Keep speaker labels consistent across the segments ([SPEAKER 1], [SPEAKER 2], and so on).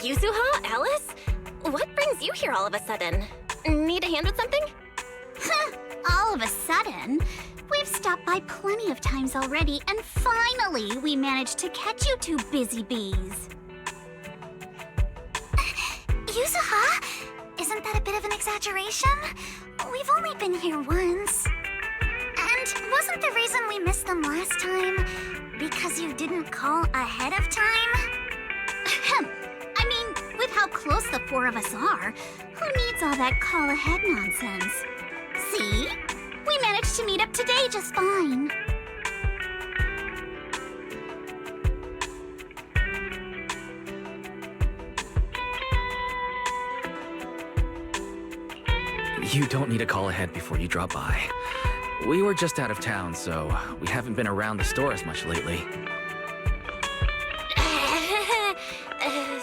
[SPEAKER 1] Yuzuha? Alice? What brings you here all of a sudden? Need a hand with something?
[SPEAKER 2] All of a sudden? We've stopped by plenty of times already, and finally we managed to catch you two busy bees. Yuzuha? Isn't that a bit of an exaggeration? We've only been here once. And wasn't the reason we missed them last time because you didn't call ahead of time? I mean, with how close the four of us are, who needs all that call ahead nonsense? See? We managed to meet up today just fine.
[SPEAKER 3] You don't need a call ahead before you drop by. We were just out of town, so we haven't been around the store as much lately.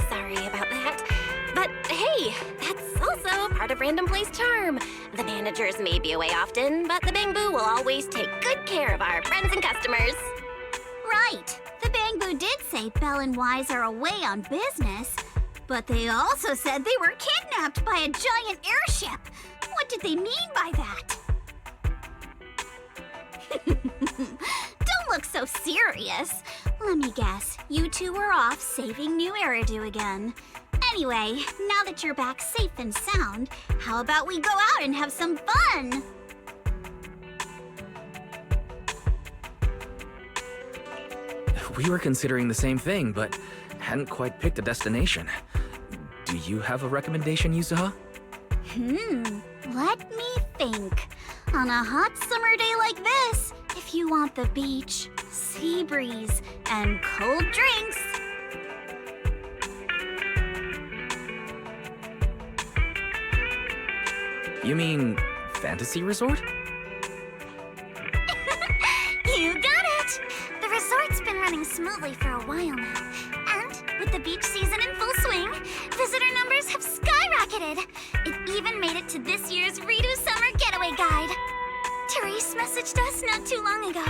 [SPEAKER 1] Sorry about that. But hey, that's also part of Random Play's charm. The managers may be away often, but the Bangbu will always take good care of our friends and customers.
[SPEAKER 2] Right. The Bangbu did say Belle and Wise are away on business, but they also said they were kidnapped by a giant airship. What did they mean by that? Don't look so serious. Let me guess, you two were off saving New Eridu again. Anyway, now that you're back safe and sound, how about we go out and have some fun?
[SPEAKER 3] We were considering the same thing, but hadn't quite picked a destination. Do you have a recommendation, Yuzuha?
[SPEAKER 2] Let me think. On a hot summer day like this, if you want the beach, sea breeze, and cold drinks,
[SPEAKER 3] You mean Fantasy Resort?
[SPEAKER 2] you got it! The resort's been running smoothly for a while now. And with the beach season in full swing, visitor numbers have skyrocketed. It even made it to this year's Redo Summer Getaway Guide. Therese messaged us not too long ago.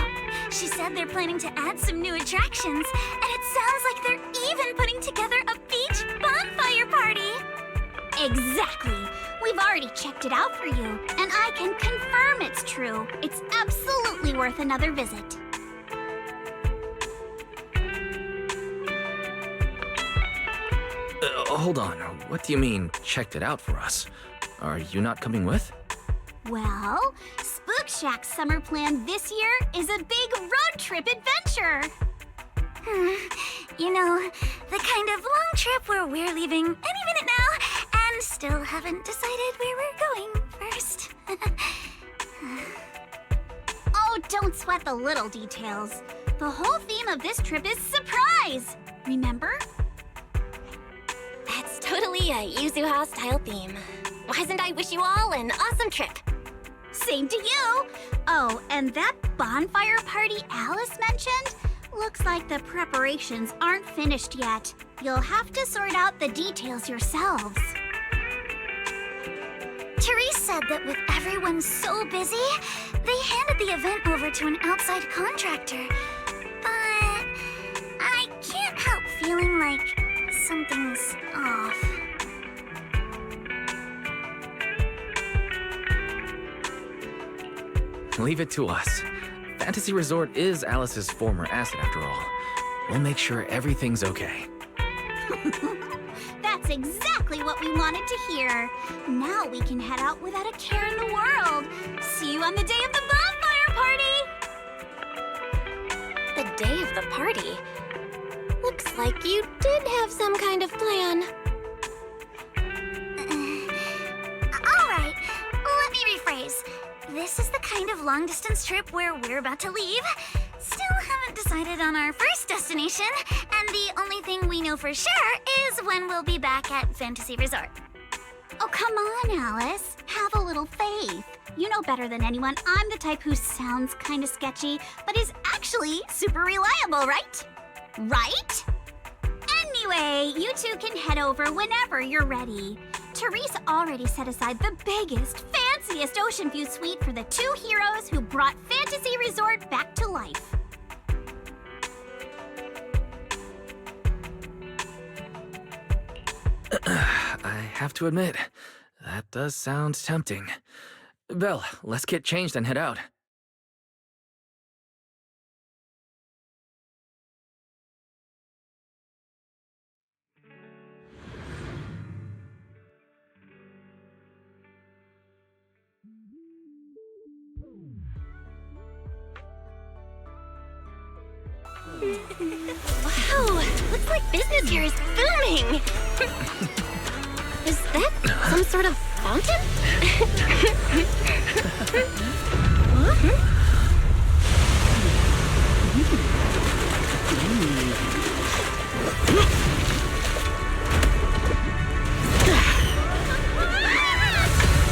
[SPEAKER 2] She said they're planning to add some new attractions, and it sounds like they're even putting together a beach bonfire party. Exactly. We've already checked it out for you, and I can confirm it's true. It's absolutely worth another visit.
[SPEAKER 3] Hold on. What do you mean, checked it out for us? Are you not coming with?
[SPEAKER 2] Well, Spook Shack's summer plan this year is a big road trip adventure. You know, the kind of long trip where we're leaving any minute now and still haven't decided where we're going first. Oh, don't sweat the little details. The whole theme of this trip is surprise, remember?
[SPEAKER 1] That's totally a Yuzuha-style theme. Why I wish you all an awesome trip.
[SPEAKER 2] Same to you! Oh, and that bonfire party Alice mentioned? Looks like the preparations aren't finished yet. You'll have to sort out the details yourselves. Therese said that with everyone so busy, they handed the event over to an outside contractor. But I can't help feeling like something's off.
[SPEAKER 3] Leave it to us. Fantasy Resort is Alice's former asset, after all. We'll make sure everything's okay.
[SPEAKER 2] That's exactly what we wanted to hear. Now we can head out without a care in the world. See you on the day of the bonfire party!
[SPEAKER 1] The day of the party? Looks like you did have some kind of plan.
[SPEAKER 2] Alright, let me rephrase. This is the kind of long-distance trip where we're about to leave. Still haven't decided on our first destination, and the only thing we know for sure is when we'll be back at Fantasy Resort. Oh, come on, Alice. Have a little faith. You know better than anyone I'm the type who sounds kind of sketchy, but is actually super reliable, right? Right? Anyway, you two can head over whenever you're ready. Therese already set aside the biggest, fanciest ocean view suite for the two heroes who brought Fantasy Resort back to life.
[SPEAKER 3] I have to admit, that does sound tempting. Belle, let's get changed and head out.
[SPEAKER 1] Wow, looks like business here is booming. Is that some sort of fountain?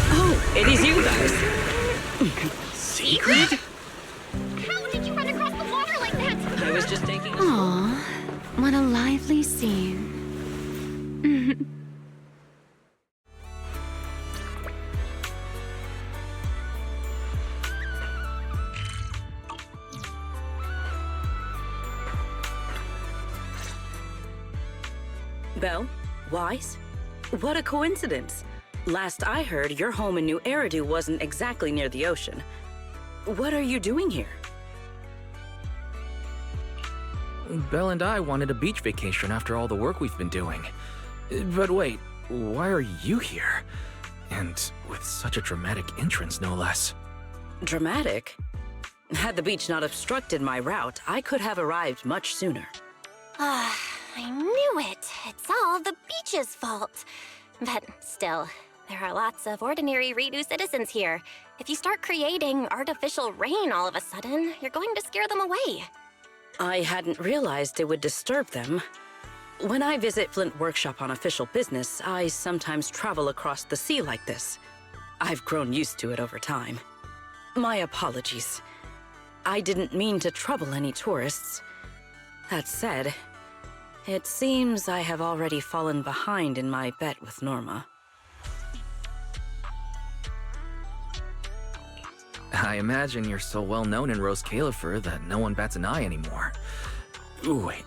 [SPEAKER 4] Oh, it is you guys. Secret?
[SPEAKER 1] How did you run across the water like that?
[SPEAKER 4] I was just taking a...
[SPEAKER 5] Aw, what a lively scene.
[SPEAKER 4] Belle? Wise? What a coincidence. Last I heard, your home in New Eridu wasn't exactly near the ocean. What are you doing here?
[SPEAKER 3] Belle and I wanted a beach vacation after all the work we've been doing. But wait, why are you here? And with such a dramatic entrance, no less.
[SPEAKER 4] Dramatic? Had the beach not obstructed my route, I could have arrived much sooner.
[SPEAKER 1] I knew it. It's all the beach's fault. But still, there are lots of ordinary Redo citizens here. If you start creating artificial rain all of a sudden, you're going to scare them away.
[SPEAKER 4] I hadn't realized it would disturb them. When I visit Flint Workshop on official business, I sometimes travel across the sea like this. I've grown used to it over time. My apologies. I didn't mean to trouble any tourists. That said, it seems I have already fallen behind in my bet with Norma.
[SPEAKER 3] I imagine you're so well known in Rose Califer that no one bats an eye anymore. Ooh, wait,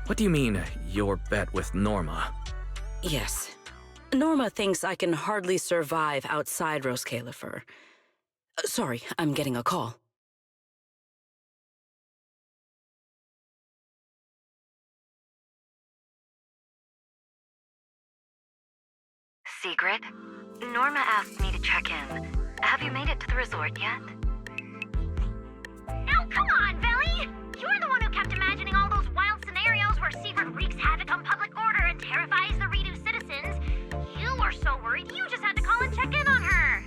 [SPEAKER 3] what do you mean, your bet with Norma?
[SPEAKER 4] Yes. Norma thinks I can hardly survive outside Rose Califer. Sorry, I'm getting a call.
[SPEAKER 6] Secret? Norma asked me to check in. Have you made it to the resort yet?
[SPEAKER 2] Now, come on, Belly! You're the one who kept imagining all those wild scenarios where Secret wreaks havoc on public order and terrifies the Redo citizens. You were so worried you just had to call and check in on her.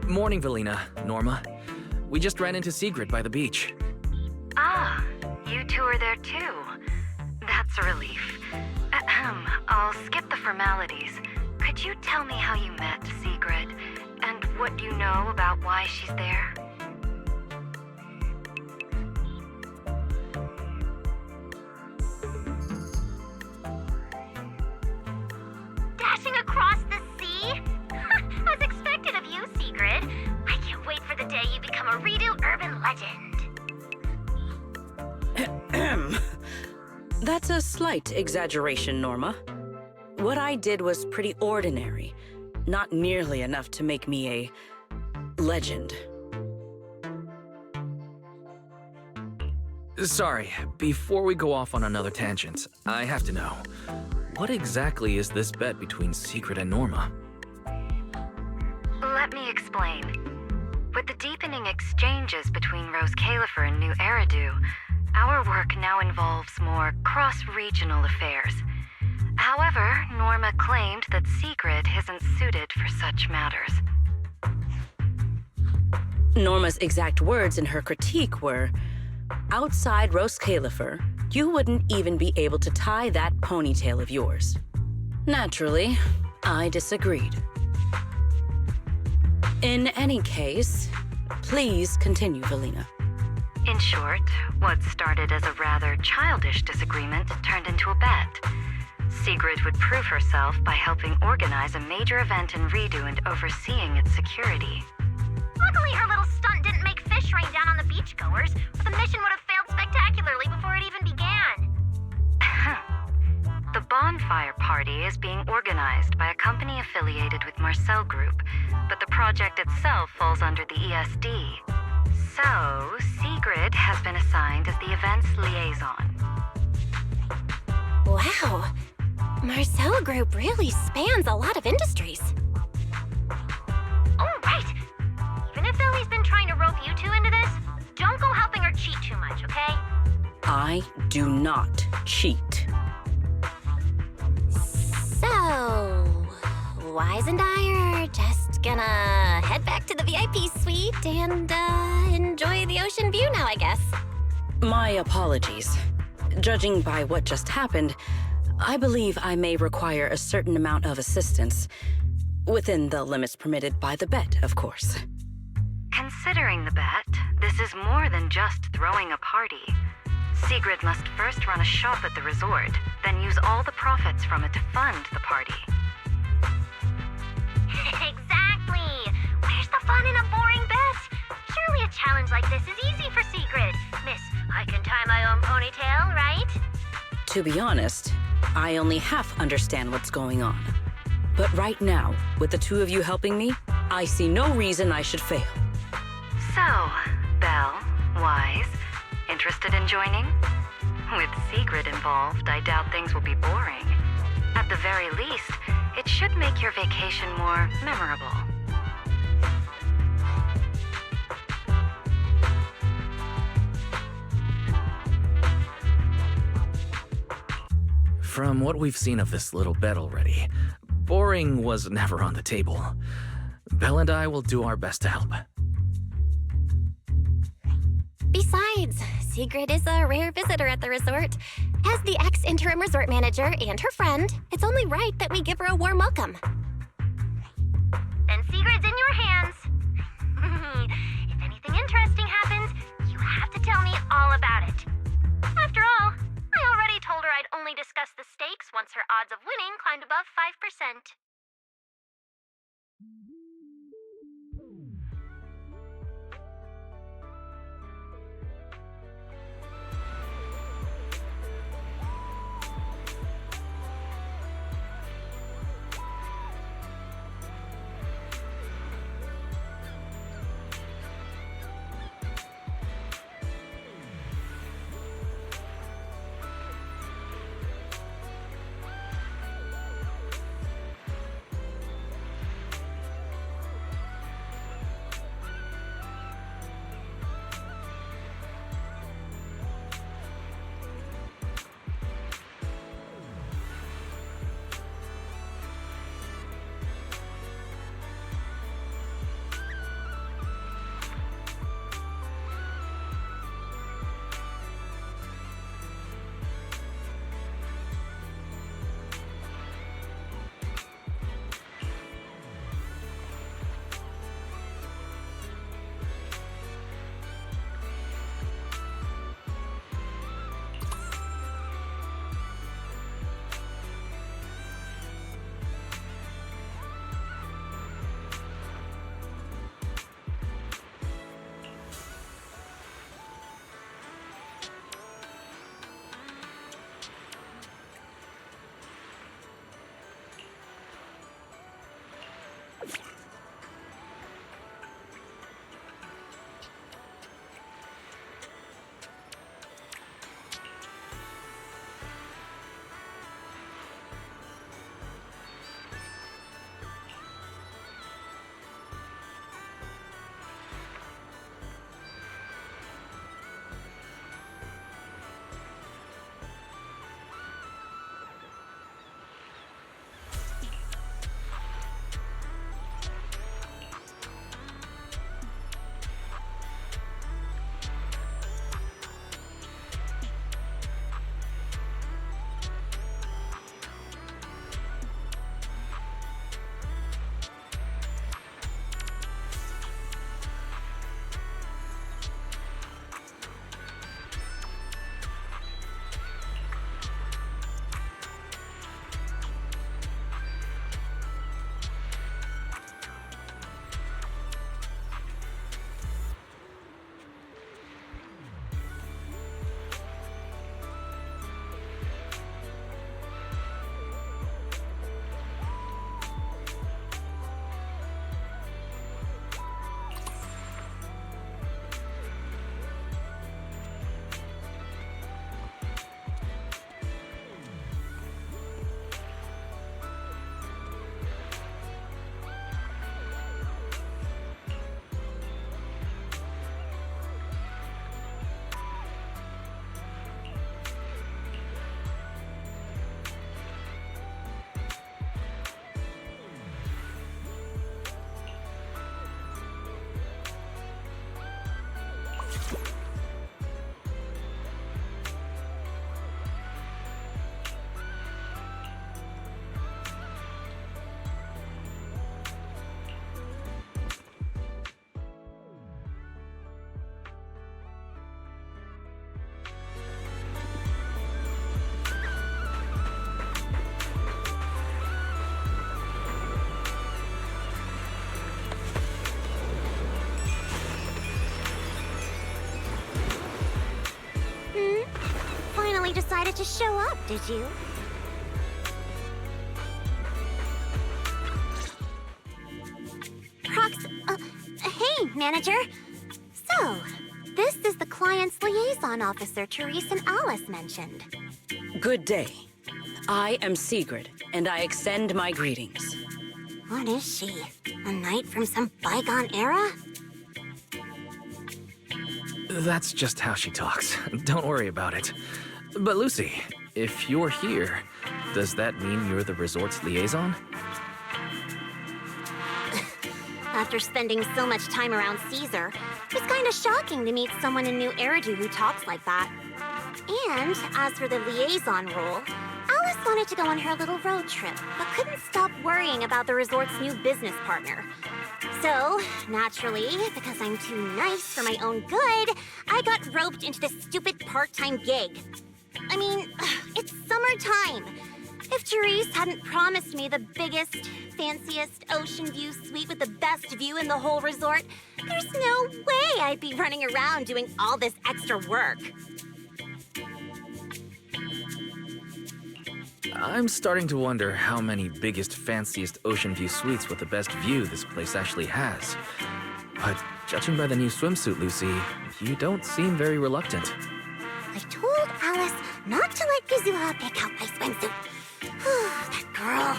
[SPEAKER 3] Morning, Velina, Norma. We just ran into Sigrid by the beach.
[SPEAKER 6] Ah, you two are there too. That's a relief. Ahem, I'll skip the formalities. Could you tell me how you met Sigrid, and what you know about why she's there?
[SPEAKER 2] Dashing across the sea? As expected of you, Secret. I can't wait for the day you become a Redo urban legend.
[SPEAKER 4] That's a slight exaggeration, Norma. What I did was pretty ordinary, not nearly enough to make me a legend.
[SPEAKER 3] Sorry, before we go off on another tangent, I have to know, what exactly is this bet between Sigrid and Norma?
[SPEAKER 6] Let me explain. With the deepening exchanges between Rose Califer and New Eridu, our work now involves more cross-regional affairs. However, Norma claimed that Sigrid isn't suited for such matters.
[SPEAKER 4] Norma's exact words in her critique were, outside Rose Califer, you wouldn't even be able to tie that ponytail of yours. Naturally, I disagreed. In any case, please continue, Velina.
[SPEAKER 6] In short, what started as a rather childish disagreement turned into a bet. Sigrid would prove herself by helping organize a major event in Redo and overseeing its security.
[SPEAKER 2] Luckily, her little stunt didn't make fish rain down on the beachgoers, or the mission would have failed spectacularly before it even began.
[SPEAKER 6] The bonfire party is being organized by a company affiliated with Marcel Group, but the project itself falls under the ESD. So, Sigrid has been assigned as the event's liaison.
[SPEAKER 1] Wow. Marcel Group really spans a lot of industries.
[SPEAKER 2] Oh, right! Even if Ellie's been trying to rope you two into this, don't go helping her cheat too much, okay?
[SPEAKER 4] I do not cheat.
[SPEAKER 1] So, Wise and I are just gonna head back to the VIP suite and, enjoy the ocean view now, I guess.
[SPEAKER 4] My apologies. Judging by what just happened, I believe I may require a certain amount of assistance. Within the limits permitted by the bet, of course.
[SPEAKER 6] Considering the bet, this is more than just throwing a party. Sigrid must first run a shop at the resort, then use all the profits from it to fund the party.
[SPEAKER 2] Exactly! Where's the fun in a boring bet? Surely a challenge like this is easy for Sigrid. Miss, I can tie my own ponytail, right?
[SPEAKER 4] To be honest, I only half understand what's going on. But right now, with the two of you helping me, I see no reason I should fail.
[SPEAKER 6] So, Belle, Wise, interested in joining? With Sigrid involved, I doubt things will be boring. At the very least, it should make your vacation more memorable.
[SPEAKER 3] From what we've seen of this little bet already, boring was never on the table. Belle and I will do our best to help.
[SPEAKER 1] Besides, Sigrid is a rare visitor at the resort. As the ex-interim resort manager and her friend, it's only right that we give her a warm welcome.
[SPEAKER 2] Then Sigrid's in your hands. If anything interesting happens, you have to tell me all about it. After all, I already told her I'd only discuss the stakes once her odds of winning climbed above 5%. to show up, did you? Hey, manager. So, this is the client's liaison officer Therese and Alice mentioned.
[SPEAKER 4] Good day. I am Sigrid, and I extend my greetings.
[SPEAKER 2] What is she? A knight from some bygone era?
[SPEAKER 3] That's just how she talks. Don't worry about it. But Lucy, if you're here, does that mean you're the resort's liaison?
[SPEAKER 2] After spending so much time around Caesar, it's kind of shocking to meet someone in New Eridu who talks like that. And as for the liaison role, Alice wanted to go on her little road trip, but couldn't stop worrying about the resort's new business partner. So, naturally, because I'm too nice for my own good, I got roped into this stupid part-time gig. I mean, it's summertime. If Therese hadn't promised me the biggest, fanciest ocean view suite with the best view in the whole resort, there's no way I'd be running around doing all this extra work.
[SPEAKER 3] I'm starting to wonder how many biggest, fanciest ocean view suites with the best view this place actually has. But judging by the new swimsuit, Lucy, you don't seem very reluctant.
[SPEAKER 2] I told Alice not to let Kazuha pick out my swimsuit. That girl.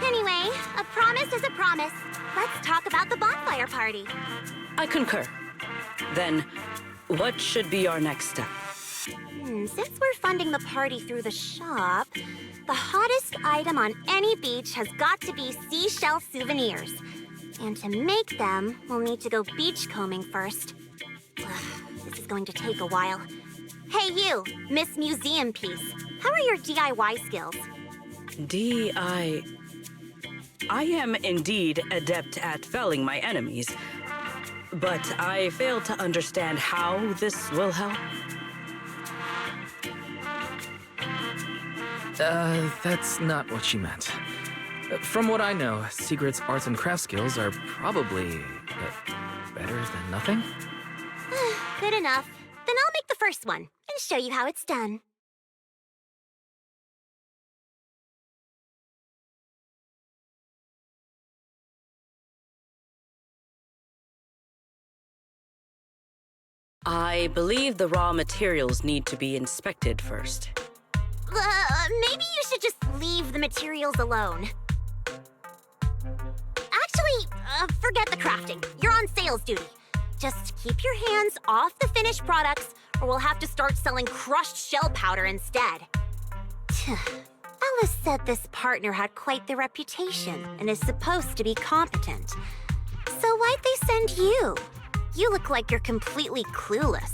[SPEAKER 2] Anyway, a promise is a promise. Let's talk about the bonfire party.
[SPEAKER 4] I concur. Then, what should be our next step?
[SPEAKER 2] Since we're funding the party through the shop, the hottest item on any beach has got to be seashell souvenirs. And to make them, we'll need to go beachcombing first. This is going to take a while. Hey you, Miss Museum Piece. How are your DIY skills?
[SPEAKER 4] I am indeed adept at felling my enemies, but I fail to understand how this will help.
[SPEAKER 3] That's not what she meant. From what I know, Sigrid's arts and craft skills are probably better than nothing.
[SPEAKER 2] Good enough. Then I'll make the first one and show you how it's done.
[SPEAKER 4] I believe the raw materials need to be inspected first.
[SPEAKER 2] Maybe you should just leave the materials alone. Actually, forget the crafting. You're on sales duty. Just keep your hands off the finished products, or we'll have to start selling crushed shell powder instead. Alice said this partner had quite the reputation and is supposed to be competent. So why'd they send you? You look like you're completely clueless.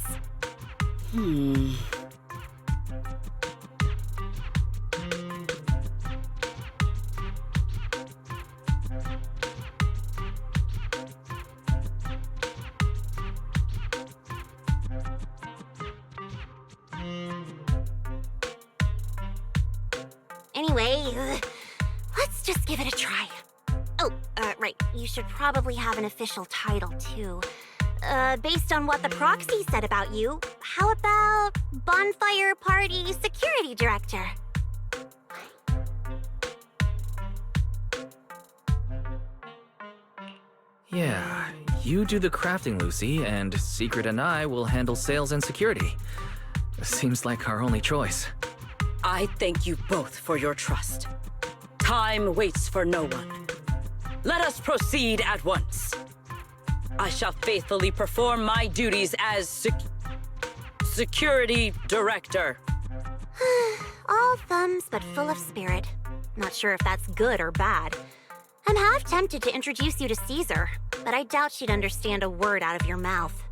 [SPEAKER 2] Anyway, let's just give it a try. Oh, right. You should probably have an official title, too. Based on what the proxy said about you, how about Bonfire Party Security Director?
[SPEAKER 3] Yeah, you do the crafting, Lucy, and Sigrid and I will handle sales and security. Seems like our only choice.
[SPEAKER 4] I thank you both for your trust. Time waits for no one. Let us proceed at once. I shall faithfully perform my duties as Security Director.
[SPEAKER 2] All thumbs but full of spirit. Not sure if that's good or bad. I'm half tempted to introduce you to Caesar, but I doubt she'd understand a word out of your mouth.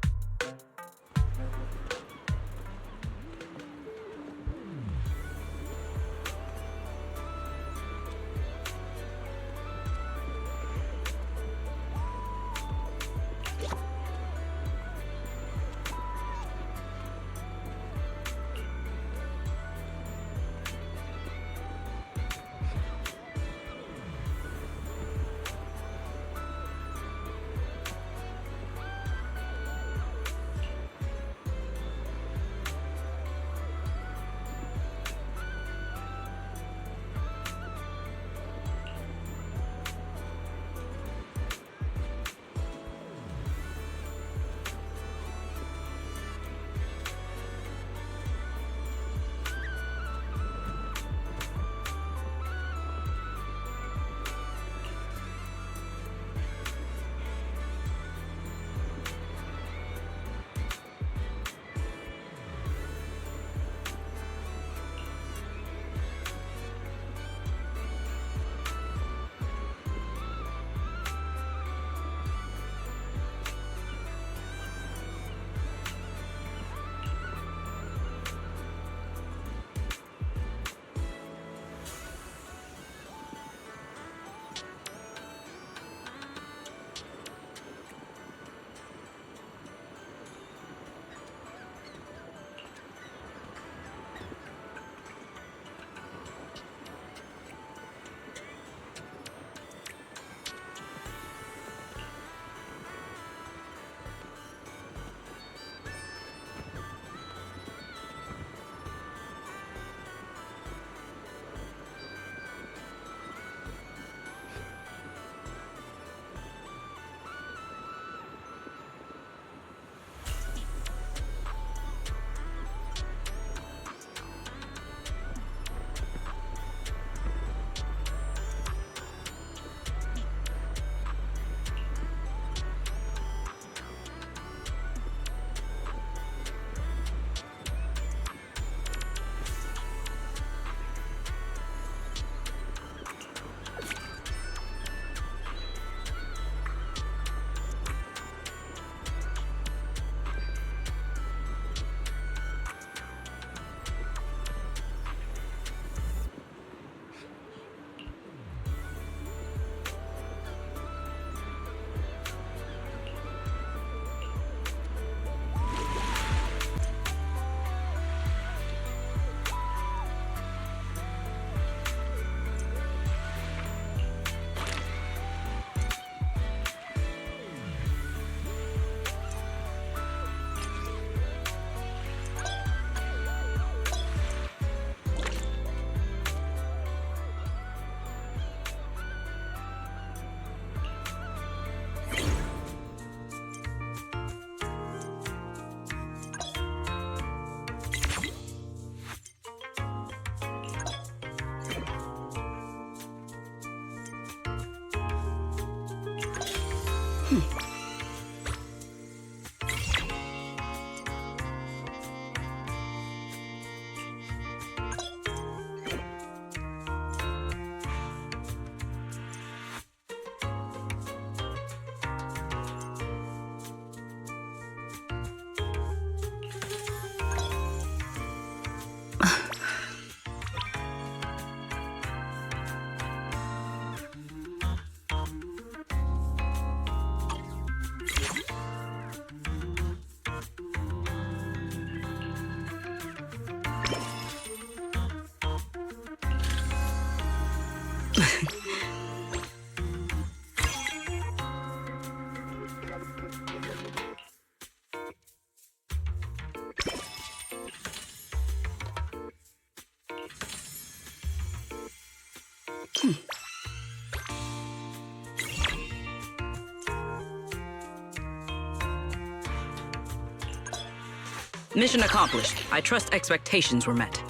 [SPEAKER 4] Mission accomplished. I trust expectations were met.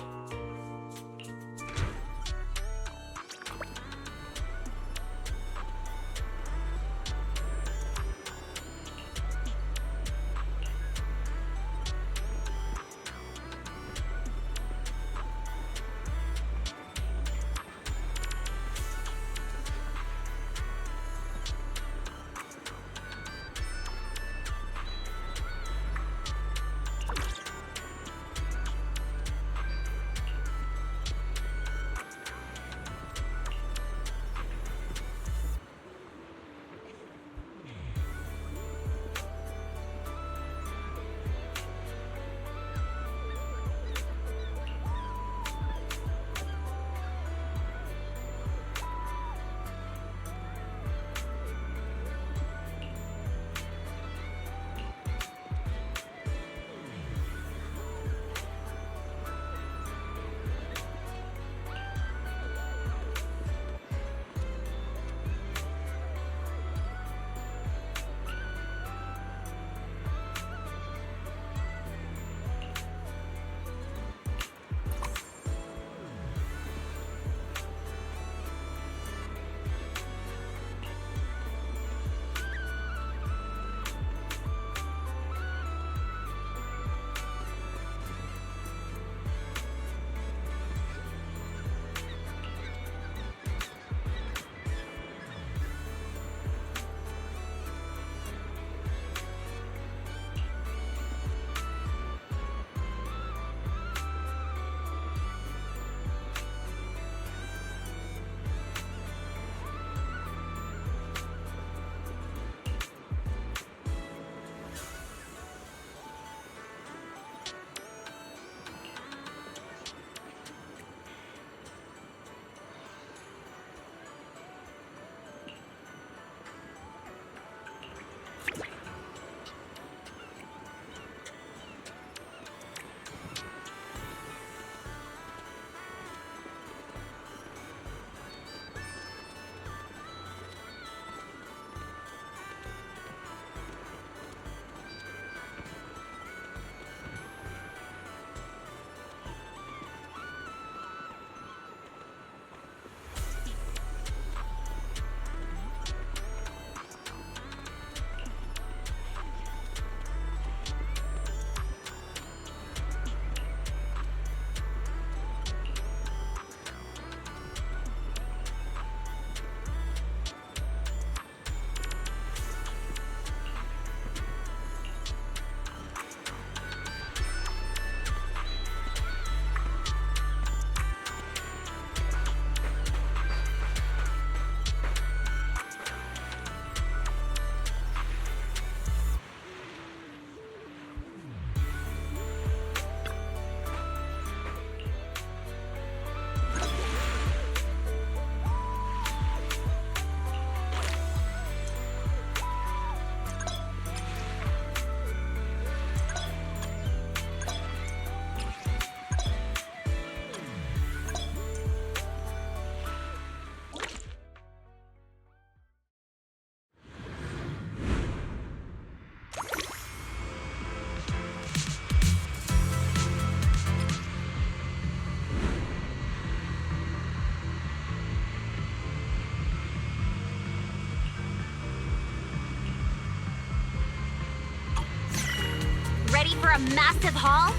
[SPEAKER 2] a massive haul?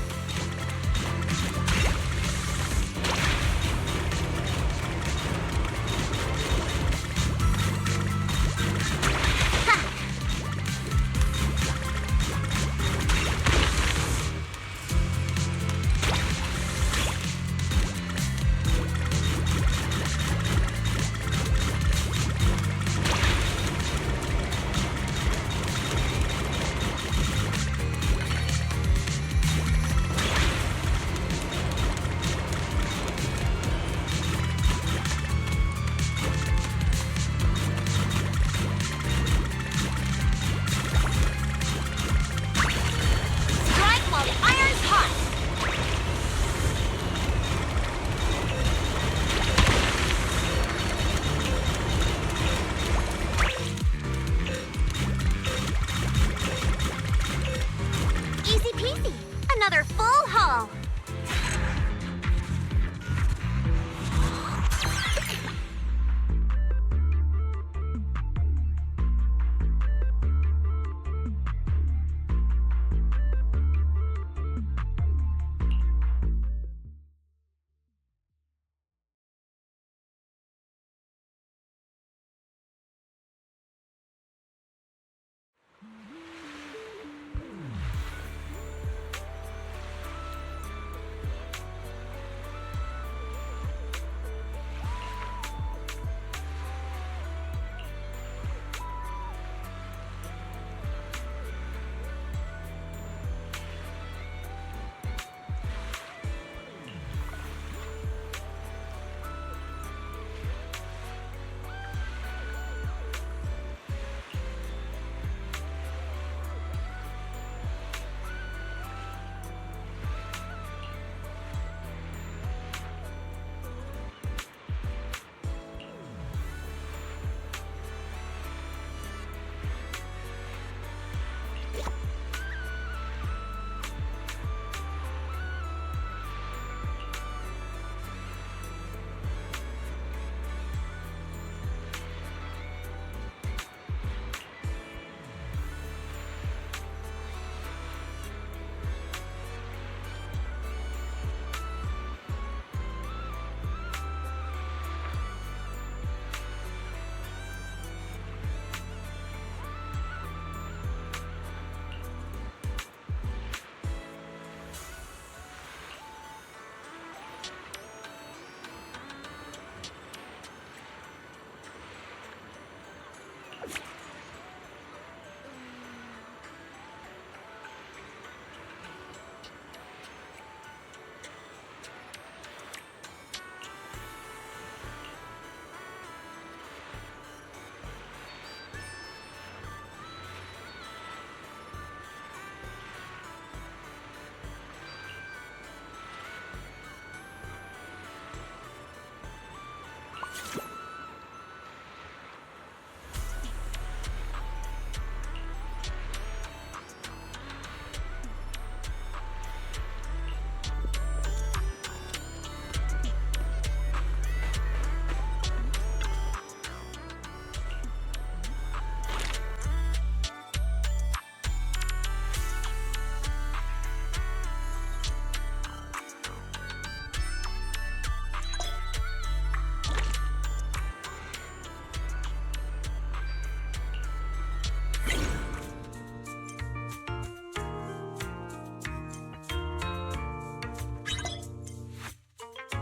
[SPEAKER 2] Another full haul!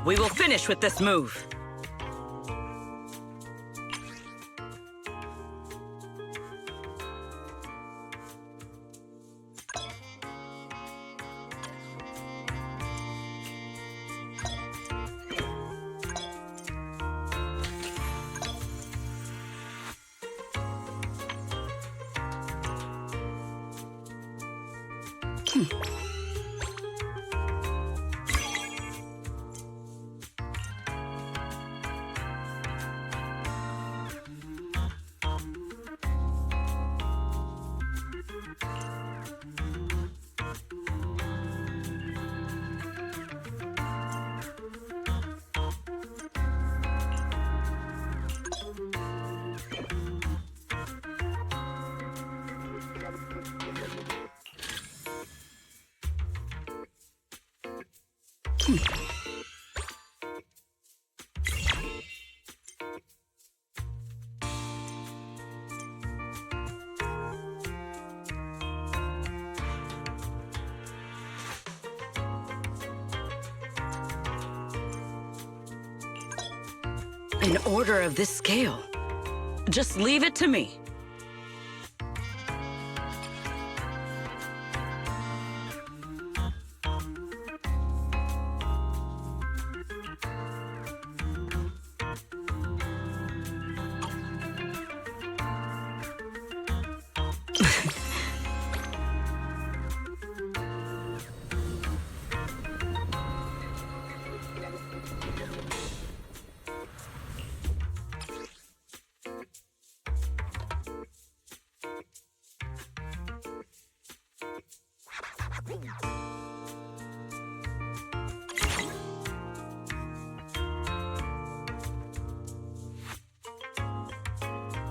[SPEAKER 4] We will finish with this move. An order of this scale. Just leave it to me.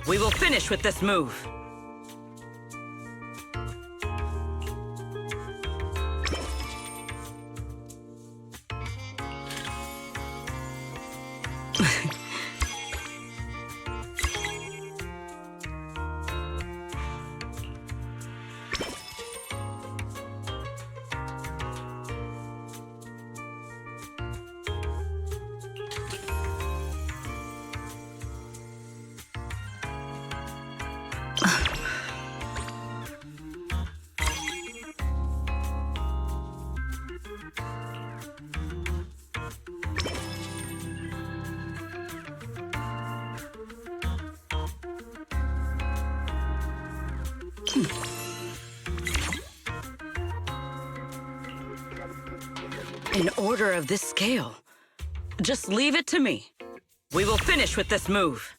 [SPEAKER 4] We will finish with this move. An order of this scale. Just leave it to me. We will finish with this move.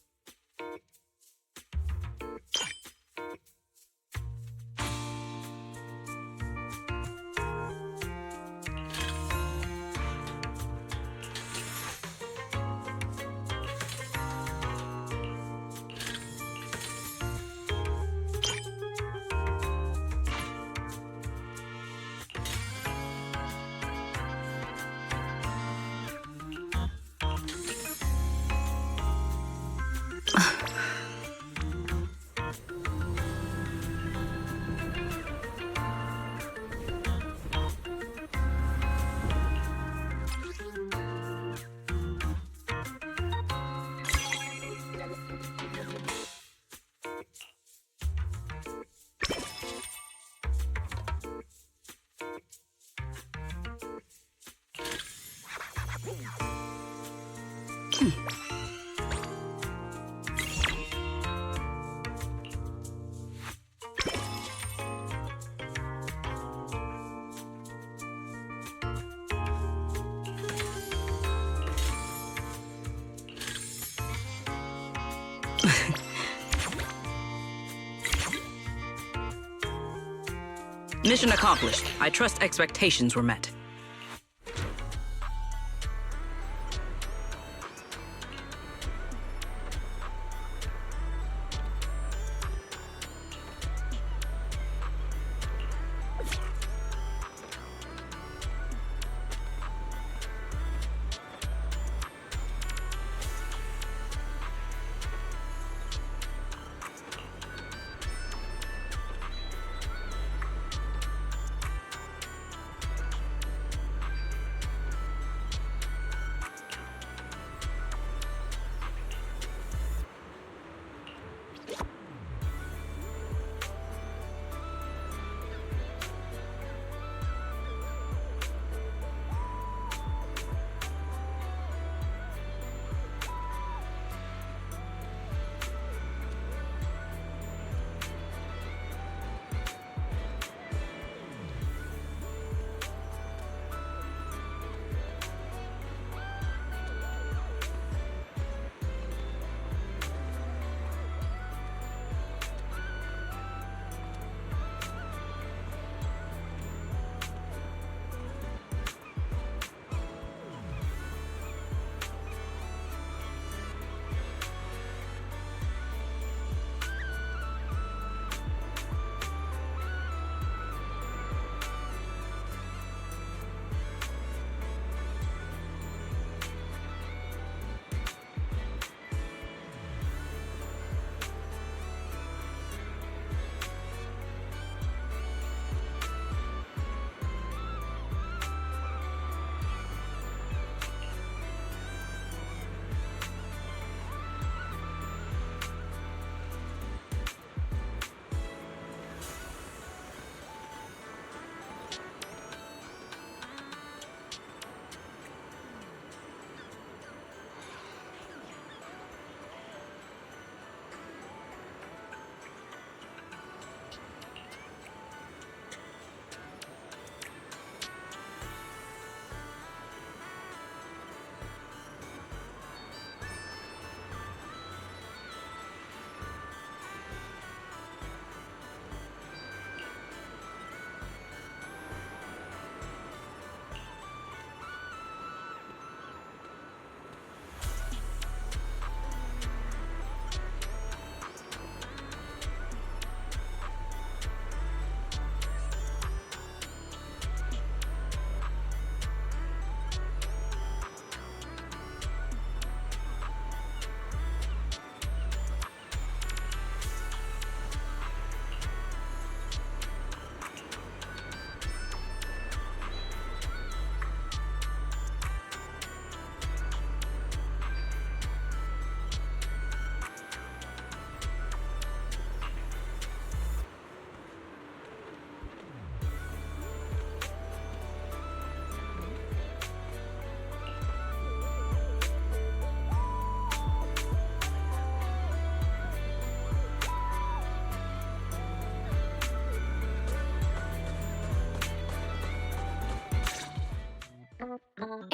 [SPEAKER 4] Mission accomplished. I trust expectations were met.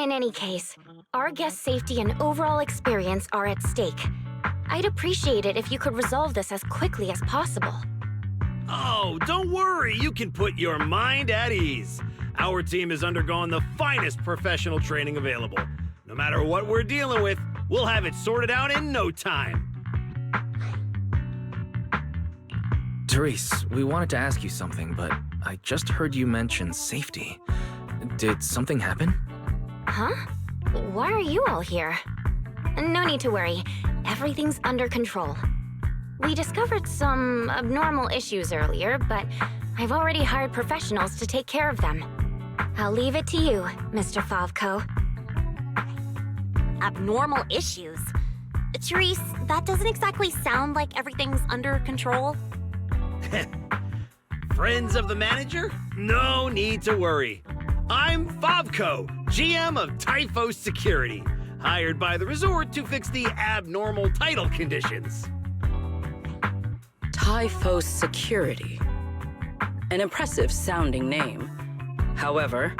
[SPEAKER 1] In any case, our guest safety and overall experience are at stake. I'd appreciate it if you could resolve this as quickly as possible.
[SPEAKER 7] Oh, don't worry. You can put your mind at ease. Our team has undergone the finest professional training available. No matter what we're dealing with, we'll have it sorted out in no time.
[SPEAKER 3] Therese, we wanted to ask you something, but I just heard you mention safety. Did something happen?
[SPEAKER 1] Huh? Why are you all here? No need to worry. Everything's under control. We discovered some abnormal issues earlier, but I've already hired professionals to take care of them. I'll leave it to you, Mr. Favko.
[SPEAKER 8] Abnormal issues? Therese, that doesn't exactly sound like everything's under control.
[SPEAKER 7] Friends of the manager? No need to worry. I'm Favko, GM of Typhos Security, hired by the resort to fix the abnormal title conditions.
[SPEAKER 4] Typhos Security. An impressive sounding name. However,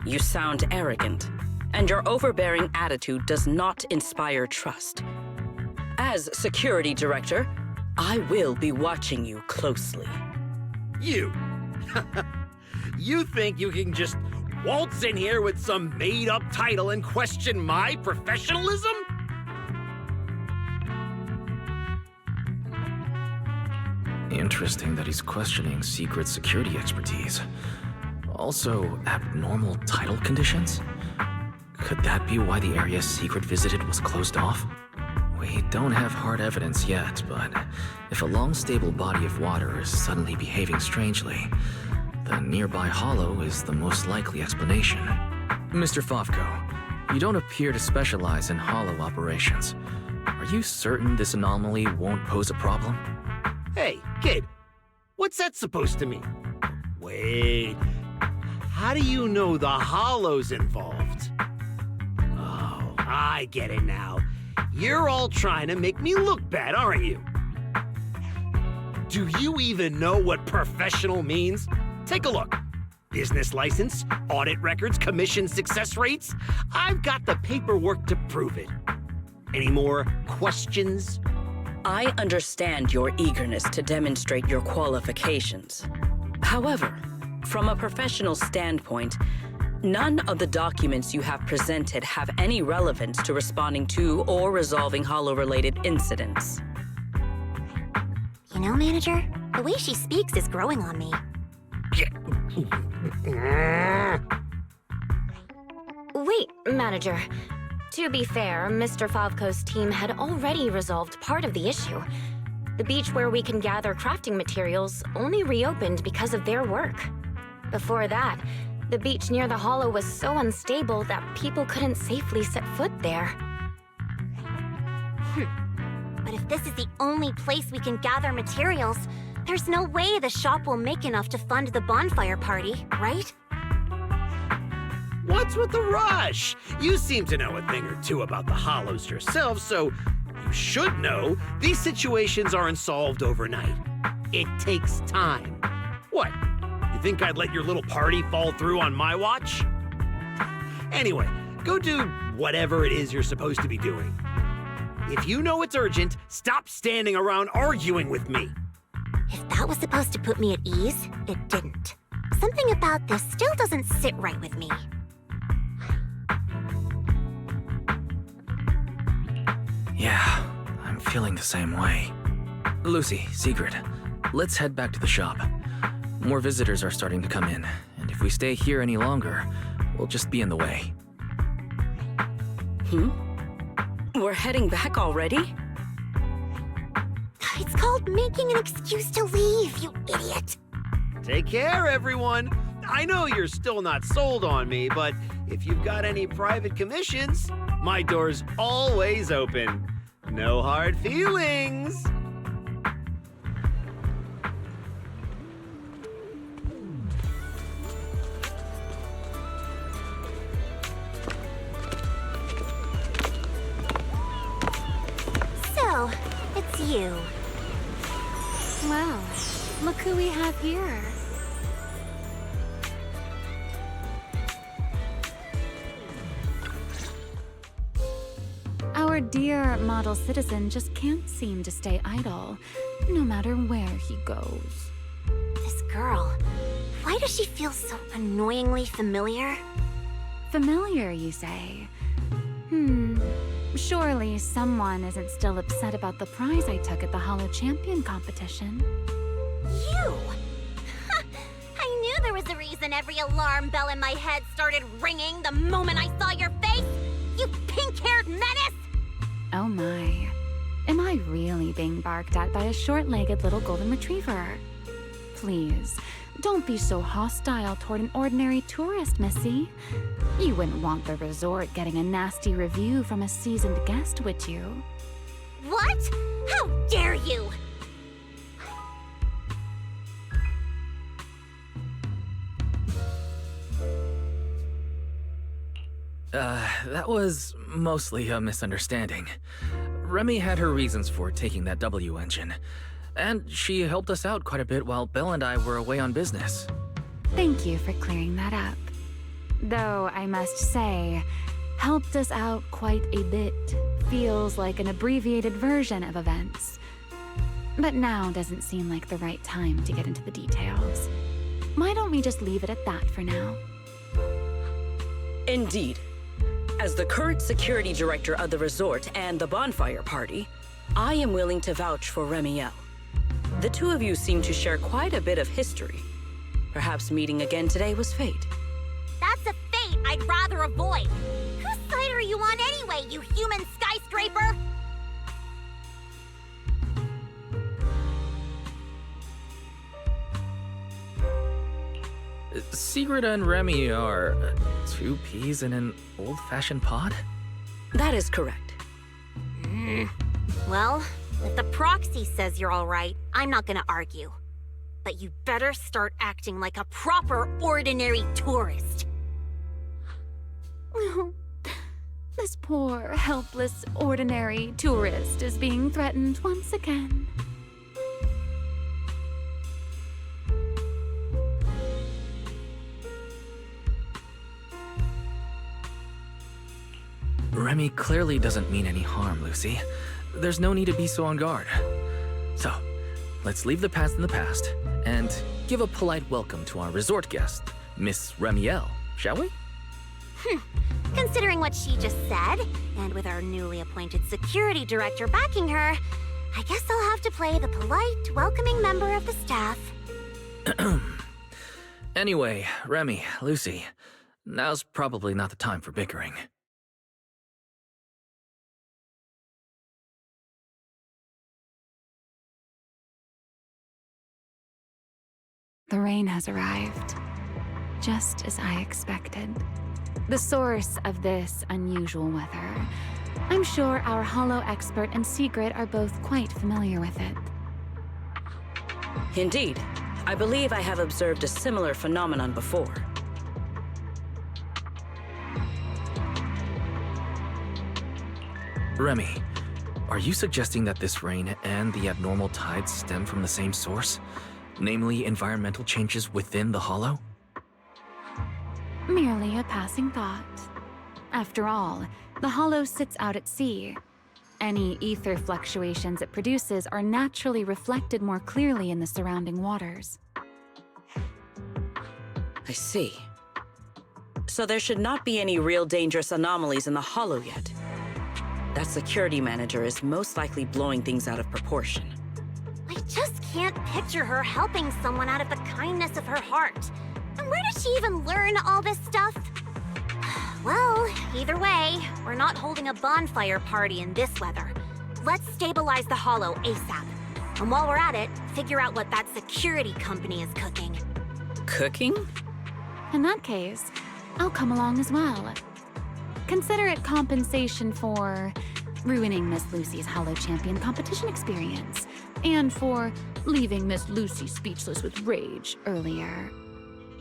[SPEAKER 4] you sound arrogant, and your overbearing attitude does not inspire trust. As security director, I will be watching you closely.
[SPEAKER 7] You. You think you can just waltz in here with some made-up title and question my professionalism?
[SPEAKER 3] Interesting that he's questioning secret security expertise. Also, abnormal title conditions? Could that be why the area Secret visited was closed off? We don't have hard evidence yet, but if a long, stable body of water is suddenly behaving strangely, the nearby hollow is the most likely explanation. Mr. Favko, you don't appear to specialize in hollow operations. Are you certain this anomaly won't pose a problem?
[SPEAKER 7] Hey, kid, what's that supposed to mean? Wait, how do you know the hollow's involved? Oh, I get it now. You're all trying to make me look bad, aren't you? Do you even know what professional means? Take a look. Business license, audit records, commission success rates. I've got the paperwork to prove it. Any more questions?
[SPEAKER 4] I understand your eagerness to demonstrate your qualifications. However, from a professional standpoint, none of the documents you have presented have any relevance to responding to or resolving hollow-related incidents.
[SPEAKER 8] You know, Manager, the way she speaks is growing on me.
[SPEAKER 1] Wait, Manager. To be fair, Mr. Favko's team had already resolved part of the issue. The beach where we can gather crafting materials only reopened because of their work. Before that, the beach near the hollow was so unstable that people couldn't safely set foot there.
[SPEAKER 8] But if this is the only place we can gather materials, there's no way the shop will make enough to fund the bonfire party, right?
[SPEAKER 7] What's with the rush? You seem to know a thing or two about the hollows yourself, so you should know these situations aren't solved overnight. It takes time. What? You think I'd let your little party fall through on my watch? Anyway, go do whatever it is you're supposed to be doing. If you know it's urgent, stop standing around arguing with me.
[SPEAKER 8] If that was supposed to put me at ease, it didn't. Something about this still doesn't sit right with me.
[SPEAKER 3] Yeah, I'm feeling the same way. Lucy, Sigrid, let's head back to the shop. More visitors are starting to come in, and if we stay here any longer, we'll just be in the way.
[SPEAKER 4] We're heading back already?
[SPEAKER 8] It's called making an excuse to leave, you idiot.
[SPEAKER 7] Take care, everyone. I know you're still not sold on me, but if you've got any private commissions, my door's always open. No hard feelings.
[SPEAKER 8] So, it's you.
[SPEAKER 5] Wow, look who we have here. Your dear model citizen just can't seem to stay idle, no matter where he goes.
[SPEAKER 8] This girl, why does she feel so annoyingly familiar?
[SPEAKER 5] Familiar, you say? Surely someone isn't still upset about the prize I took at the Hollow Champion competition.
[SPEAKER 8] You! I knew there was a reason every alarm bell in my head started ringing the moment I saw your face! You pink-haired menace!
[SPEAKER 5] Oh my. Am I really being barked at by a short-legged little golden retriever? Please, don't be so hostile toward an ordinary tourist, Missy. You wouldn't want the resort getting a nasty review from a seasoned guest, would you?
[SPEAKER 8] What? How dare you!
[SPEAKER 3] That was mostly a misunderstanding. Remy had her reasons for taking that W engine, and she helped us out quite a bit while Belle and I were away on business.
[SPEAKER 5] Thank you for clearing that up. Though, I must say, helped us out quite a bit feels like an abbreviated version of events. But now doesn't seem like the right time to get into the details. Why don't we just leave it at that for now?
[SPEAKER 4] Indeed. As the current security director of the resort and the bonfire party, I am willing to vouch for Remiel. The two of you seem to share quite a bit of history. Perhaps meeting again today was fate.
[SPEAKER 8] That's a fate I'd rather avoid. Whose side are you on anyway, you human skyscraper?
[SPEAKER 3] Sigrid and Remy are two peas in an old-fashioned pod?
[SPEAKER 4] That is correct.
[SPEAKER 8] Well, if the proxy says you're all right, I'm not gonna argue. But you better start acting like a proper, ordinary tourist.
[SPEAKER 5] This poor, helpless, ordinary tourist is being threatened once again.
[SPEAKER 3] Remy clearly doesn't mean any harm, Lucy. There's no need to be so on guard. So, let's leave the past in the past and give a polite welcome to our resort guest, Miss Remiel, shall we?
[SPEAKER 8] Considering what she just said, and with our newly appointed security director backing her, I guess I'll have to play the polite, welcoming member of the staff.
[SPEAKER 3] Anyway, Remy, Lucy, now's probably not the time for bickering.
[SPEAKER 5] The rain has arrived, just as I expected. The source of this unusual weather. I'm sure our Hollow expert and Sigrid are both quite familiar with it.
[SPEAKER 4] Indeed. I believe I have observed a similar phenomenon before.
[SPEAKER 3] Remy, are you suggesting that this rain and the abnormal tides stem from the same source? Namely, environmental changes within the Hollow?
[SPEAKER 5] Merely a passing thought. After all, the Hollow sits out at sea. Any ether fluctuations it produces are naturally reflected more clearly in the surrounding waters.
[SPEAKER 4] I see. So there should not be any real dangerous anomalies in the Hollow yet. That security manager is most likely blowing things out of proportion.
[SPEAKER 8] I just can't picture her helping someone out of the kindness of her heart. And where did she even learn all this stuff? Well, either way, we're not holding a bonfire party in this weather. Let's stabilize the Hollow ASAP. And while we're at it, figure out what that security company is cooking.
[SPEAKER 4] Cooking?
[SPEAKER 5] In that case, I'll come along as well. Consider it compensation for ruining Miss Lucy's Hollow Champion competition experience, and for leaving Miss Lucy speechless with rage earlier.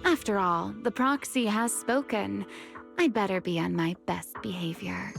[SPEAKER 5] After all, the proxy has spoken. I'd better be on my best behavior.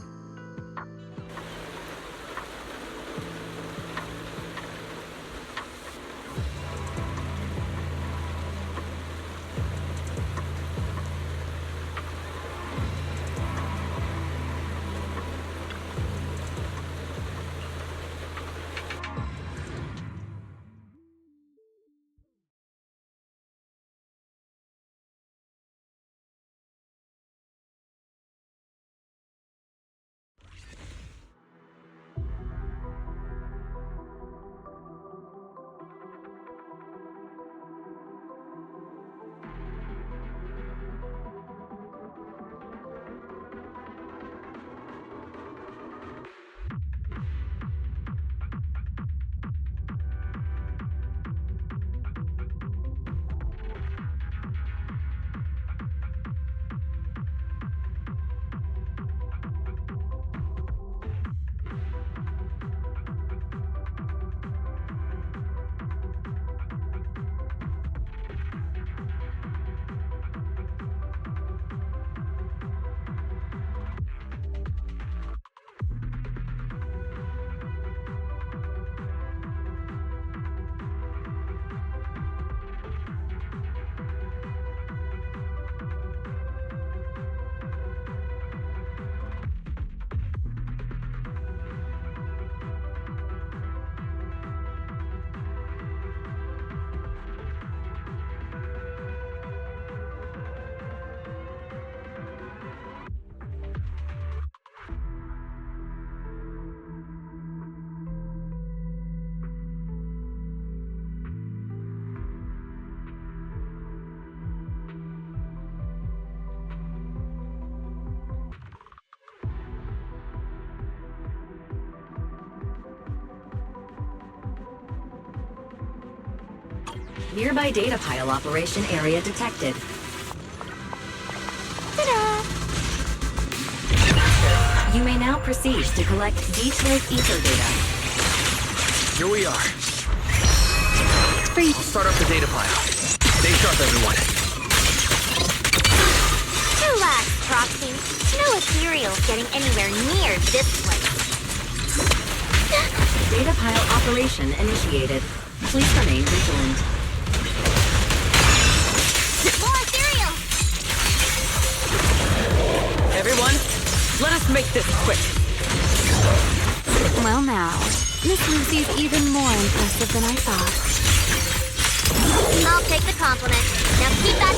[SPEAKER 6] Nearby data pile operation area detected. You may now proceed to collect detailed ether data.
[SPEAKER 3] Here we are.
[SPEAKER 5] Free.
[SPEAKER 3] I'll start up the data pile. Stay sharp, everyone.
[SPEAKER 8] Relax, Proxy. No ethereal's getting anywhere near this place.
[SPEAKER 6] Data pile operation initiated. Please remain vigilant.
[SPEAKER 8] More ethereal!
[SPEAKER 4] Everyone, let us make this quick.
[SPEAKER 5] Well now, Miss Lucy's even more impressive than I thought.
[SPEAKER 8] I'll take the compliment. Now keep that...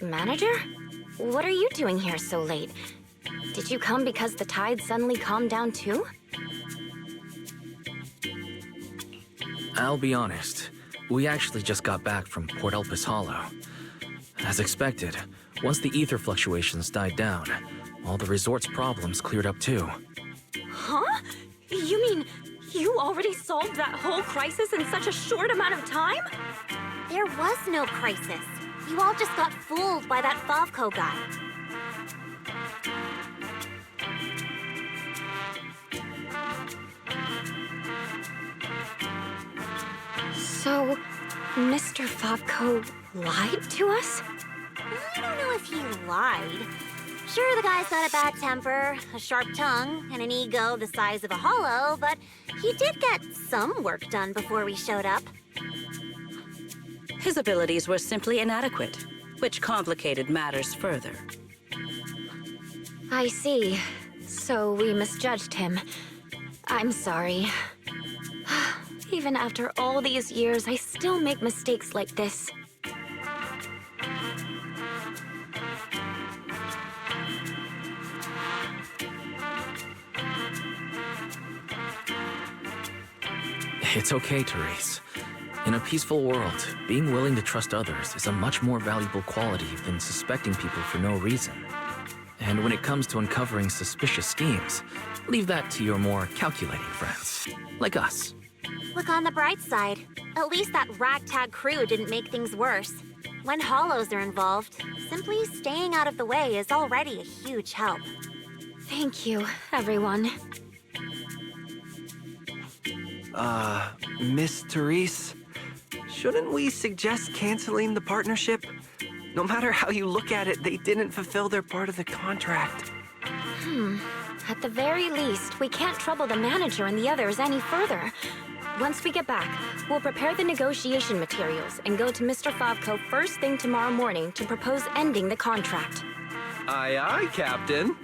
[SPEAKER 1] Manager? What are you doing here so late? Did you come because the tide suddenly calmed down too?
[SPEAKER 3] I'll be honest. We actually just got back from Port Elpis Hollow. As expected, once the ether fluctuations died down, all the resort's problems cleared up too.
[SPEAKER 1] Huh? You mean you already solved that whole crisis in such a short amount of time?
[SPEAKER 8] There was no crisis. You all just got fooled by that Favco guy.
[SPEAKER 1] So, Mr. Favco lied to us?
[SPEAKER 8] I don't know if he lied. Sure, the guy's got a bad temper, a sharp tongue, and an ego the size of a hollow, but he did get some work done before we showed up.
[SPEAKER 4] His abilities were simply inadequate, which complicated matters further.
[SPEAKER 1] I see. So we misjudged him. I'm sorry. Even after all these years, I still make mistakes like this.
[SPEAKER 3] It's okay, Therese. In a peaceful world, being willing to trust others is a much more valuable quality than suspecting people for no reason. And when it comes to uncovering suspicious schemes, leave that to your more calculating friends, like us.
[SPEAKER 8] Look on the bright side. At least that ragtag crew didn't make things worse. When hollows are involved, simply staying out of the way is already a huge help.
[SPEAKER 1] Thank you, everyone.
[SPEAKER 9] Miss Therese? Shouldn't we suggest canceling the partnership? No matter how you look at it, they didn't fulfill their part of the contract.
[SPEAKER 6] At the very least, we can't trouble the manager and the others any further. Once we get back, we'll prepare the negotiation materials and go to Mr. Favko first thing tomorrow morning to propose ending the contract.
[SPEAKER 9] Aye, aye, Captain.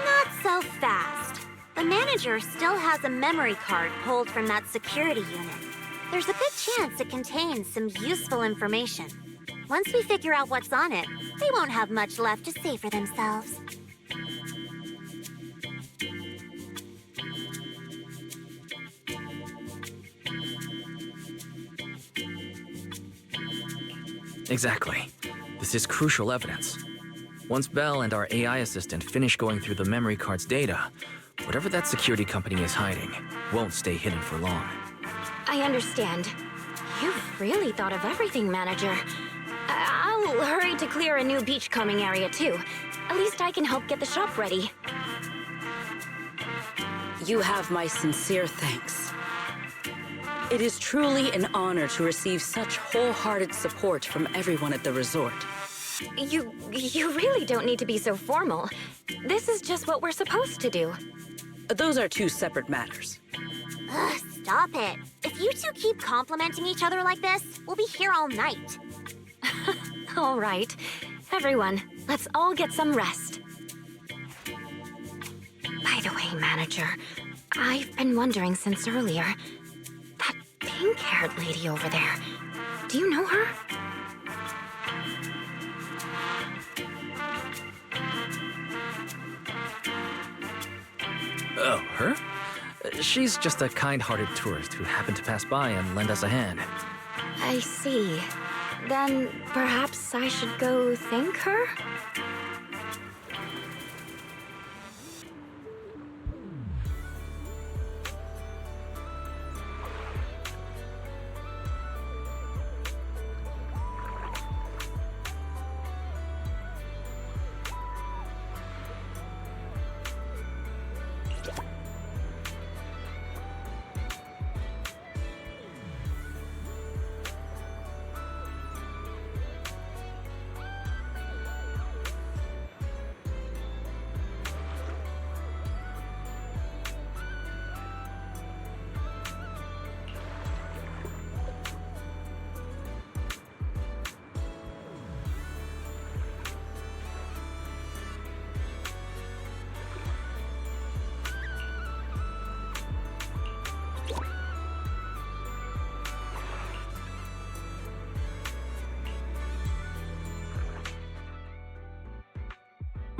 [SPEAKER 8] Not so fast. The manager still has a memory card pulled from that security unit. There's a good chance it contains some useful information. Once we figure out what's on it, they won't have much left to say for themselves.
[SPEAKER 3] Exactly. This is crucial evidence. Once Belle and our AI assistant finish going through the memory card's data, whatever that security company is hiding won't stay hidden for long.
[SPEAKER 6] I understand. You've really thought of everything, Manager. I'll hurry to clear a new beachcombing area, too. At least I can help get the shop ready.
[SPEAKER 4] You have my sincere thanks. It is truly an honor to receive such wholehearted support from everyone at the resort.
[SPEAKER 6] You really don't need to be so formal. This is just what we're supposed to do.
[SPEAKER 4] Those are two separate matters.
[SPEAKER 8] Ugh, stop it. If you two keep complimenting each other like this, we'll be here all night.
[SPEAKER 6] All right. Everyone, let's all get some rest. By the way, Manager, I've been wondering since earlier. That pink-haired lady over there, do you know her?
[SPEAKER 3] Oh, her? She's just a kind-hearted tourist who happened to pass by and lend us a hand.
[SPEAKER 6] I see. Then perhaps I should go thank her?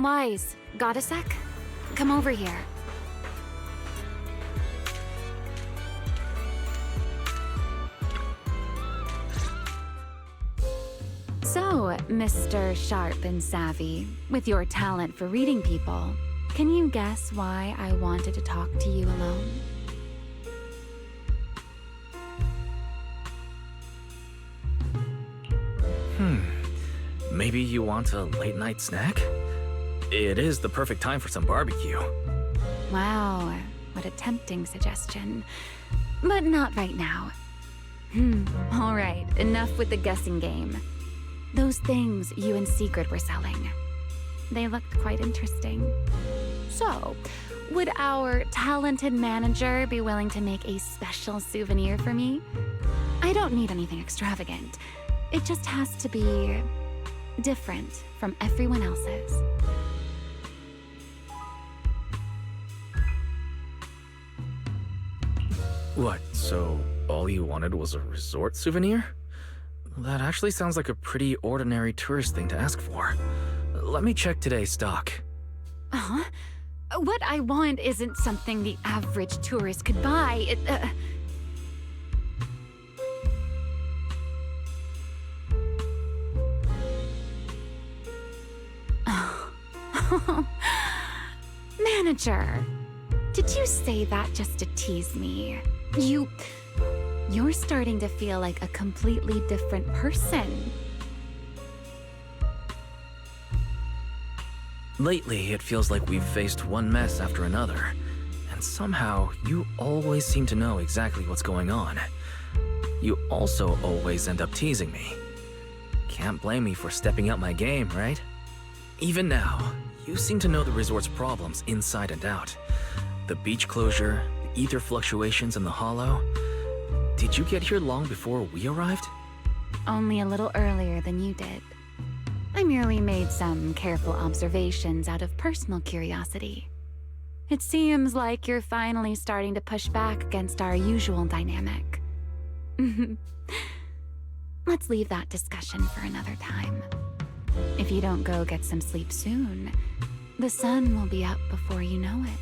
[SPEAKER 5] Wise, got a sec? Come over here. So, Mr. Sharp and Savvy, with your talent for reading people, can you guess why I wanted to talk to you alone?
[SPEAKER 3] Maybe you want a late-night snack? It is the perfect time for some barbecue.
[SPEAKER 5] Wow, what a tempting suggestion. But not right now. All right, enough with the guessing game. Those things you and Secret were selling. They looked quite interesting. So, would our talented manager be willing to make a special souvenir for me? I don't need anything extravagant. It just has to be different from everyone else's.
[SPEAKER 3] What, so all you wanted was a resort souvenir? That actually sounds like a pretty ordinary tourist thing to ask for. Let me check today's stock.
[SPEAKER 5] Uh-huh. What I want isn't something the average tourist could buy. Manager, did you say that just to tease me? You're starting to feel like a completely different person.
[SPEAKER 3] Lately, it feels like we've faced one mess after another, and somehow you always seem to know exactly what's going on. You also always end up teasing me. Can't blame me for stepping up my game, right? Even now, you seem to know the resort's problems inside and out. The beach closure, the ether fluctuations in the hollow. Did you get here long before we arrived?
[SPEAKER 5] Only a little earlier than you did. I merely made some careful observations out of personal curiosity. It seems like you're finally starting to push back against our usual dynamic. Let's leave that discussion for another time. If you don't go get some sleep soon, the sun will be up before you know it.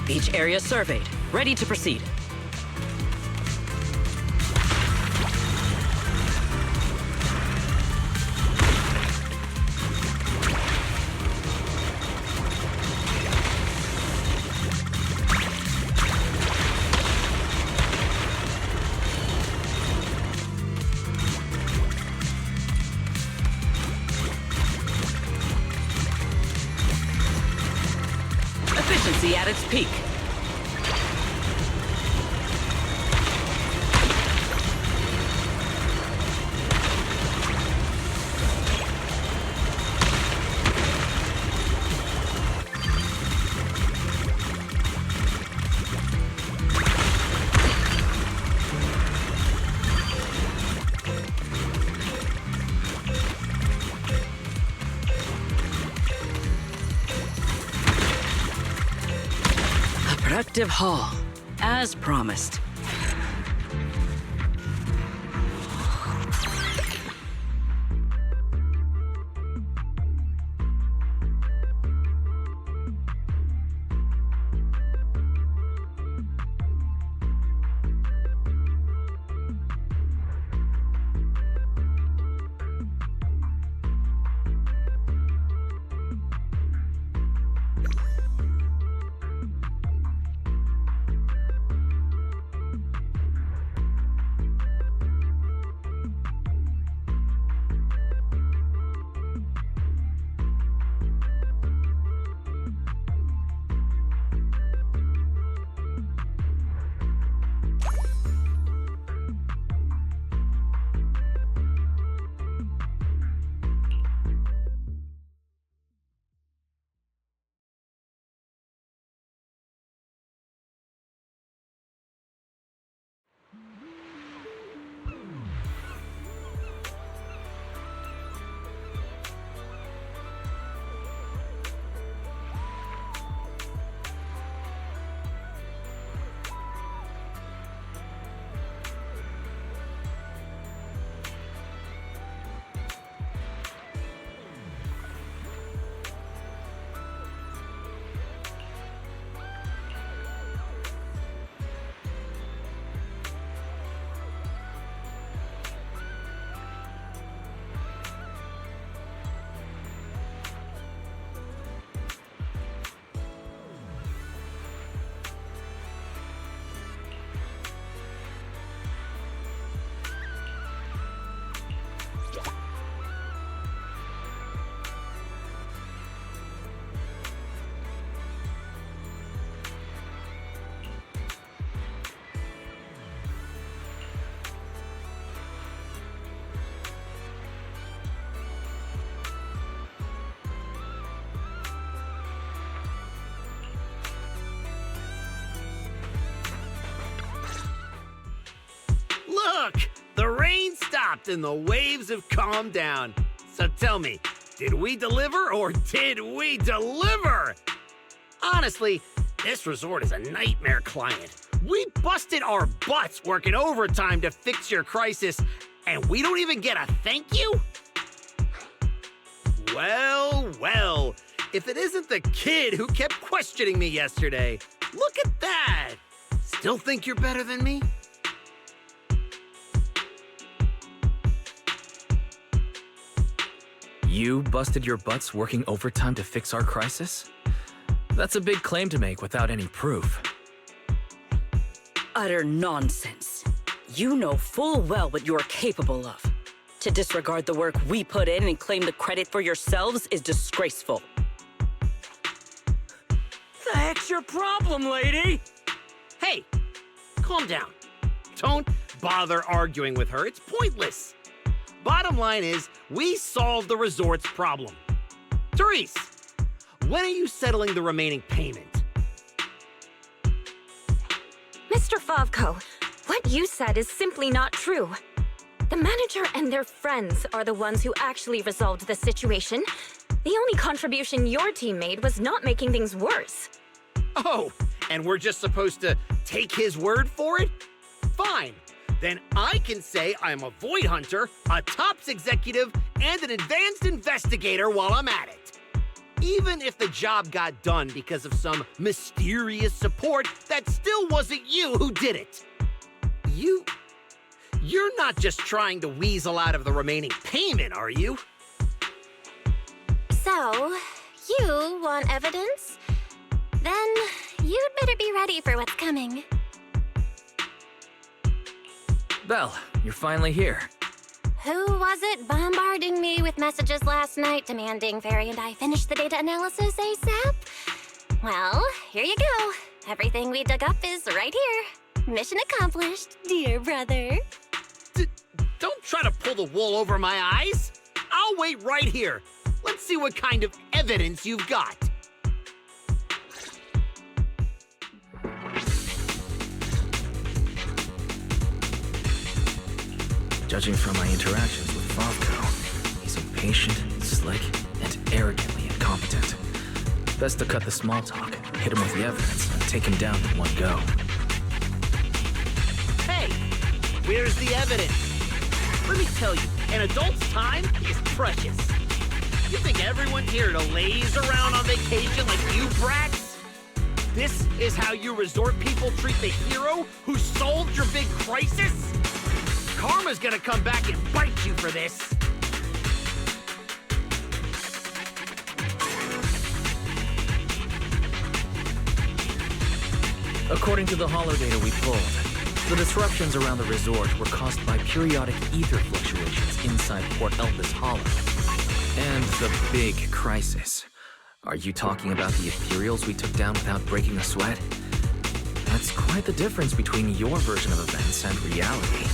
[SPEAKER 4] Beach area surveyed. Ready to proceed. Efficiency at its peak. Productive haul, as promised.
[SPEAKER 7] Look! The rain stopped and the waves have calmed down. So tell me, did we deliver or did we deliver? Honestly, this resort is a nightmare client. We busted our butts working overtime to fix your crisis, and we don't even get a thank you? Well, well, if it isn't the kid who kept questioning me yesterday. Look at that! Still think you're better than me?
[SPEAKER 3] You busted your butts working overtime to fix our crisis? That's a big claim to make without any proof.
[SPEAKER 4] Utter nonsense. You know full well what you're capable of. To disregard the work we put in and claim the credit for yourselves is disgraceful.
[SPEAKER 7] The heck's your problem, lady? Hey, calm down. Don't bother arguing with her. It's pointless. Bottom line is, we solved the resort's problem. Therese, when are you settling the remaining payment?
[SPEAKER 10] Mr. Favko, what you said is simply not true. The manager and their friends are the ones who actually resolved the situation. The only contribution your team made was not making things worse.
[SPEAKER 7] Oh, and we're just supposed to take his word for it? Fine. Then I can say I'm a void hunter, a tops executive, and an advanced investigator while I'm at it. Even if the job got done because of some mysterious support, that still wasn't you who did it. You're not just trying to weasel out of the remaining payment, are you?
[SPEAKER 1] So, you want evidence? Then you'd better be ready for what's coming.
[SPEAKER 3] Belle, you're finally here.
[SPEAKER 1] Who was it bombarding me with messages last night demanding Fairy and I finish the data analysis ASAP? Well, here you go. Everything we dug up is right here. Mission accomplished, dear brother.
[SPEAKER 7] Don't try to pull the wool over my eyes. I'll wait right here. Let's see what kind of evidence you've got.
[SPEAKER 3] Judging from my interactions with Favko, he's impatient, slick, and arrogantly incompetent. Best to cut the small talk, hit him with the evidence, and take him down in one go.
[SPEAKER 7] Hey, where's the evidence? Let me tell you, an adult's time is precious. You think everyone's here to laze around on vacation like you brats? This is how you resort people treat the hero who solved your big crisis? Karma's gonna come back and bite you for this.
[SPEAKER 3] According to the holodata we pulled, the disruptions around the resort were caused by periodic ether fluctuations inside Port Elpis Hollow. And the big crisis. Are you talking about the ethereals we took down without breaking a sweat? That's quite the difference between your version of events and reality.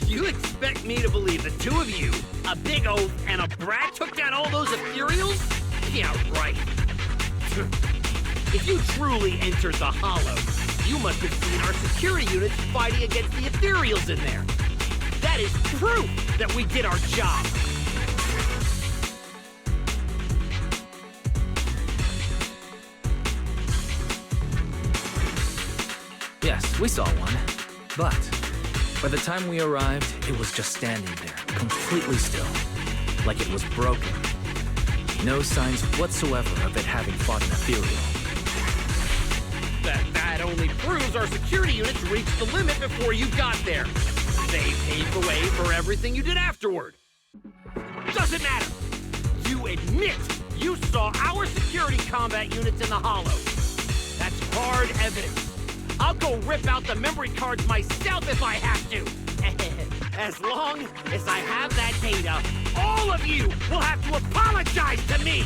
[SPEAKER 7] You expect me to believe the two of you, a big oaf and a brat, took down all those ethereals? Yeah, right. If you truly entered the Hollow, you must have seen our security units fighting against the ethereals in there. That is proof that we did our job.
[SPEAKER 3] Yes, we saw one. But by the time we arrived, it was just standing there, completely still, like it was broken. No signs whatsoever of it having fought an ethereal.
[SPEAKER 7] That only proves our security units reached the limit before you got there. They paved the way for everything you did afterward. Doesn't matter. You admit you saw our security combat units in the Hollow. That's hard evidence. I'll go rip out the memory cards myself if I have to. As long as I have that data, all of you will have to apologize to me.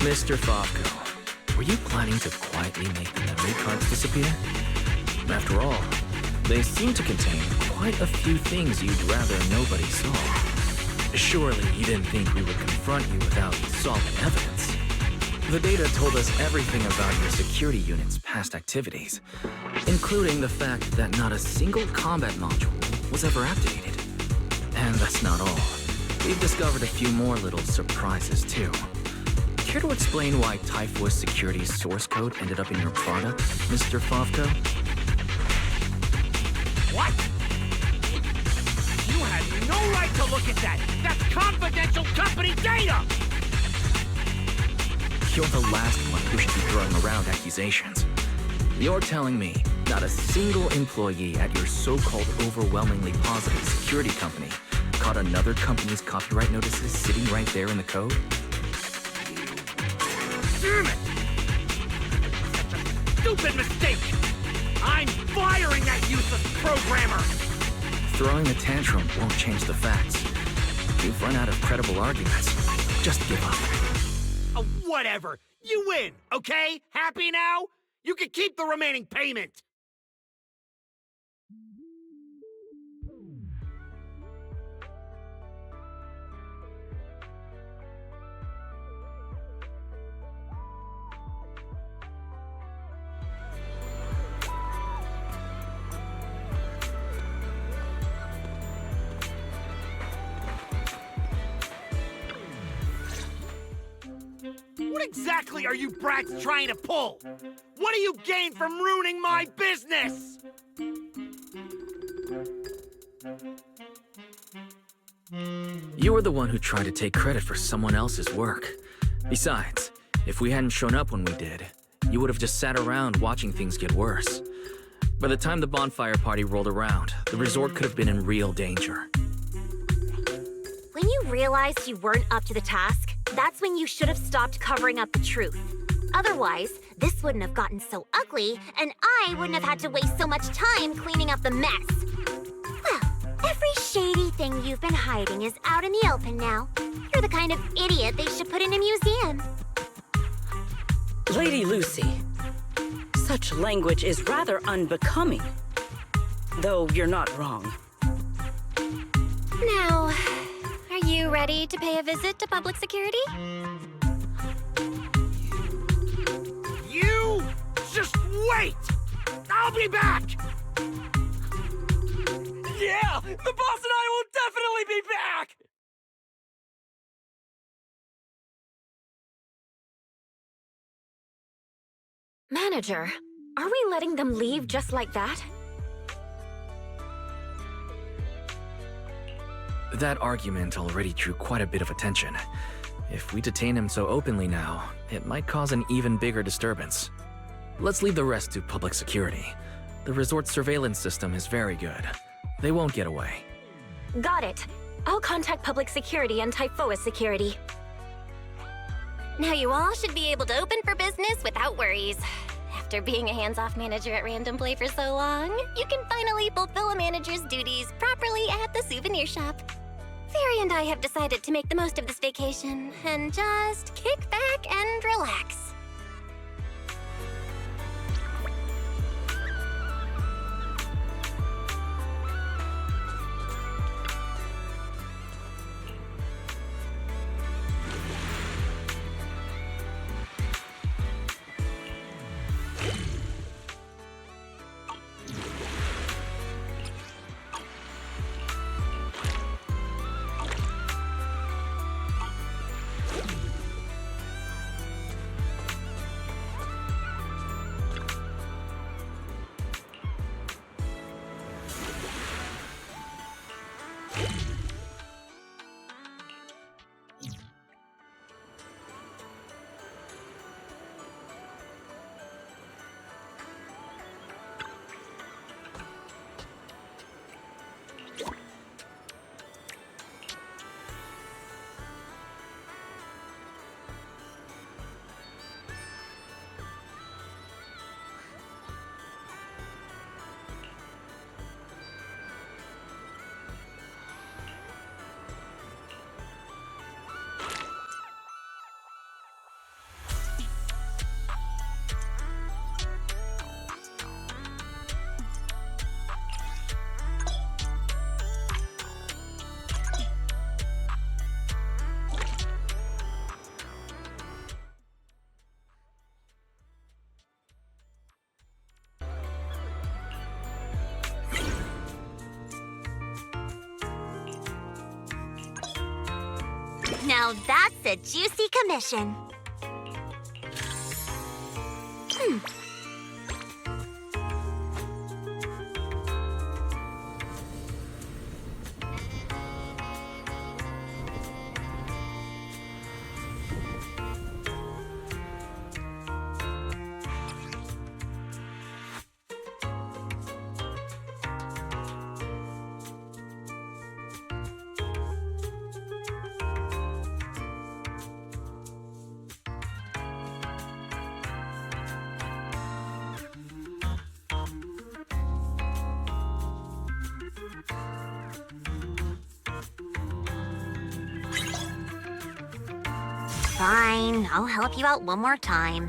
[SPEAKER 3] Mr. Favko, were you planning to quietly make the memory cards disappear? After all, they seem to contain quite a few things you'd rather nobody saw. Surely you didn't think we would confront you without solid evidence. The data told us everything about your security unit's past activities, including the fact that not a single combat module was ever activated. And that's not all. We've discovered a few more little surprises, too. Care to explain why Typhus Security's source code ended up in your product, Mr. Favko?
[SPEAKER 7] What? You had no right to look at that! That's confidential company data!
[SPEAKER 3] You're the last one who should be throwing around accusations. You're telling me not a single employee at your so-called overwhelmingly positive security company caught another company's copyright notices sitting right there in the code?
[SPEAKER 7] Damn it! Such a stupid mistake! I'm firing that useless programmer!
[SPEAKER 3] Throwing a tantrum won't change the facts. You've run out of credible arguments. Just give up.
[SPEAKER 7] Whatever. You win, okay? Happy now? You can keep the remaining payment. What exactly are you brats trying to pull? What do you gain from ruining my business?
[SPEAKER 3] You were the one who tried to take credit for someone else's work. Besides, if we hadn't shown up when we did, you would have just sat around watching things get worse. By the time the bonfire party rolled around, the resort could have been in real danger.
[SPEAKER 8] When you realized you weren't up to the task, that's when you should have stopped covering up the truth. Otherwise, this wouldn't have gotten so ugly, and I wouldn't have had to waste so much time cleaning up the mess. Well, every shady thing you've been hiding is out in the open now. You're the kind of idiot they should put in a museum.
[SPEAKER 4] Lady Lucy, such language is rather unbecoming. Though you're not wrong.
[SPEAKER 1] Now, are you ready to pay a visit to public security?
[SPEAKER 7] You just wait! I'll be back!
[SPEAKER 9] Yeah! The boss and I will definitely be back!
[SPEAKER 10] Manager, are we letting them leave just like that?
[SPEAKER 3] That argument already drew quite a bit of attention. If we detain him so openly now, it might cause an even bigger disturbance. Let's leave the rest to public security. The resort's surveillance system is very good. They won't get away.
[SPEAKER 10] Got it. I'll contact public security and Typhoa security.
[SPEAKER 1] Now you all should be able to open for business without worries. After being a hands-off manager at Random Play for so long, you can finally fulfill a manager's duties properly at the souvenir shop. Fairy and I have decided to make the most of this vacation and just kick back and relax.
[SPEAKER 8] Now that's a juicy commission. Fine, I'll help you out one more time.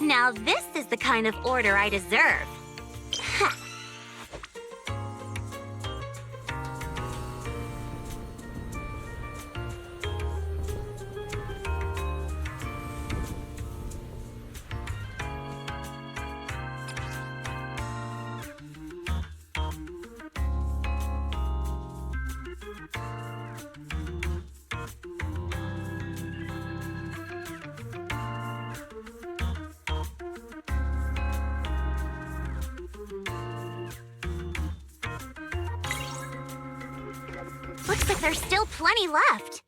[SPEAKER 8] Now this is the kind of order I deserve. Ha! Looks like there's still plenty left.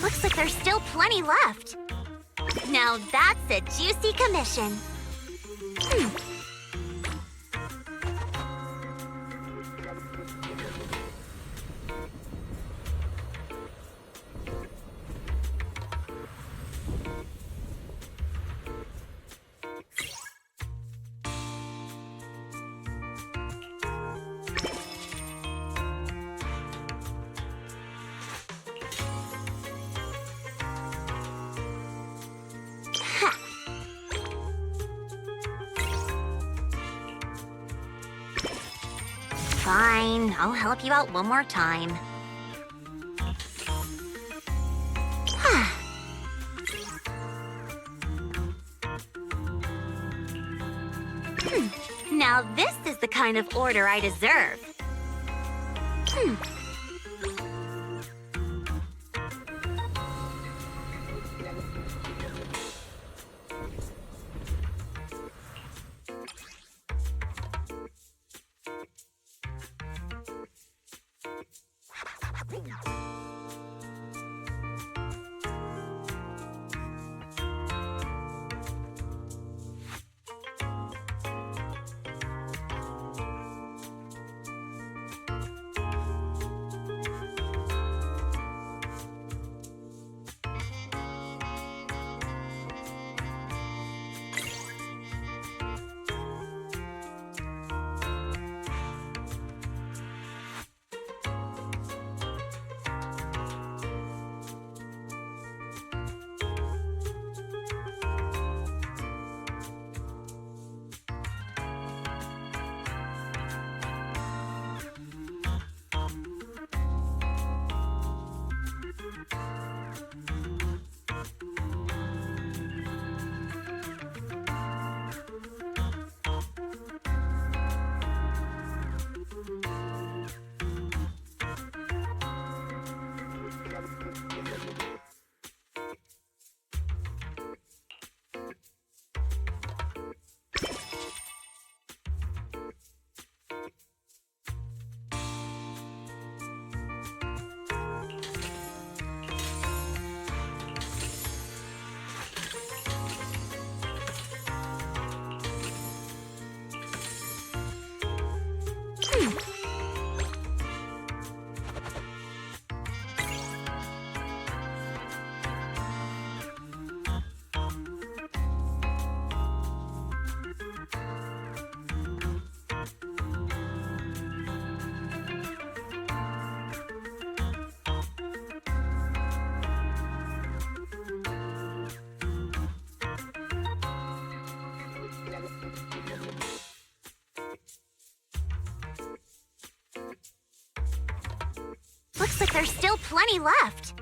[SPEAKER 8] Looks like there's still plenty left. Now that's a juicy commission. Fine, I'll help you out one more time. Now this is the kind of order I deserve. Looks like there's still plenty left.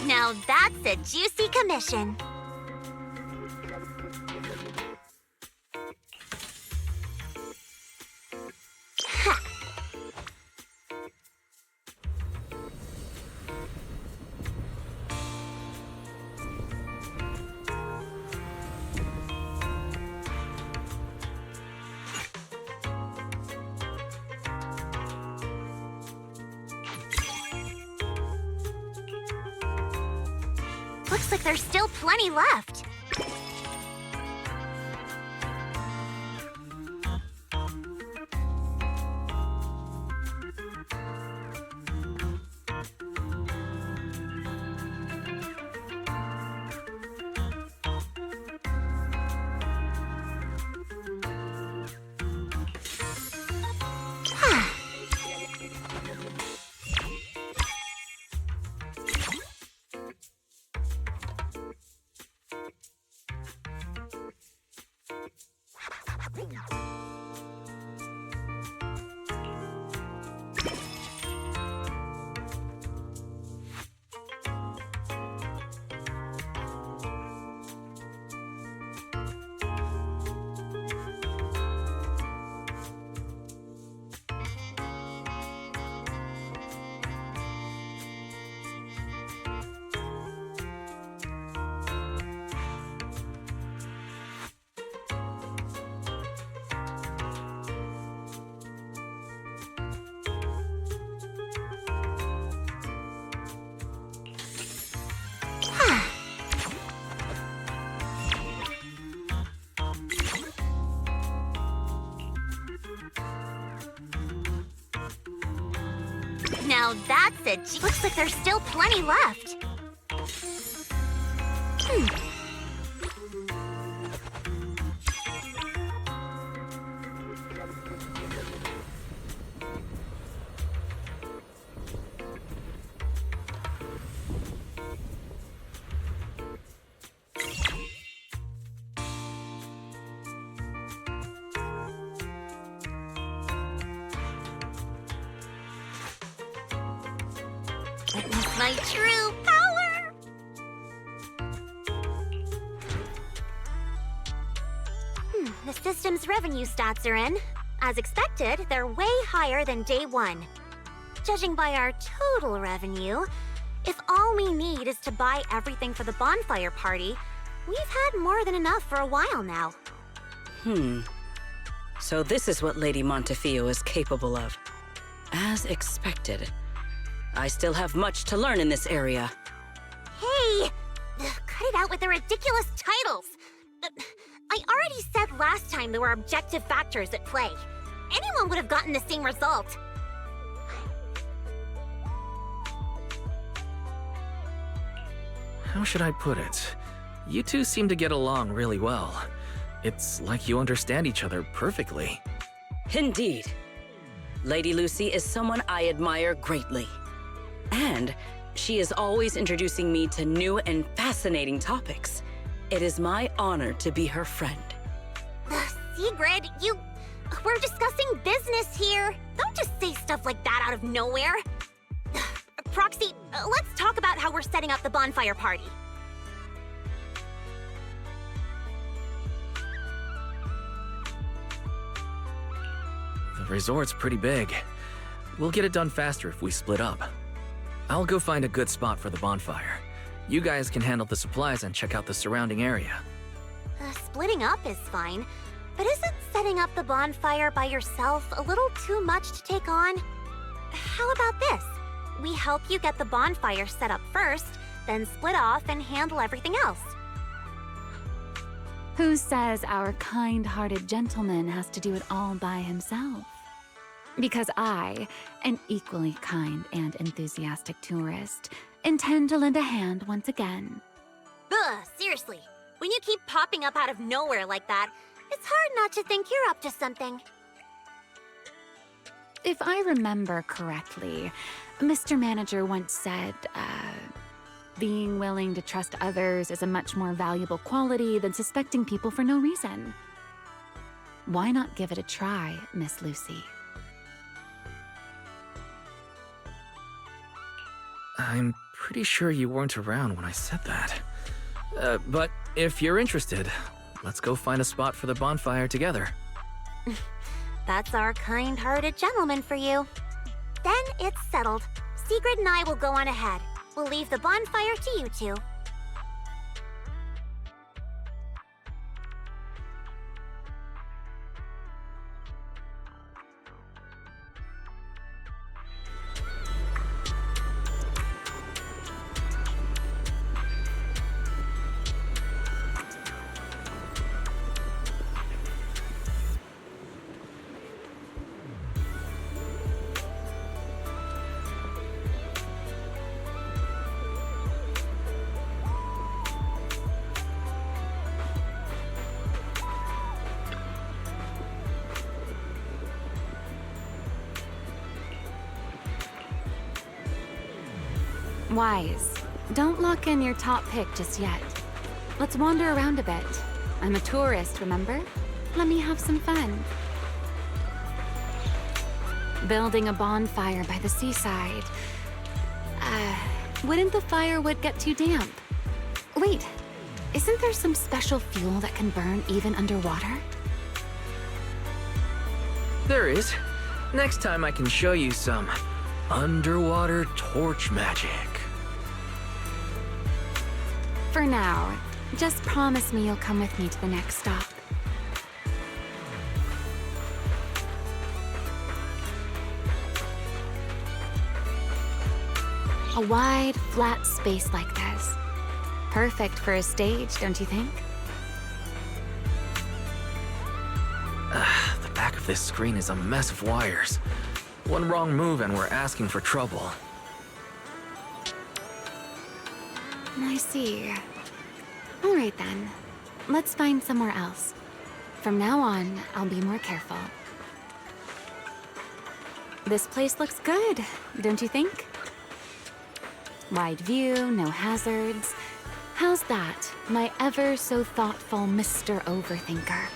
[SPEAKER 8] Now that's a juicy commission. Ha. Looks like there's still plenty left. Now that's it. Looks like there's still plenty left. Witness my true power! The system's revenue stats are in. As expected, they're way higher than day one. Judging by our total revenue, if all we need is to buy everything for the bonfire party, we've had more than enough for a while now.
[SPEAKER 4] So this is what Lady Montefiore is capable of. As expected. I still have much to learn in this area.
[SPEAKER 8] Hey! Cut it out with the ridiculous titles! I already said last time there were objective factors at play. Anyone would have gotten the same result.
[SPEAKER 3] How should I put it? You two seem to get along really well. It's like you understand each other perfectly.
[SPEAKER 4] Indeed. Lady Lucy is someone I admire greatly. And she is always introducing me to new and fascinating topics. It is my honor to be her friend.
[SPEAKER 8] Sigrid, we're discussing business here. Don't just say stuff like that out of nowhere. Proxy, let's talk about how we're setting up the bonfire party.
[SPEAKER 3] The resort's pretty big. We'll get it done faster if we split up. I'll go find a good spot for the bonfire. You guys can handle the supplies and check out the surrounding area.
[SPEAKER 8] Splitting up is fine, but isn't setting up the bonfire by yourself a little too much to take on? How about this? We help you get the bonfire set up first, then split off and handle everything else.
[SPEAKER 5] Who says our kind-hearted gentleman has to do it all by himself? Because I, an equally kind and enthusiastic tourist, intend to lend a hand once again.
[SPEAKER 8] Ugh, seriously. When you keep popping up out of nowhere like that, it's hard not to think you're up to something.
[SPEAKER 5] If I remember correctly, Mr. Manager once said, being willing to trust others is a much more valuable quality than suspecting people for no reason. Why not give it a try, Miss Lucy?
[SPEAKER 3] I'm pretty sure you weren't around when I said that. But if you're interested, let's go find a spot for the bonfire together.
[SPEAKER 8] That's our kind-hearted gentleman for you. Then it's settled. Sigrid and I will go on ahead. We'll leave the bonfire to you two.
[SPEAKER 5] Wise, don't lock in your top pick just yet. Let's wander around a bit. I'm a tourist, remember? Let me have some fun. Building a bonfire by the seaside. Wouldn't the firewood get too damp? Wait, isn't there some special fuel that can burn even underwater?
[SPEAKER 3] There is. Next time I can show you some underwater torch magic.
[SPEAKER 5] For now, just promise me you'll come with me to the next stop. A wide, flat space like this. Perfect for a stage, don't you think?
[SPEAKER 3] The back of this screen is a mess of wires. One wrong move and we're asking for trouble.
[SPEAKER 5] I see. All right then. Let's find somewhere else. From now on, I'll be more careful. This place looks good, don't you think? Wide view, no hazards. How's that, my ever so thoughtful Mr. Overthinker?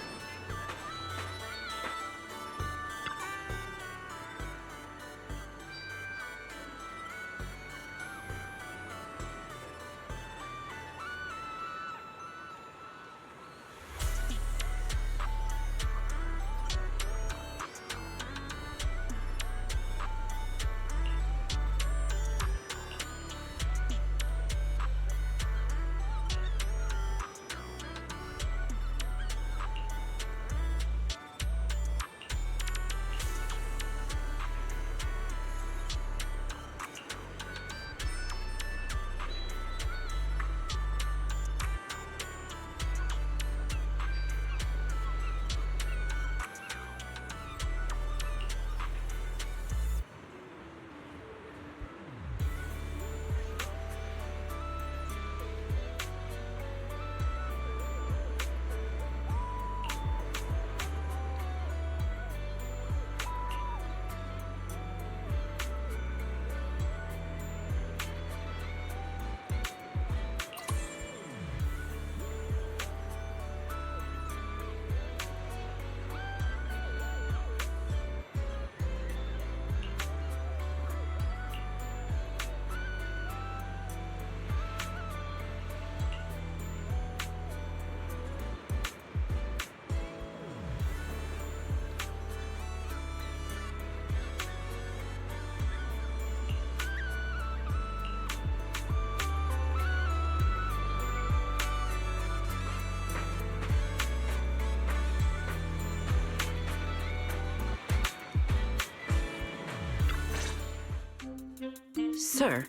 [SPEAKER 4] Sir,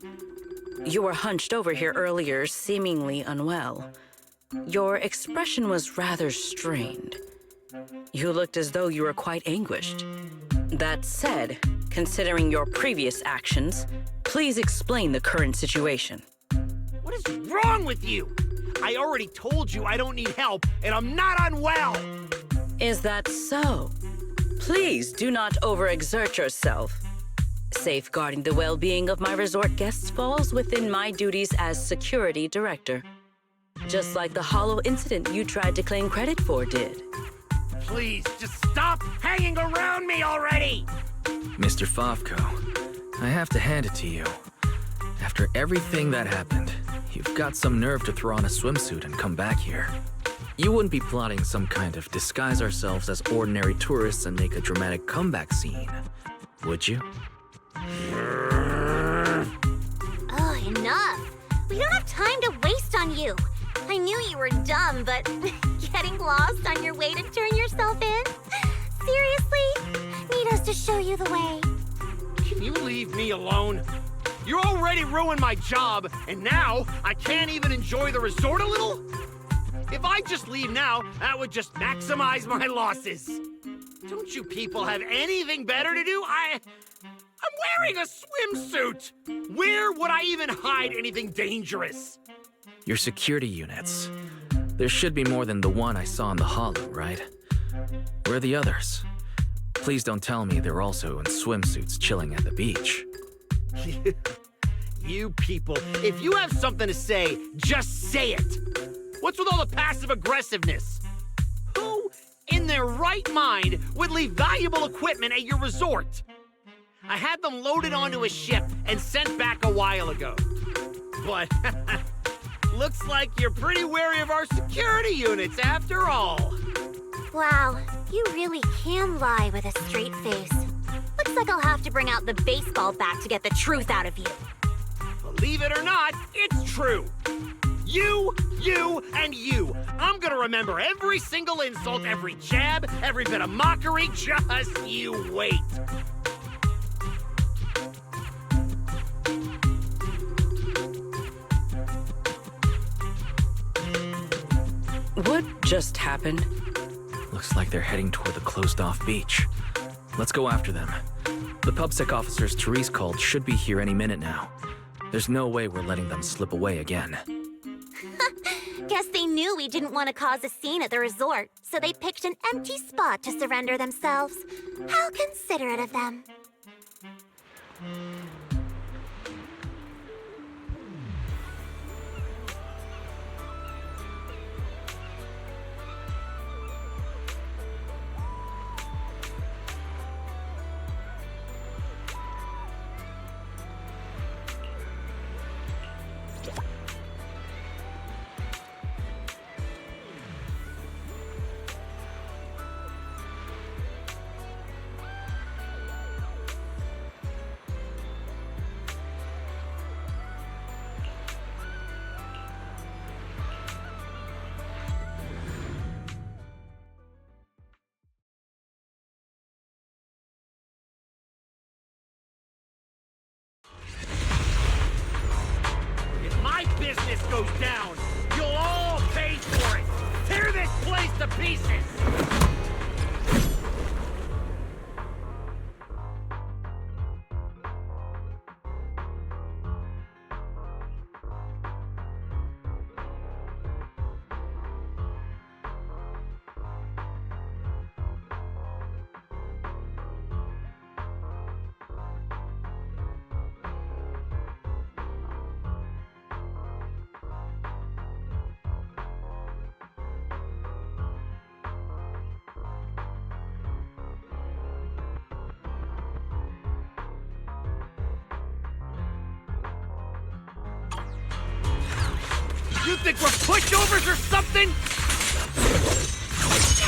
[SPEAKER 4] you were hunched over here earlier, seemingly unwell. Your expression was rather strained. You looked as though you were quite anguished. That said, considering your previous actions, please explain the current situation.
[SPEAKER 7] What is wrong with you? I already told you I don't need help, and I'm not unwell!
[SPEAKER 4] Is that so? Please do not overexert yourself. Safeguarding the well-being of my resort guests falls within my duties as security director. Just like the hollow incident you tried to claim credit for did.
[SPEAKER 7] Please, just stop hanging around me already!
[SPEAKER 3] Mr. Favko, I have to hand it to you. After everything that happened, you've got some nerve to throw on a swimsuit and come back here. You wouldn't be plotting some kind of disguise ourselves as ordinary tourists and make a dramatic comeback scene, would you?
[SPEAKER 8] Oh, enough! We don't have time to waste on you. I knew you were dumb, but getting lost on your way to turn yourself in? Seriously? Need us to show you the way?
[SPEAKER 7] Can you leave me alone? You already ruined my job, and now I can't even enjoy the resort a little? If I just leave now, that would just maximize my losses. Don't you people have anything better to do? I'm wearing a swimsuit! Where would I even hide anything dangerous?
[SPEAKER 3] Your security units. There should be more than the one I saw in the hollow, right? Where are the others? Please don't tell me they're also in swimsuits chilling at the beach.
[SPEAKER 7] You people, if you have something to say, just say it. What's with all the passive aggressiveness? Who in their right mind would leave valuable equipment at your resort? I had them loaded onto a ship and sent back a while ago. But looks like you're pretty wary of our security units after all.
[SPEAKER 8] Wow, you really can lie with a straight face. Looks like I'll have to bring out the baseball bat to get the truth out of you.
[SPEAKER 7] Believe it or not, it's true. You, and you. I'm gonna remember every single insult, every jab, every bit of mockery. Just you wait.
[SPEAKER 4] What just happened?
[SPEAKER 3] Looks like they're heading toward the closed-off beach. Let's go after them. The PubSec officers Therese called should be here any minute now. There's no way we're letting them slip away again.
[SPEAKER 8] Guess they knew we didn't want to cause a scene at the resort, so they picked an empty spot to surrender themselves. How considerate of them.
[SPEAKER 7] Business goes down, you'll all pay for it. Tear this place to pieces. You think we're pushovers or something?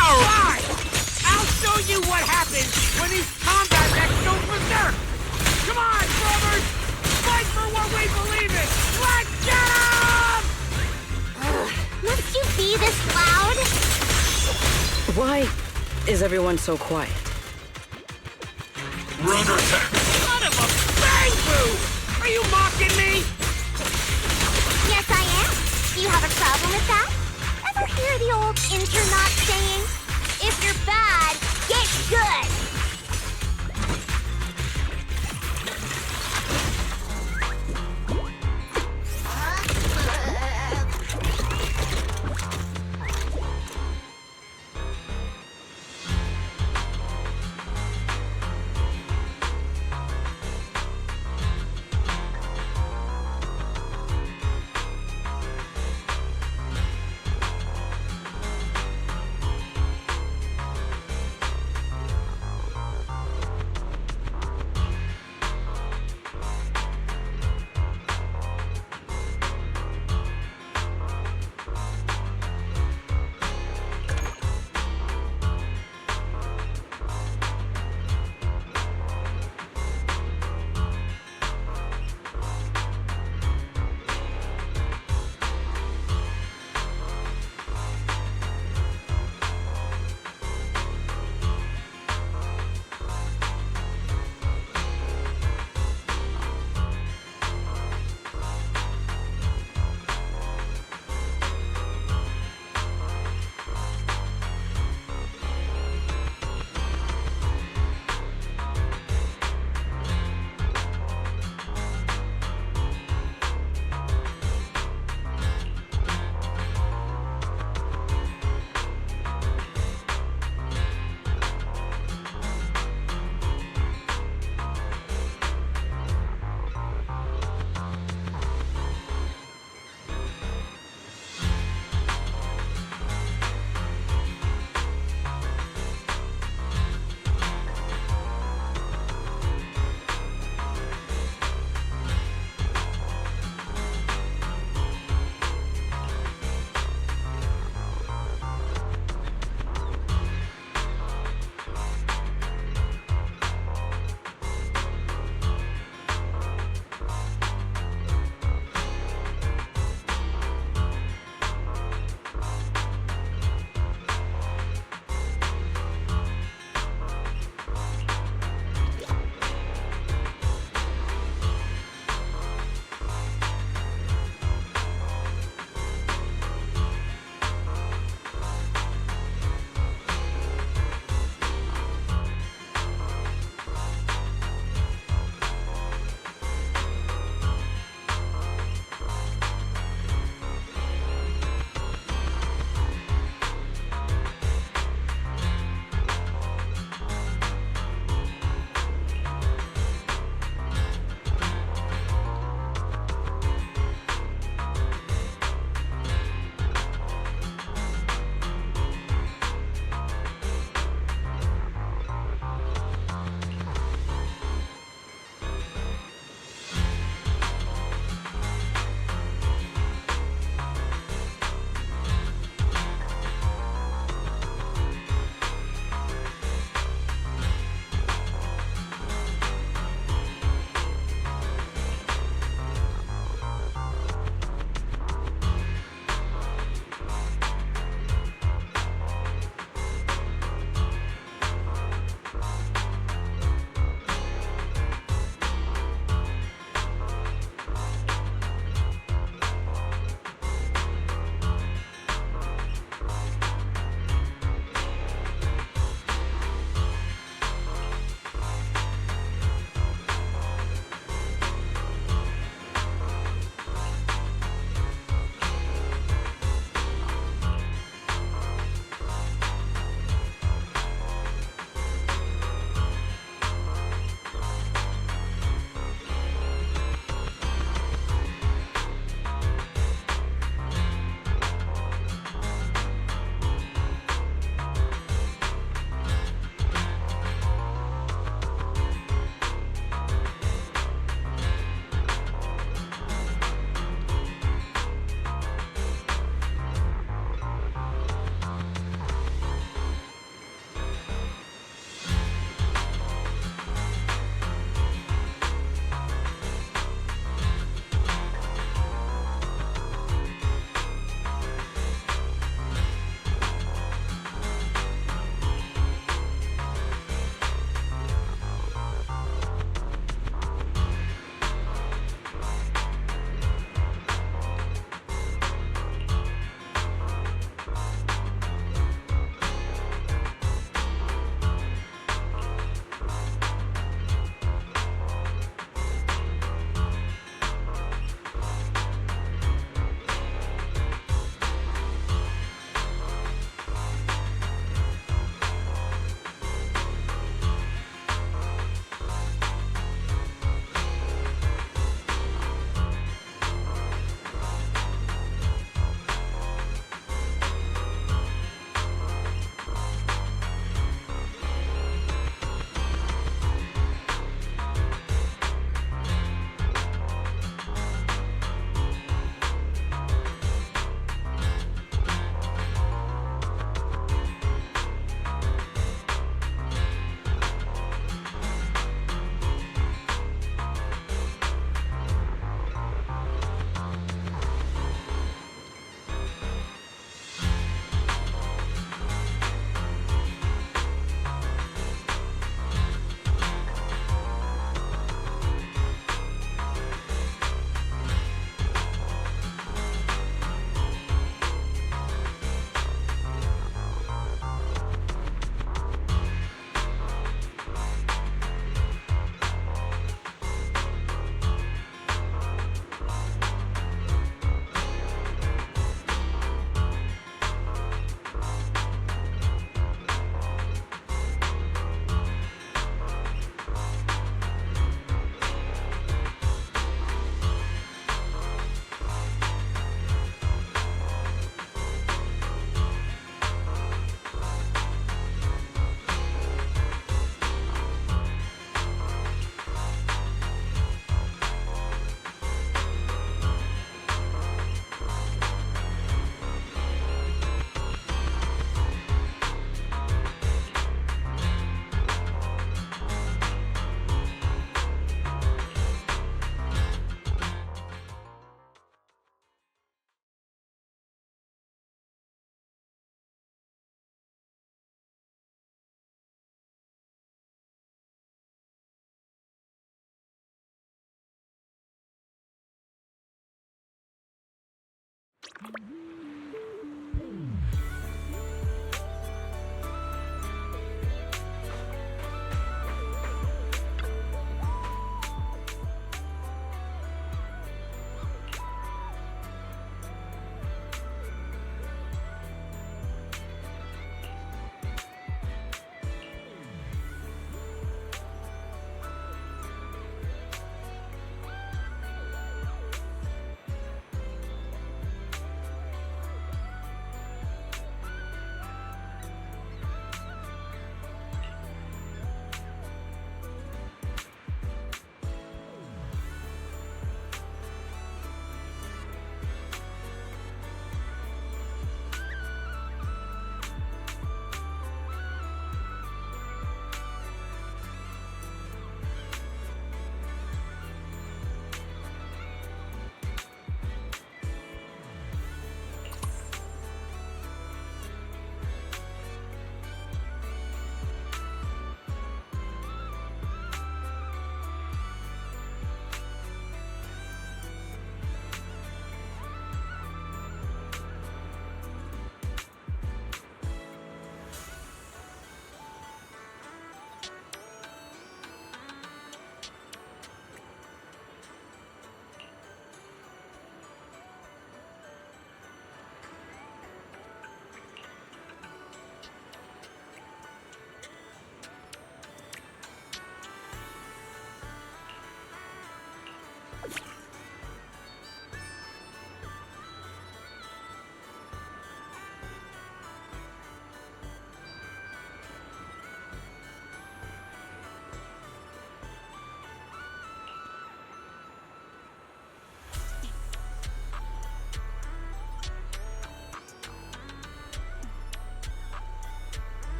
[SPEAKER 7] Alright! I'll show you what happens when these combat mechs go berserk! Come on, brothers! Fight for what we believe in! Let's get 'em!
[SPEAKER 8] Must you be this loud?
[SPEAKER 4] Why is everyone so quiet?
[SPEAKER 11] We're under attack.
[SPEAKER 7] Son of a bang boo! Are you mocking me?
[SPEAKER 8] Yes, I am. Do you have a problem with that? Ever hear the old internaut saying, if you're bad, get good?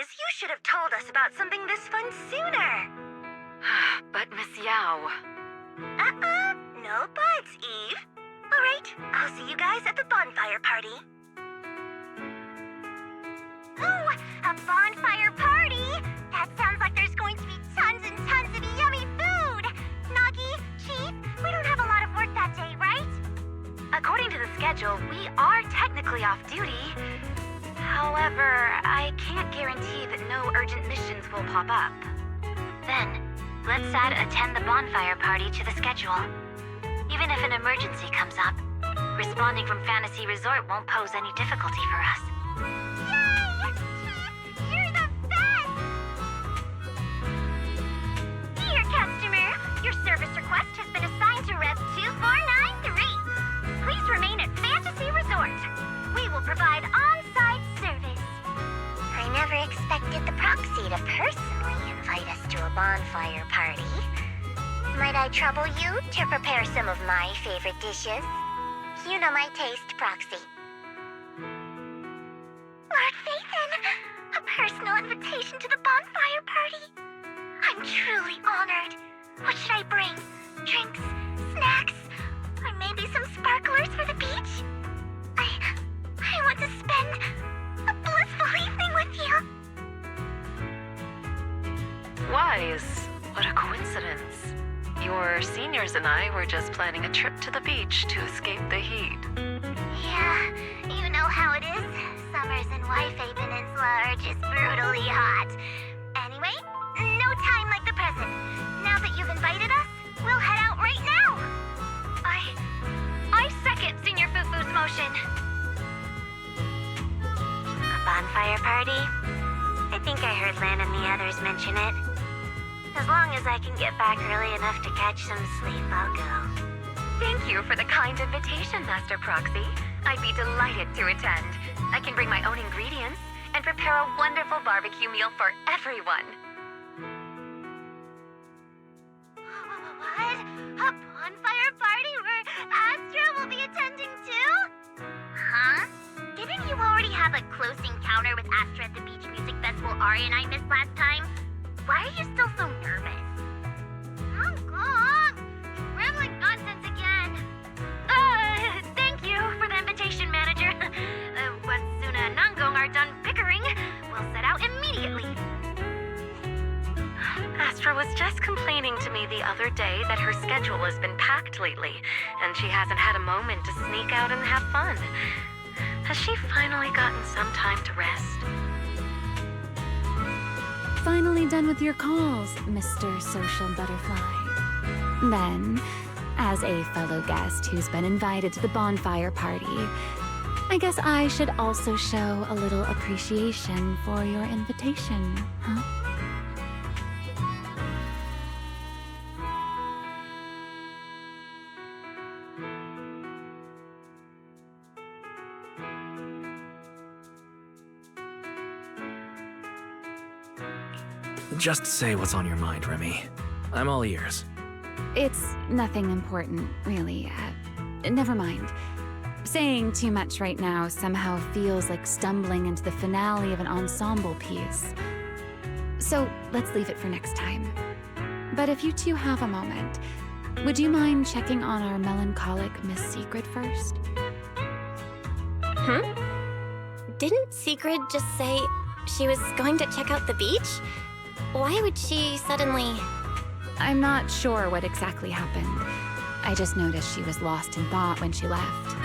[SPEAKER 6] you should have told us about something this fun sooner. But Miss Yao... No buts, Eve. All right, I'll see you guys at the bonfire party.
[SPEAKER 2] Ooh, a bonfire party? That sounds like there's going to be tons and tons of yummy food! Nagi, Chief, we don't have a lot of work that day, right?
[SPEAKER 6] According to the schedule, we are technically off duty. However, I can't guarantee that no urgent missions will pop up.
[SPEAKER 2] Then, let's add attend the bonfire party to the schedule. Even if an emergency comes up, responding from Fantasy Resort won't pose any difficulty for us. Yay! Chief, you're the best! Dear customer, your service request has been assigned to Rev 2493. Please remain at Fantasy Resort. We will provide on-site service. I never expected the proxy to personally invite us to a bonfire party. Might I trouble you to prepare some of my favorite dishes? You know my taste, Proxy. Lord Phaethon, a personal invitation to the bonfire party. I'm truly honored. What should I bring? Drinks, snacks, or maybe some sparklers for the beach? I want to spend a blissful evening with you.
[SPEAKER 6] Wise. What a coincidence. Your seniors and I were just planning a trip to the beach to escape the heat.
[SPEAKER 2] Yeah, you know how it is. Summers in Wi-Fi Peninsula are just brutally hot. Anyway, no time like the present. Now that you've invited us, we'll head out right now. I second Senior Fufu's motion. A bonfire party? I think I heard Lan and the others mention it. As long as I can get back early enough to catch some sleep, I'll go.
[SPEAKER 6] Thank you for the kind invitation, Master Proxy. I'd be delighted to attend. I can bring my own ingredients and prepare a wonderful barbecue meal for everyone.
[SPEAKER 2] What? A bonfire party where Astra will be attending too? Huh? Didn't you already have a close encounter with Astra at the Beach Music Festival Ari and I missed last time? Why are you still so nervous? Oh, God! Rambling nonsense again. Thank you for the invitation, Manager. Once Suna and Nangong are done bickering, we'll set out immediately.
[SPEAKER 6] Astra was just complaining to me the other day that her schedule has been packed lately, and she hasn't had a moment to sneak out and have fun. Has she finally gotten some time to rest?
[SPEAKER 5] Finally done with your calls, Mr. Social Butterfly. Then, as a fellow guest who's been invited to the bonfire party, I guess I should also show a little appreciation for your invitation, huh?
[SPEAKER 3] Just say what's on your mind, Remy. I'm all ears.
[SPEAKER 5] It's nothing important, really. Never mind. Saying too much right now somehow feels like stumbling into the finale of an ensemble piece. So let's leave it for next time. But if you two have a moment, would you mind checking on our melancholic Miss Secret first?
[SPEAKER 1] Didn't Secret just say she was going to check out the beach? Why would she suddenly...
[SPEAKER 5] I'm not sure what exactly happened. I just noticed she was lost in thought when she left.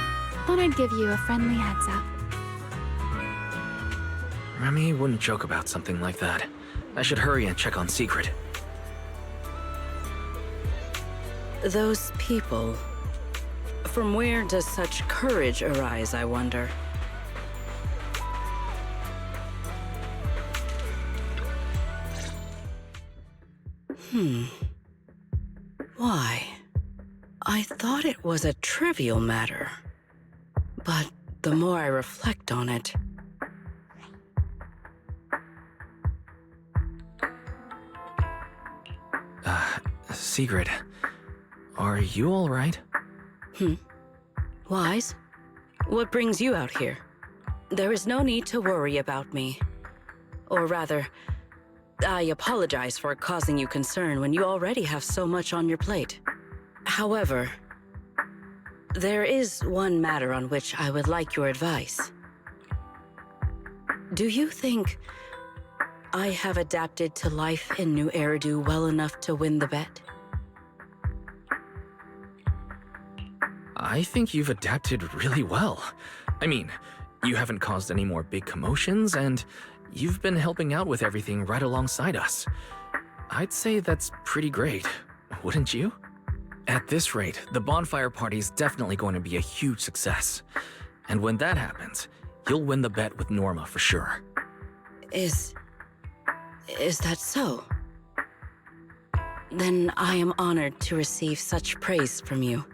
[SPEAKER 5] Thought I'd give you a friendly heads up.
[SPEAKER 3] Remy wouldn't joke about something like that. I should hurry and check on Secret.
[SPEAKER 4] Those people... From where does such courage arise, I wonder? Why? I thought it was a trivial matter. But the more I reflect on it...
[SPEAKER 3] Secret, are you all right?
[SPEAKER 4] Wise? What brings you out here? There is no need to worry about me. Or rather, I apologize for causing you concern when you already have so much on your plate. However, there is one matter on which I would like your advice. Do you think I have adapted to life in New Eridu well enough to win the bet?
[SPEAKER 3] I think you've adapted really well. I mean, you haven't caused any more big commotions, and you've been helping out with everything right alongside us. I'd say that's pretty great, wouldn't you? At this rate, the bonfire party's definitely going to be a huge success. And when that happens, you'll win the bet with Norma for sure.
[SPEAKER 4] Is that so? Then I am honored to receive such praise from you.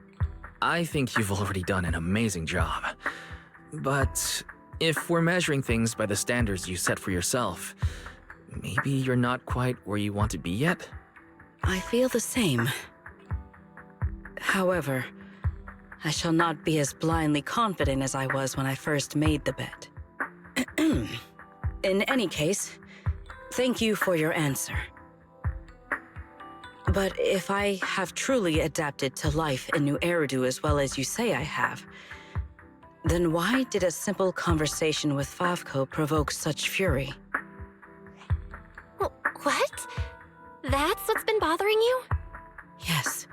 [SPEAKER 3] I think you've already done an amazing job. But if we're measuring things by the standards you set for yourself, maybe you're not quite where you want to be yet?
[SPEAKER 4] I feel the same. However, I shall not be as blindly confident as I was when I first made the bet. In any case, thank you for your answer. But if I have truly adapted to life in New Eridu as well as you say I have, then why did a simple conversation with Favko provoke such fury?
[SPEAKER 1] What? That's what's been bothering you?
[SPEAKER 4] Yes.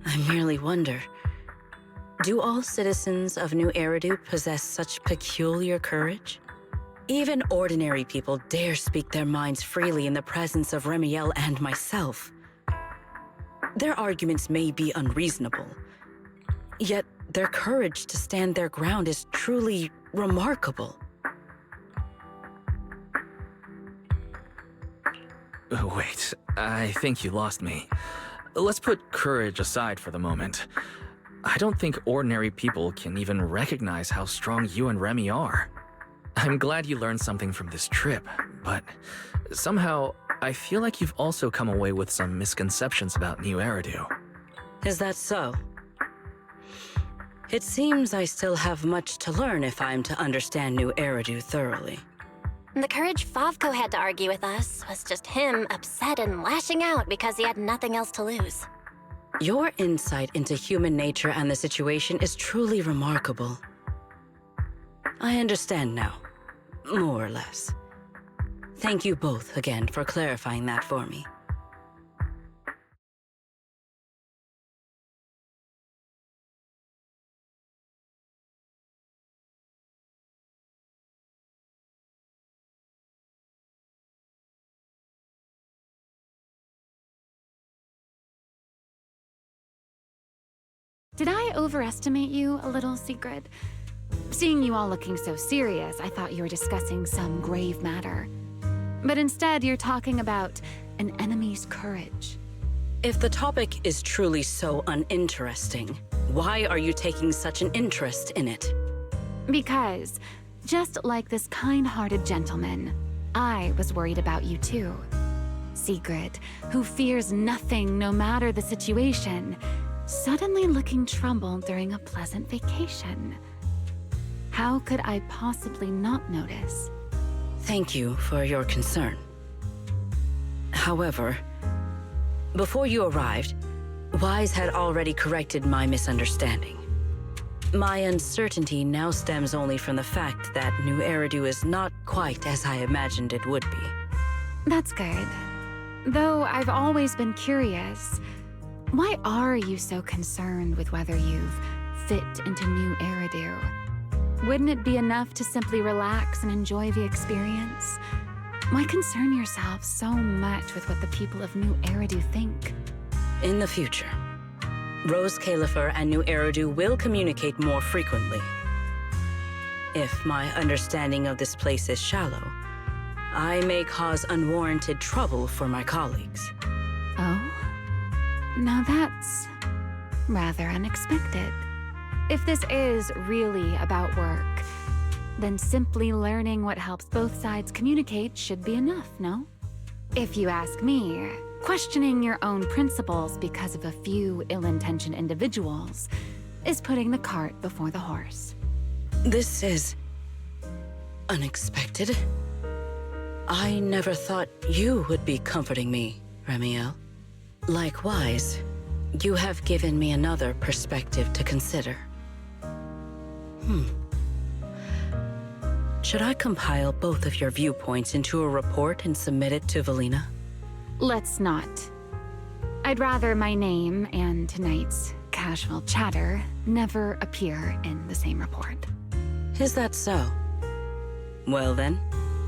[SPEAKER 4] I merely wonder, do all citizens of New Eridu possess such peculiar courage? Even ordinary people dare speak their minds freely in the presence of Remiel and myself. Their arguments may be unreasonable, yet their courage to stand their ground is truly remarkable.
[SPEAKER 3] Wait, I think you lost me. Let's put courage aside for the moment. I don't think ordinary people can even recognize how strong you and Remy are. I'm glad you learned something from this trip, but somehow I feel like you've also come away with some misconceptions about New Eridu.
[SPEAKER 4] Is that so? It seems I still have much to learn if I'm to understand New Eridu thoroughly.
[SPEAKER 1] The courage Favko had to argue with us was just him upset and lashing out because he had nothing else to lose.
[SPEAKER 4] Your insight into human nature and the situation is truly remarkable. I understand now, more or less. Thank you both again for clarifying that for me.
[SPEAKER 5] Did I overestimate you a little, Sigrid? Seeing you all looking so serious, I thought you were discussing some grave matter. But instead, you're talking about an enemy's courage.
[SPEAKER 4] If the topic is truly so uninteresting, why are you taking such an interest in it?
[SPEAKER 5] Because, just like this kind-hearted gentleman, I was worried about you too. Sigrid, who fears nothing no matter the situation, suddenly looking troubled during a pleasant vacation. How could I possibly not notice?
[SPEAKER 4] Thank you for your concern. However, before you arrived, Wise had already corrected my misunderstanding. My uncertainty now stems only from the fact that New Eridu is not quite as I imagined it would be.
[SPEAKER 5] That's good. Though I've always been curious, why are you so concerned with whether you've fit into New Eridu? Wouldn't it be enough to simply relax and enjoy the experience? Why concern yourself so much with what the people of New Eridu think?
[SPEAKER 4] In the future, Rose Califer and New Eridu will communicate more frequently. If my understanding of this place is shallow, I may cause unwarranted trouble for my colleagues.
[SPEAKER 5] Oh? Now that's rather unexpected. If this is really about work, then simply learning what helps both sides communicate should be enough, no? If you ask me, questioning your own principles because of a few ill-intentioned individuals is putting the cart before the horse.
[SPEAKER 4] This is unexpected. I never thought you would be comforting me, Remiel. Likewise, you have given me another perspective to consider. Should I compile both of your viewpoints into a report and submit it to Valina?
[SPEAKER 5] Let's not. I'd rather my name and tonight's casual chatter never appear in the same report.
[SPEAKER 4] Is that so? Well then,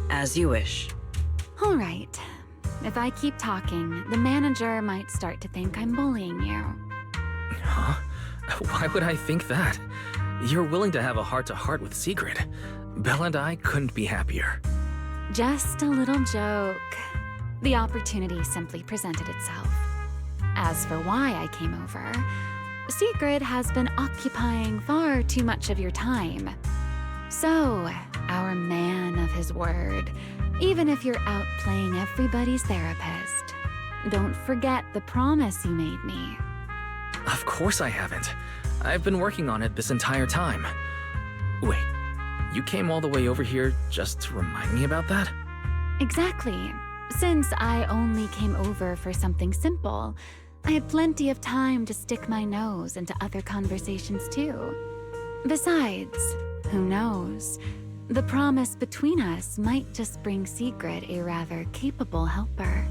[SPEAKER 4] as you wish.
[SPEAKER 5] All right. If I keep talking, the manager might start to think I'm bullying you.
[SPEAKER 3] Huh? Why would I think that? You're willing to have a heart-to-heart with Sigrid. Bella and I couldn't be happier.
[SPEAKER 5] Just a little joke. The opportunity simply presented itself. As for why I came over, Sigrid has been occupying far too much of your time. So, our man of his word, even if you're out playing everybody's therapist, don't forget the promise you made me.
[SPEAKER 3] Of course I haven't. I've been working on it this entire time. Wait, you came all the way over here just to remind me about that?
[SPEAKER 5] Exactly. Since I only came over for something simple, I had plenty of time to stick my nose into other conversations too. Besides, who knows? The promise between us might just bring Sigrid a rather capable helper.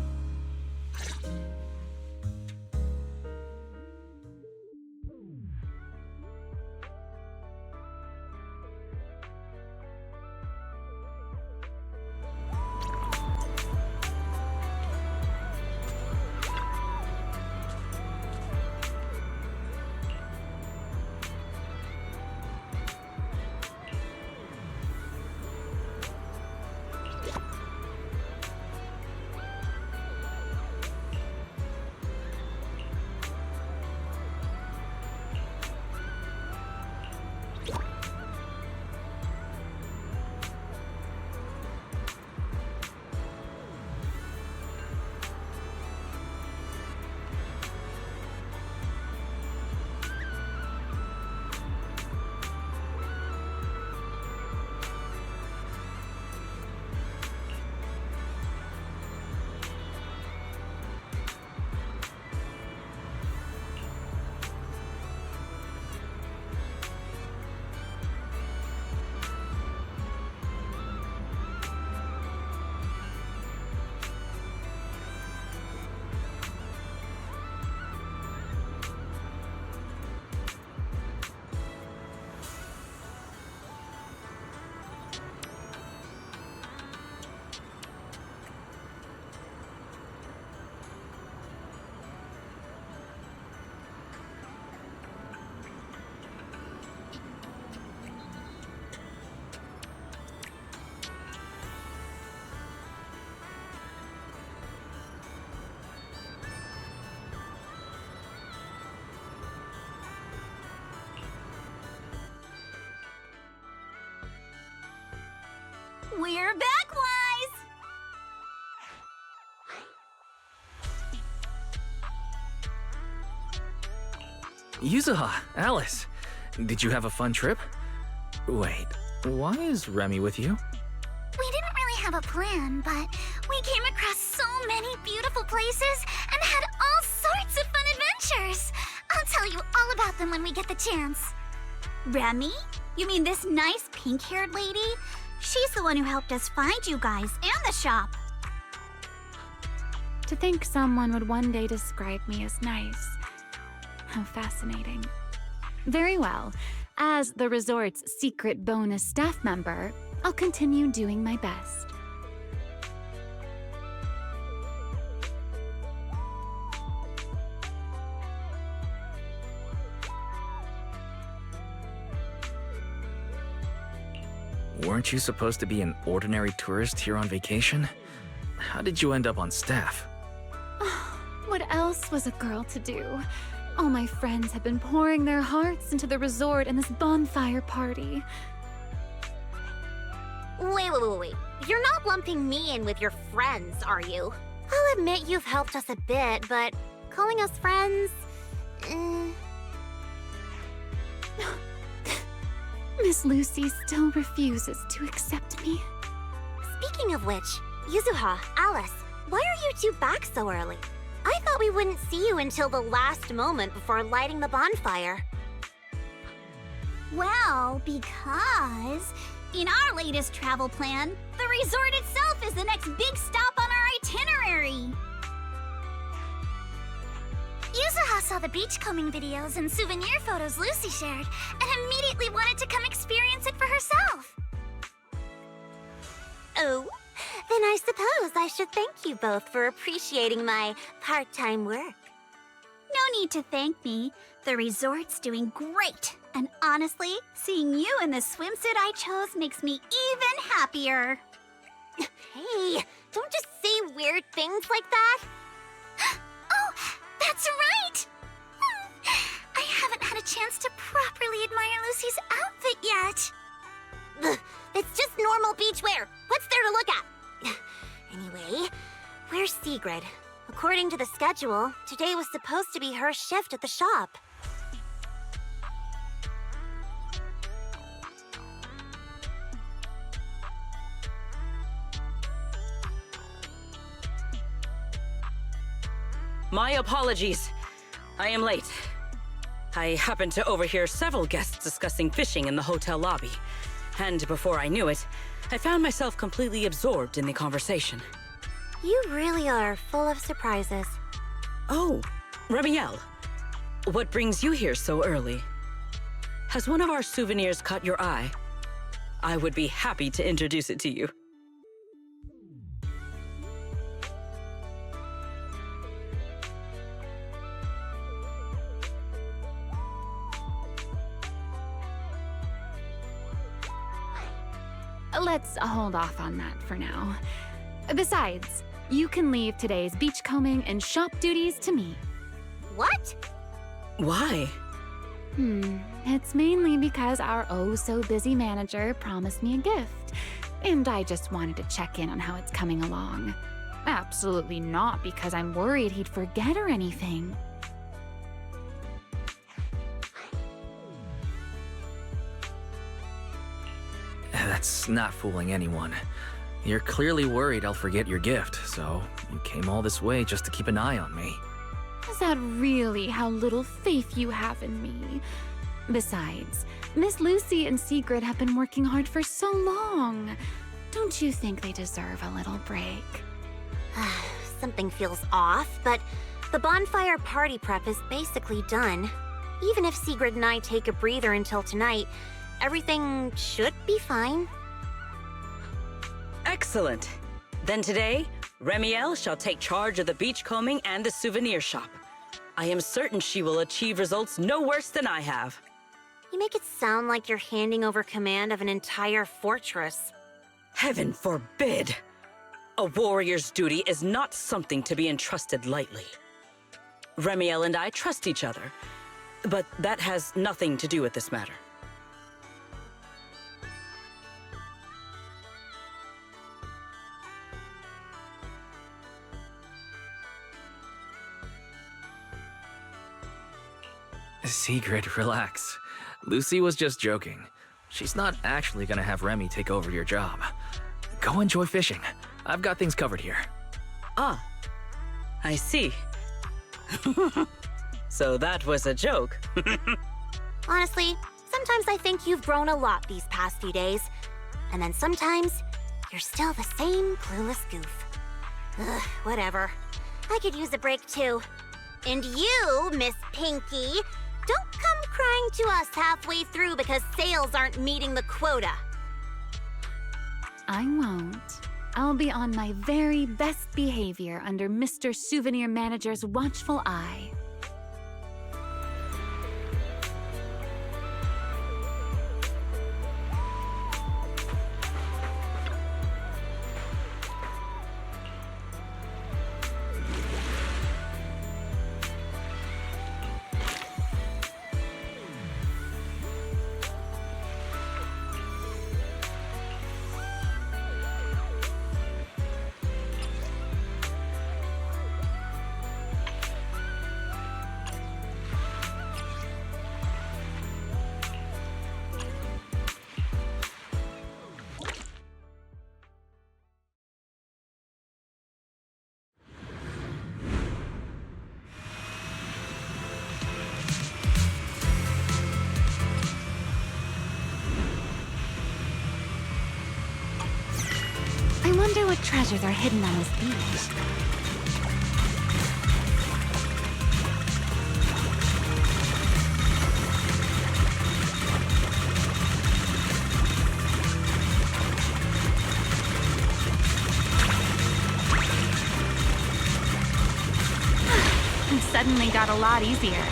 [SPEAKER 2] We're back, Wise!
[SPEAKER 3] Yuzuha, Alice, did you have a fun trip? Wait, why is Remy with you?
[SPEAKER 2] We didn't really have a plan, but we came across so many beautiful places and had all sorts of fun adventures. I'll tell you all about them when we get the chance. Remy? You mean this nice pink-haired lady? She's the one who helped us find you guys and the shop.
[SPEAKER 5] To think someone would one day describe me as nice. How fascinating. Very well. As the resort's secret bonus staff member, I'll continue doing my best.
[SPEAKER 3] Weren't you supposed to be an ordinary tourist here on vacation? How did you end up on staff?
[SPEAKER 5] What else was a girl to do? All my friends had been pouring their hearts into the resort and this bonfire party.
[SPEAKER 8] Wait. You're not lumping me in with your friends, are you? I'll admit you've helped us a bit, but calling us friends...
[SPEAKER 5] Miss Lucy still refuses to accept me.
[SPEAKER 8] Speaking of which, Yuzuha, Alice, why are you two back so early? I thought we wouldn't see you until the last moment before lighting the bonfire.
[SPEAKER 2] Well, because in our latest travel plan, the resort itself is the next big stop on our itinerary. Yuzuha saw the beachcombing videos and souvenir photos Lucy shared and immediately wanted to come experience it for herself.
[SPEAKER 8] Oh, then I suppose I should thank you both for appreciating my part-time work.
[SPEAKER 2] No need to thank me. The resort's doing great. And honestly, seeing you in the swimsuit I chose makes me even happier.
[SPEAKER 8] Hey, don't just say weird things like that.
[SPEAKER 2] Oh, that's right! I haven't had a chance to properly admire Lucy's outfit yet.
[SPEAKER 8] Ugh, it's just normal beachwear. What's there to look at? Anyway, where's Sigrid? According to the schedule, today was supposed to be her shift at the shop.
[SPEAKER 4] My apologies. I am late. I happened to overhear several guests discussing fishing in the hotel lobby. And before I knew it, I found myself completely absorbed in the conversation.
[SPEAKER 8] You really are full of surprises.
[SPEAKER 4] Oh, Remiel. What brings you here so early? Has one of our souvenirs caught your eye? I would be happy to introduce it to you.
[SPEAKER 5] Let's hold off on that for now. Besides, you can leave today's beachcombing and shop duties to me.
[SPEAKER 8] What?
[SPEAKER 4] Why?
[SPEAKER 5] It's mainly because our oh-so-busy manager promised me a gift, and I just wanted to check in on how it's coming along. Absolutely not because I'm worried he'd forget or anything.
[SPEAKER 3] That's not fooling anyone. You're clearly worried I'll forget your gift, so you came all this way just to keep an eye on me.
[SPEAKER 5] Is that really how little faith you have in me? Besides, Miss Lucy and Sigrid have been working hard for so long. Don't you think they deserve a little break?
[SPEAKER 8] Something feels off, but the bonfire party prep is basically done. Even if Sigrid and I take a breather until tonight, everything should be fine.
[SPEAKER 4] Excellent. Then today, Remiel shall take charge of the beachcombing and the souvenir shop. I am certain she will achieve results no worse than I have.
[SPEAKER 8] You make it sound like you're handing over command of an entire fortress.
[SPEAKER 4] Heaven forbid! A warrior's duty is not something to be entrusted lightly. Remiel and I trust each other, but that has nothing to do with this matter.
[SPEAKER 3] Sigrid, relax. Lucy was just joking. She's not actually gonna have Remy take over your job. Go enjoy fishing. I've got things covered here.
[SPEAKER 4] Ah, I see. So that was a joke.
[SPEAKER 8] Honestly, sometimes I think you've grown a lot these past few days. And then sometimes, you're still the same clueless goof. Ugh, whatever. I could use a break too. And you, Miss Pinky, don't come crying to us halfway through because sales aren't meeting the quota.
[SPEAKER 5] I won't. I'll be on my very best behavior under Mr. Souvenir Manager's watchful eye. what treasures are hidden on this beach. It suddenly got a lot easier.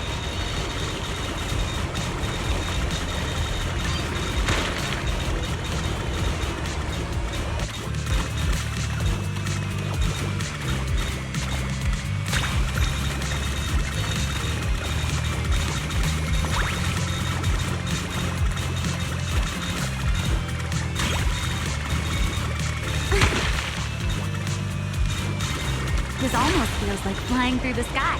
[SPEAKER 5] This almost feels like flying through the sky.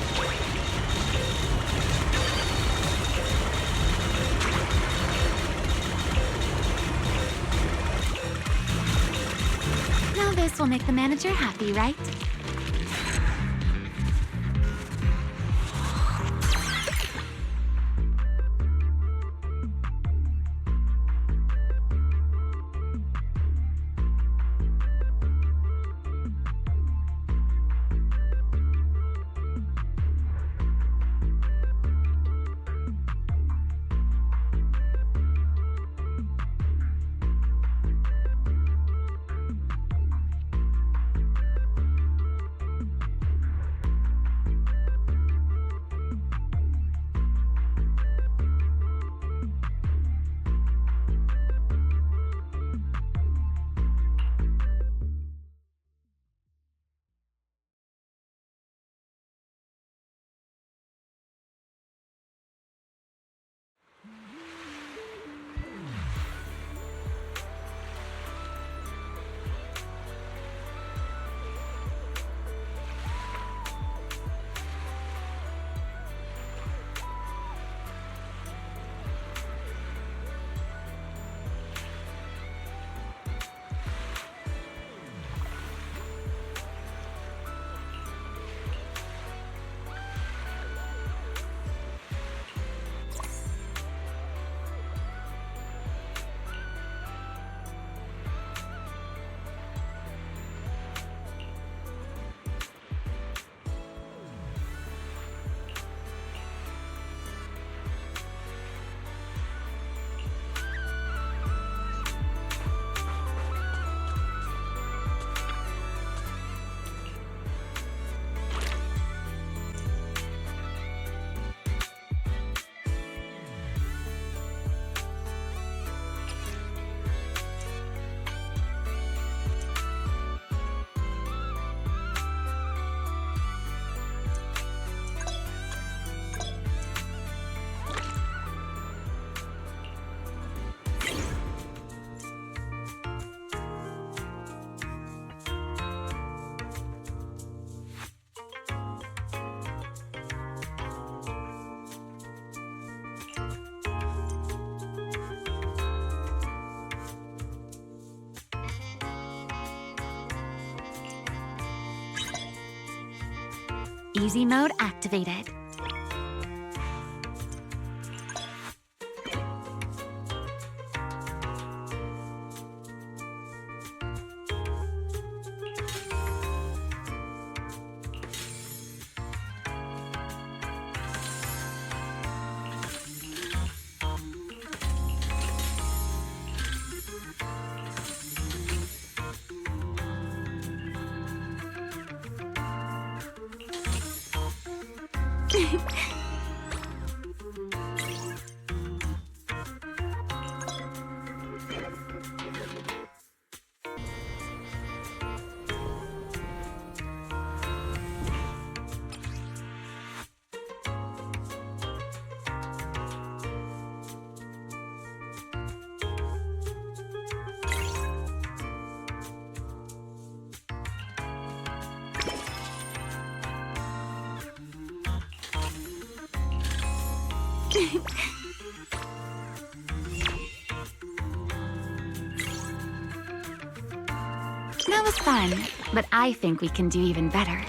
[SPEAKER 5] Now this will make the manager happy, right? Easy mode activated. That was fun, but I think we can do even better.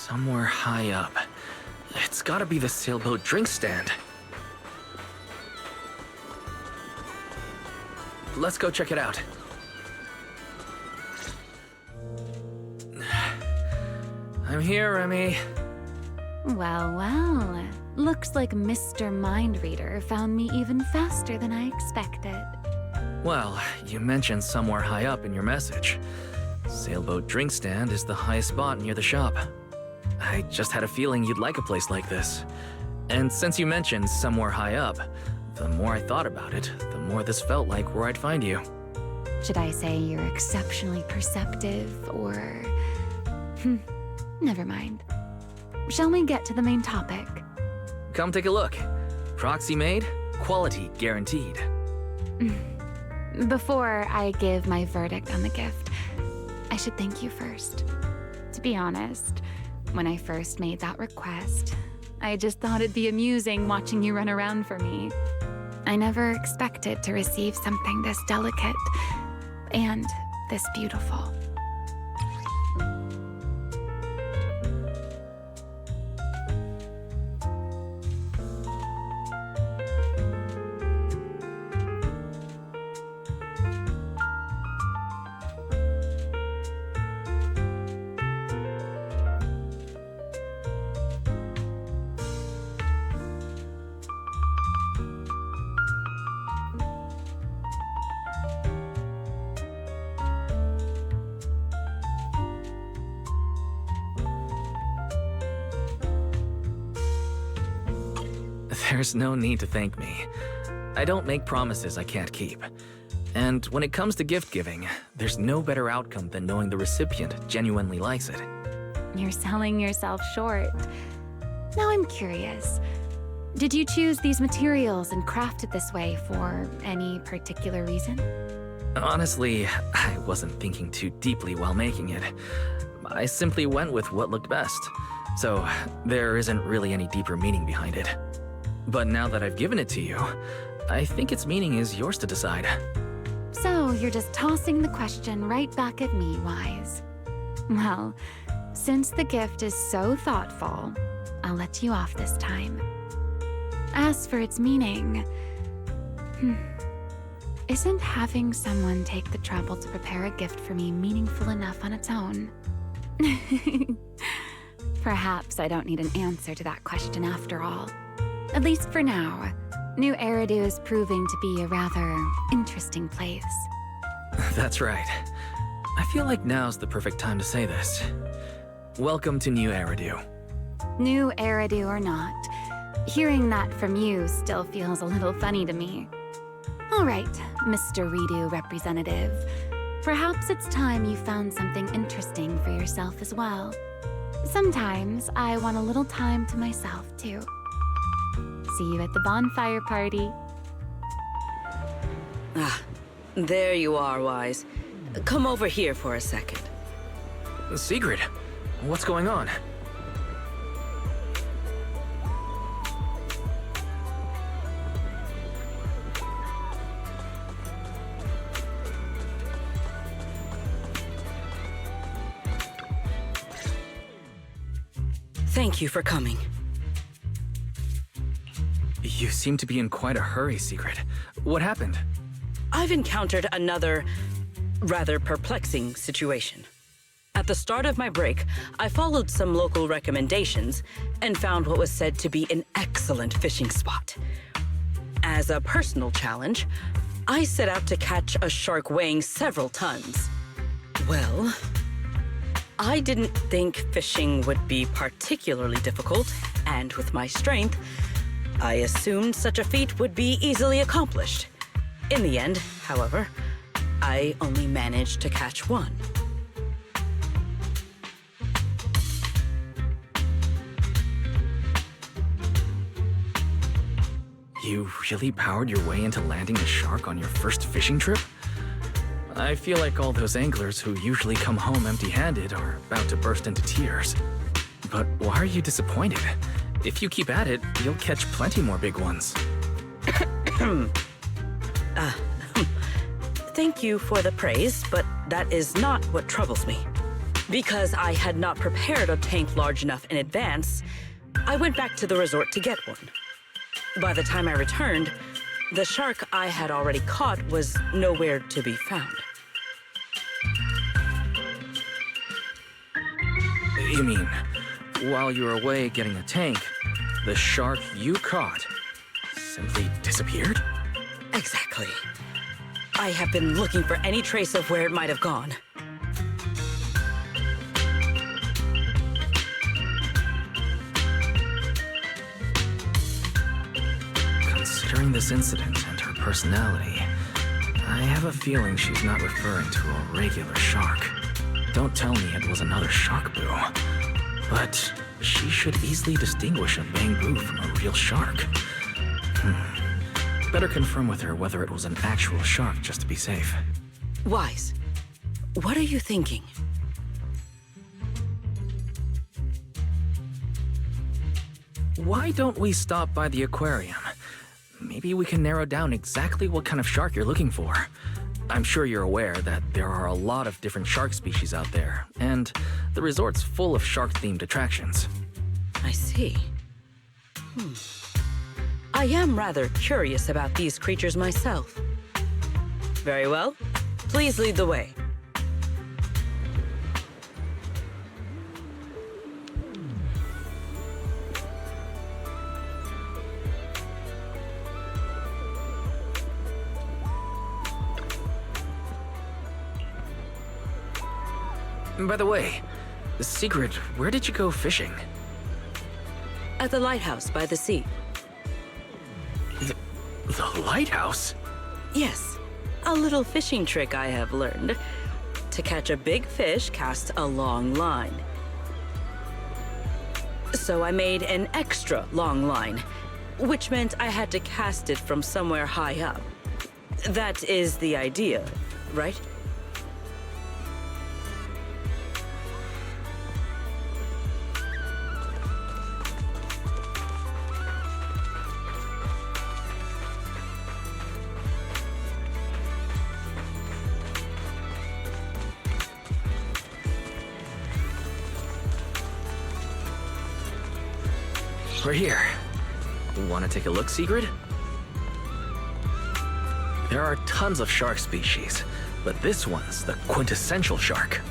[SPEAKER 3] Somewhere high up. It's gotta be the sailboat drink stand. Let's go check it out. I'm here, Remy.
[SPEAKER 5] Well, well. Looks like Mr. Mind Reader found me even faster than I expected.
[SPEAKER 3] Well, you mentioned somewhere high up in your message. Sailboat drink stand is the highest spot near the shop. I just had a feeling you'd like a place like this. And since you mentioned somewhere high up, the more I thought about it, the more this felt like where I'd find you.
[SPEAKER 5] Should I say you're exceptionally perceptive, or... never mind. Shall we get to the main topic?
[SPEAKER 3] Come take a look. Proxy made, quality guaranteed.
[SPEAKER 5] Before I give my verdict on the gift, I should thank you first. To be honest, when I first made that request, I just thought it'd be amusing watching you run around for me. I never expected to receive something this delicate and this beautiful.
[SPEAKER 3] There's no need to thank me. I don't make promises I can't keep. And when it comes to gift giving, there's no better outcome than knowing the recipient genuinely likes it.
[SPEAKER 5] You're selling yourself short. Now I'm curious. Did you choose these materials and craft it this way for any particular reason?
[SPEAKER 3] Honestly, I wasn't thinking too deeply while making it. I simply went with what looked best. So there isn't really any deeper meaning behind it. But now that I've given it to you, I think its meaning is yours to decide.
[SPEAKER 5] So you're just tossing the question right back at me, Wise. Well, since the gift is so thoughtful, I'll let you off this time. As for its meaning, isn't having someone take the trouble to prepare a gift for me meaningful enough on its own? Perhaps I don't need an answer to that question after all. At least for now, New Eridu is proving to be a rather interesting place.
[SPEAKER 3] That's right. I feel like now's the perfect time to say this. Welcome to New Eridu.
[SPEAKER 5] New Eridu or not, hearing that from you still feels a little funny to me. All right, Mr. Redo representative. Perhaps it's time you found something interesting for yourself as well. Sometimes I want a little time to myself, too. See you at the bonfire party.
[SPEAKER 4] Ah, there you are, Wise. Come over here for a second.
[SPEAKER 3] Secret, what's going on?
[SPEAKER 4] Thank you for coming.
[SPEAKER 3] You seem to be in quite a hurry, Secret. What happened?
[SPEAKER 4] I've encountered another rather perplexing situation. At the start of my break, I followed some local recommendations and found what was said to be an excellent fishing spot. As a personal challenge, I set out to catch a shark weighing several tons. Well, I didn't think fishing would be particularly difficult, and with my strength, I assumed such a feat would be easily accomplished. In the end, however, I only managed to catch one.
[SPEAKER 3] You really powered your way into landing a shark on your first fishing trip? I feel like all those anglers who usually come home empty-handed are about to burst into tears. But why are you disappointed? If you keep at it, you'll catch plenty more big ones.
[SPEAKER 4] Thank you for the praise, but that is not what troubles me. Because I had not prepared a tank large enough in advance, I went back to the resort to get one. By the time I returned, the shark I had already caught was nowhere to be found.
[SPEAKER 3] You mean, while you were away getting a tank, the shark you caught simply disappeared?
[SPEAKER 4] Exactly. I have been looking for any trace of where it might have gone.
[SPEAKER 3] Considering this incident and her personality, I have a feeling she's not referring to a regular shark. Don't tell me it was another shark boo. But she should easily distinguish a bamboo from a real shark. Better confirm with her whether it was an actual shark just to be safe.
[SPEAKER 4] Wise, what are you thinking?
[SPEAKER 3] Why don't we stop by the aquarium? Maybe we can narrow down exactly what kind of shark you're looking for. I'm sure you're aware that there are a lot of different shark species out there, and the resort's full of shark-themed attractions.
[SPEAKER 4] I see. I am rather curious about these creatures myself. Very well. Please lead the way.
[SPEAKER 3] By the way, Secret, where did you go fishing?
[SPEAKER 4] At the lighthouse by the sea.
[SPEAKER 3] The lighthouse?
[SPEAKER 4] Yes, a little fishing trick I have learned. To catch a big fish, cast a long line. So I made an extra long line, which meant I had to cast it from somewhere high up. That is the idea, right?
[SPEAKER 3] We're here. Want to take a look, Secret? There are tons of shark species, but this one's the quintessential shark.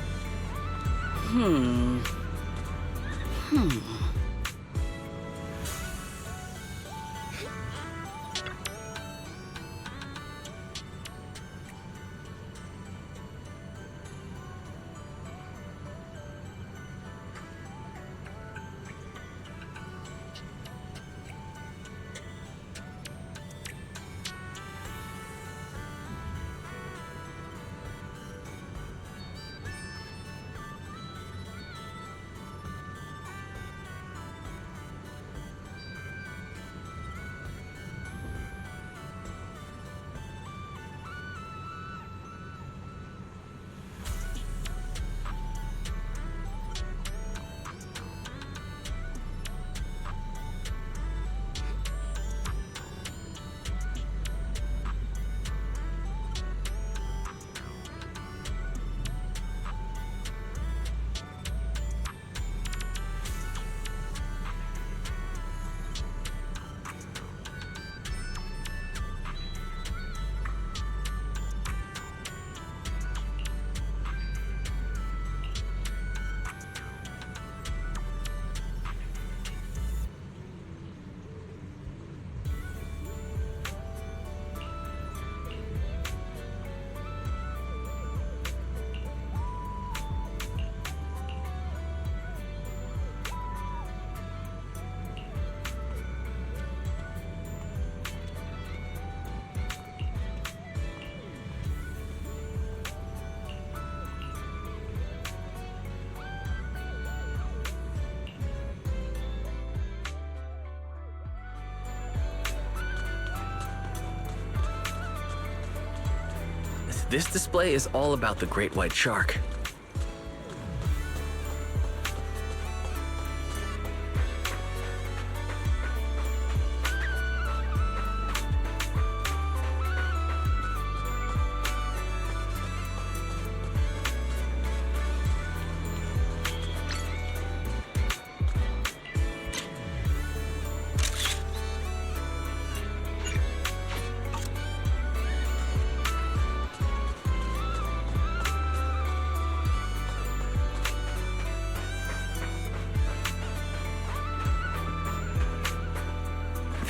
[SPEAKER 3] This display is all about the great white shark.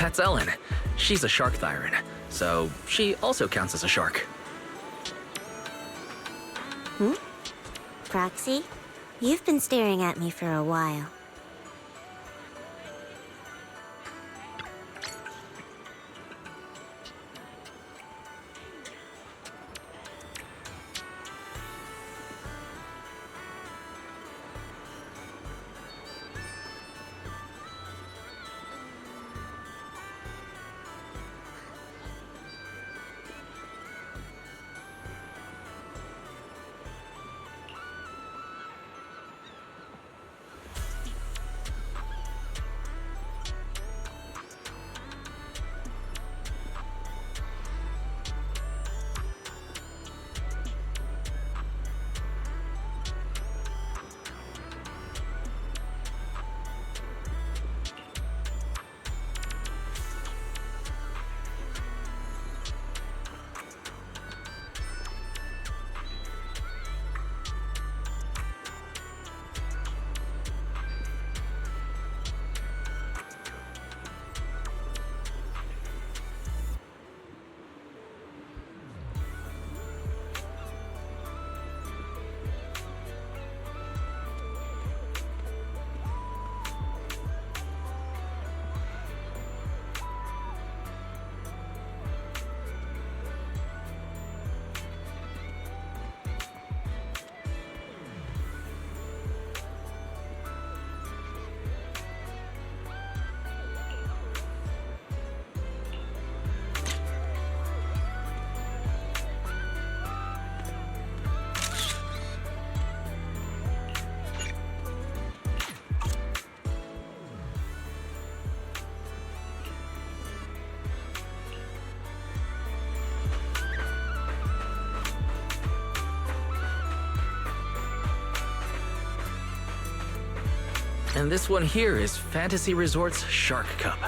[SPEAKER 3] That's Ellen. She's a shark thyron, so she also counts as a shark.
[SPEAKER 8] Proxy, you've been staring at me for a while.
[SPEAKER 3] And this one here is Fantasy Resort's Shark Cup.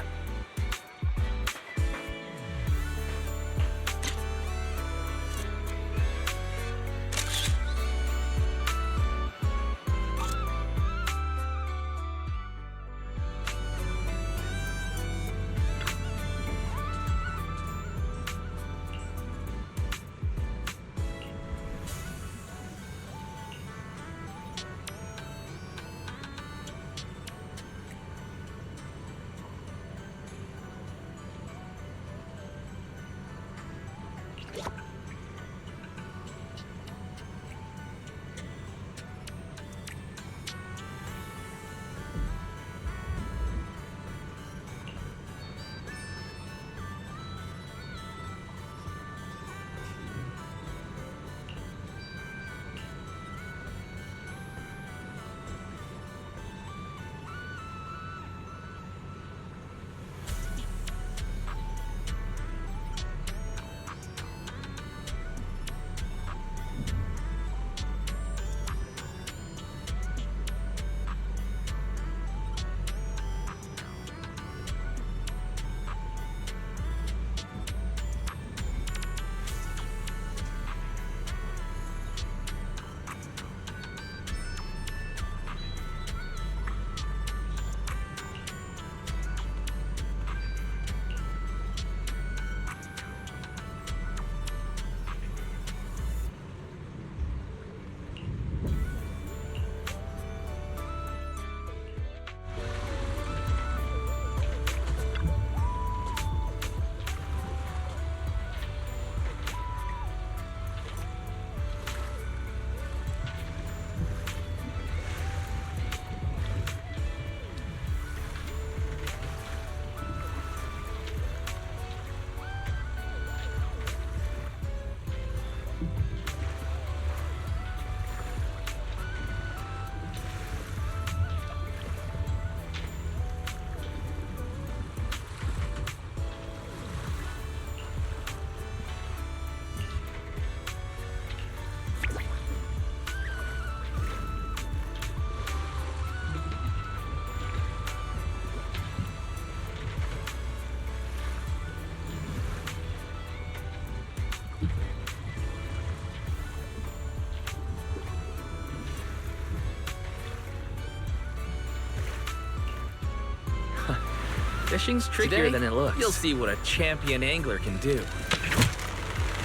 [SPEAKER 3] Fishing's trickier
[SPEAKER 11] Today,
[SPEAKER 3] than it looks.
[SPEAKER 11] You'll see what a champion angler can do.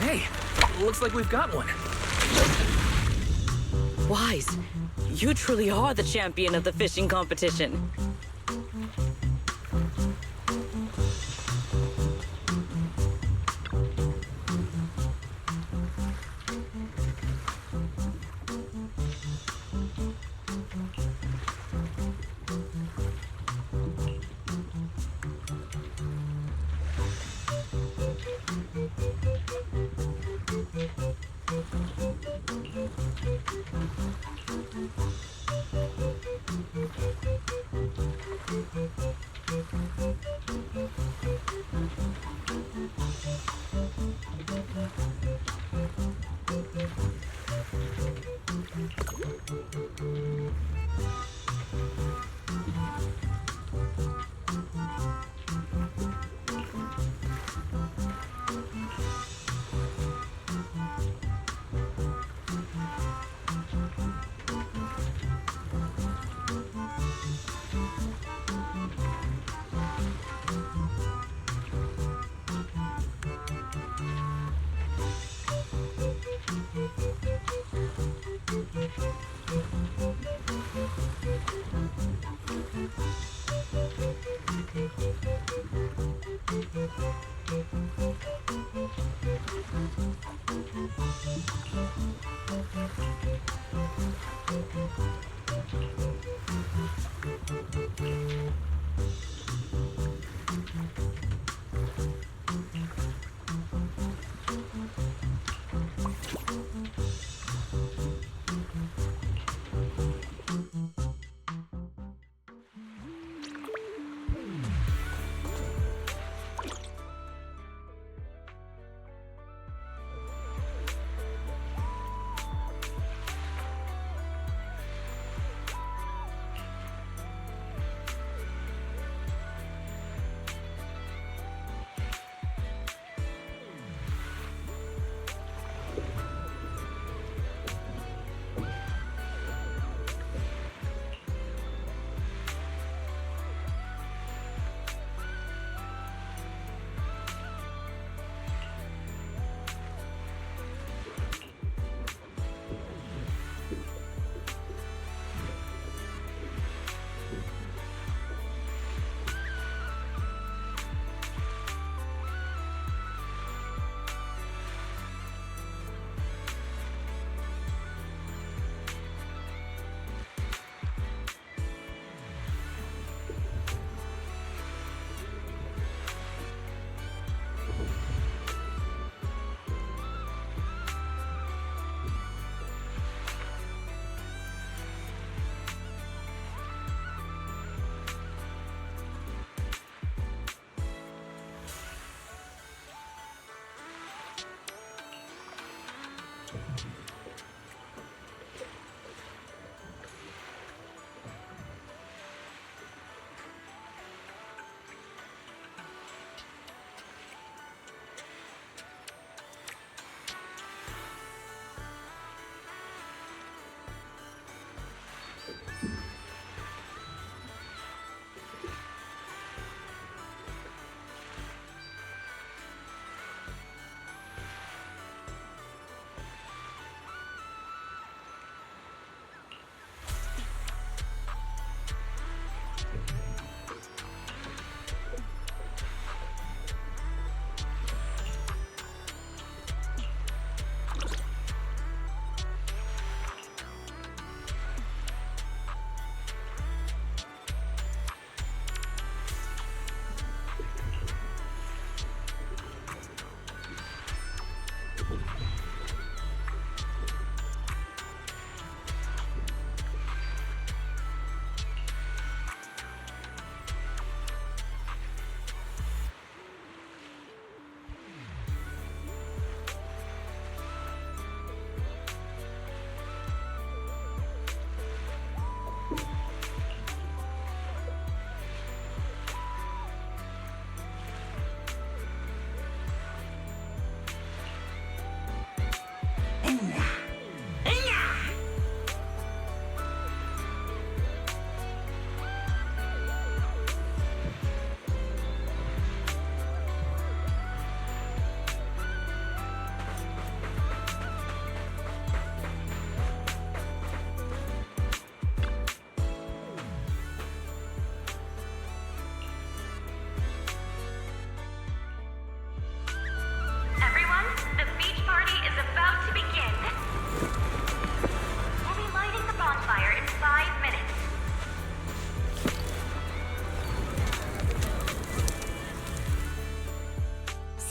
[SPEAKER 11] Hey, looks like we've got one.
[SPEAKER 4] Wise, you truly are the champion of the fishing competition.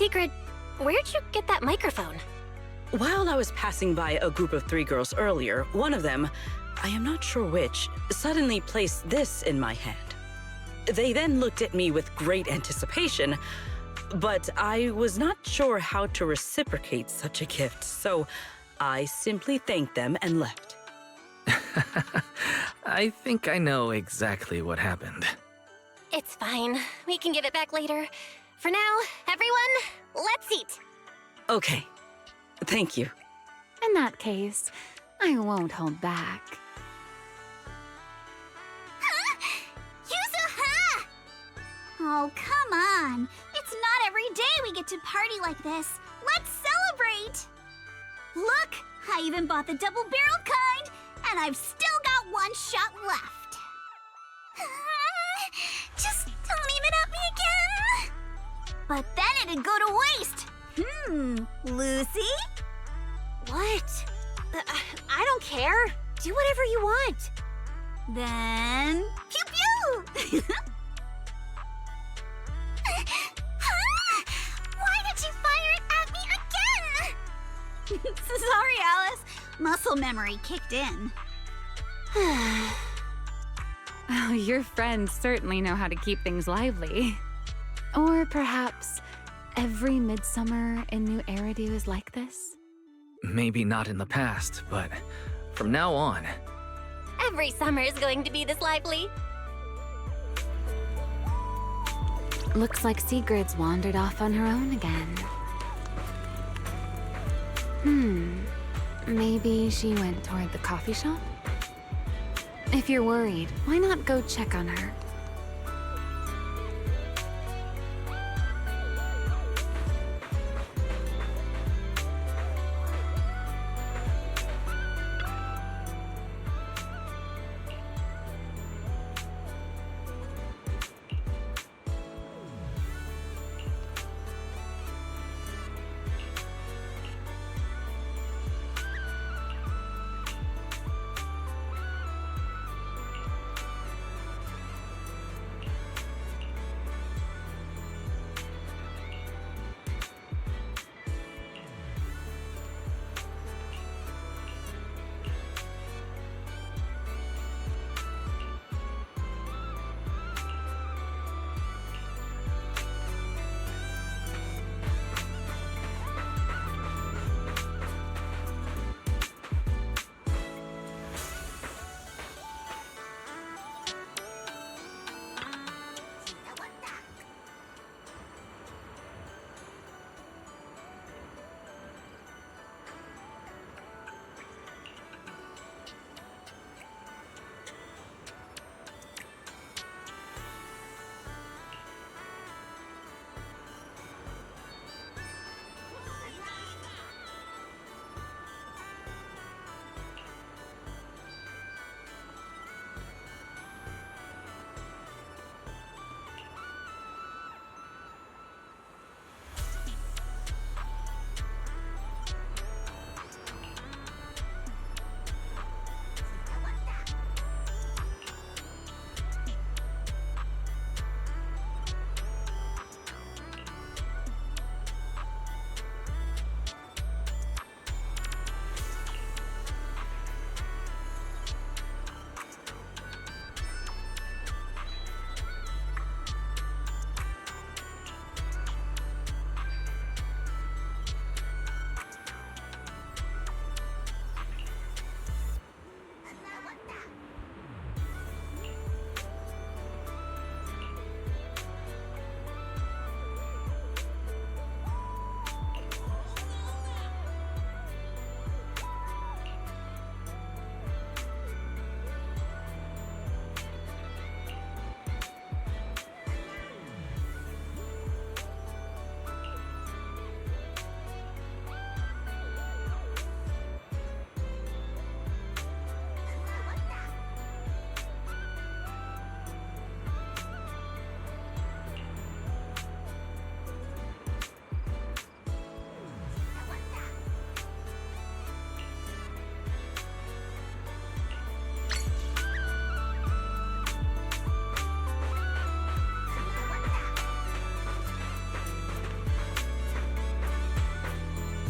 [SPEAKER 1] Secret, where'd you get that microphone?
[SPEAKER 4] While I was passing by a group of 3 girls earlier, one of them, I am not sure which, suddenly placed this in my hand. They then looked at me with great anticipation, but I was not sure how to reciprocate such a gift, so I simply thanked them and left.
[SPEAKER 3] I think I know exactly what happened.
[SPEAKER 1] It's fine. We can give it back later. For now, everyone, let's eat.
[SPEAKER 4] Okay. Thank you.
[SPEAKER 5] In that case, I won't hold back.
[SPEAKER 2] Yuzuha! Oh, come on. It's not every day we get to party like this. Let's celebrate! Look, I even bought the double-barreled kind, and I've still got 1 shot left. Just don't aim it at me again. But then it'd go to waste. Lucy?
[SPEAKER 8] What? I don't care. Do whatever you want.
[SPEAKER 2] Then, pew-pew! Why did you fire it at me again? Sorry, Alice. Muscle memory kicked in.
[SPEAKER 5] Oh, your friends certainly know how to keep things lively. Or perhaps every midsummer in New Eridu is like this?
[SPEAKER 3] Maybe not in the past, but from now on.
[SPEAKER 1] Every summer is going to be this lively.
[SPEAKER 5] Looks like Sigrid's wandered off on her own again. Maybe she went toward the coffee shop? If you're worried, why not go check on her?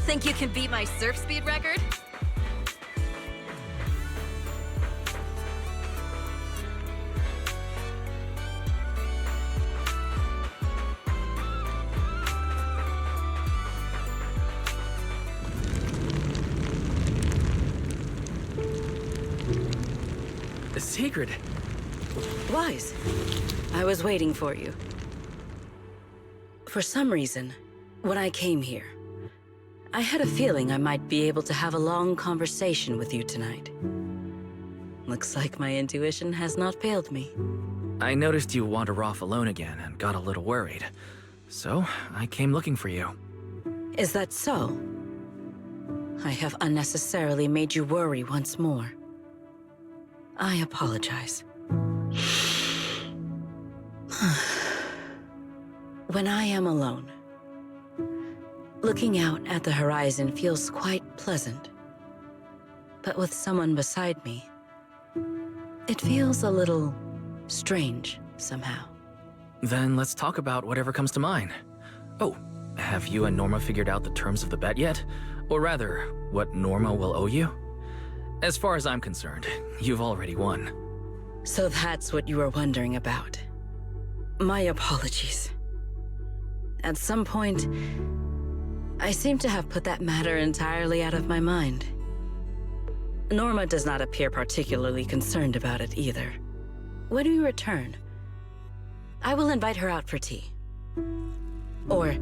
[SPEAKER 10] Think you can beat my surf speed record?
[SPEAKER 11] Secret.
[SPEAKER 4] Wise. I was waiting for you. For some reason, when I came here, I had a feeling I might be able to have a long conversation with you tonight. Looks like my intuition has not failed me.
[SPEAKER 3] I noticed you wander off alone again and got a little worried. So, I came looking for you.
[SPEAKER 4] Is that so? I have unnecessarily made you worry once more. I apologize. When I am alone, looking out at the horizon feels quite pleasant. But with someone beside me, it feels a little strange somehow.
[SPEAKER 3] Then let's talk about whatever comes to mind. Oh, have you and Norma figured out the terms of the bet yet? Or rather, what Norma will owe you? As far as I'm concerned, you've already won.
[SPEAKER 4] So that's what you were wondering about. My apologies. At some point, I seem to have put that matter entirely out of my mind. Norma does not appear particularly concerned about it either. When we return, I will invite her out for tea. Or,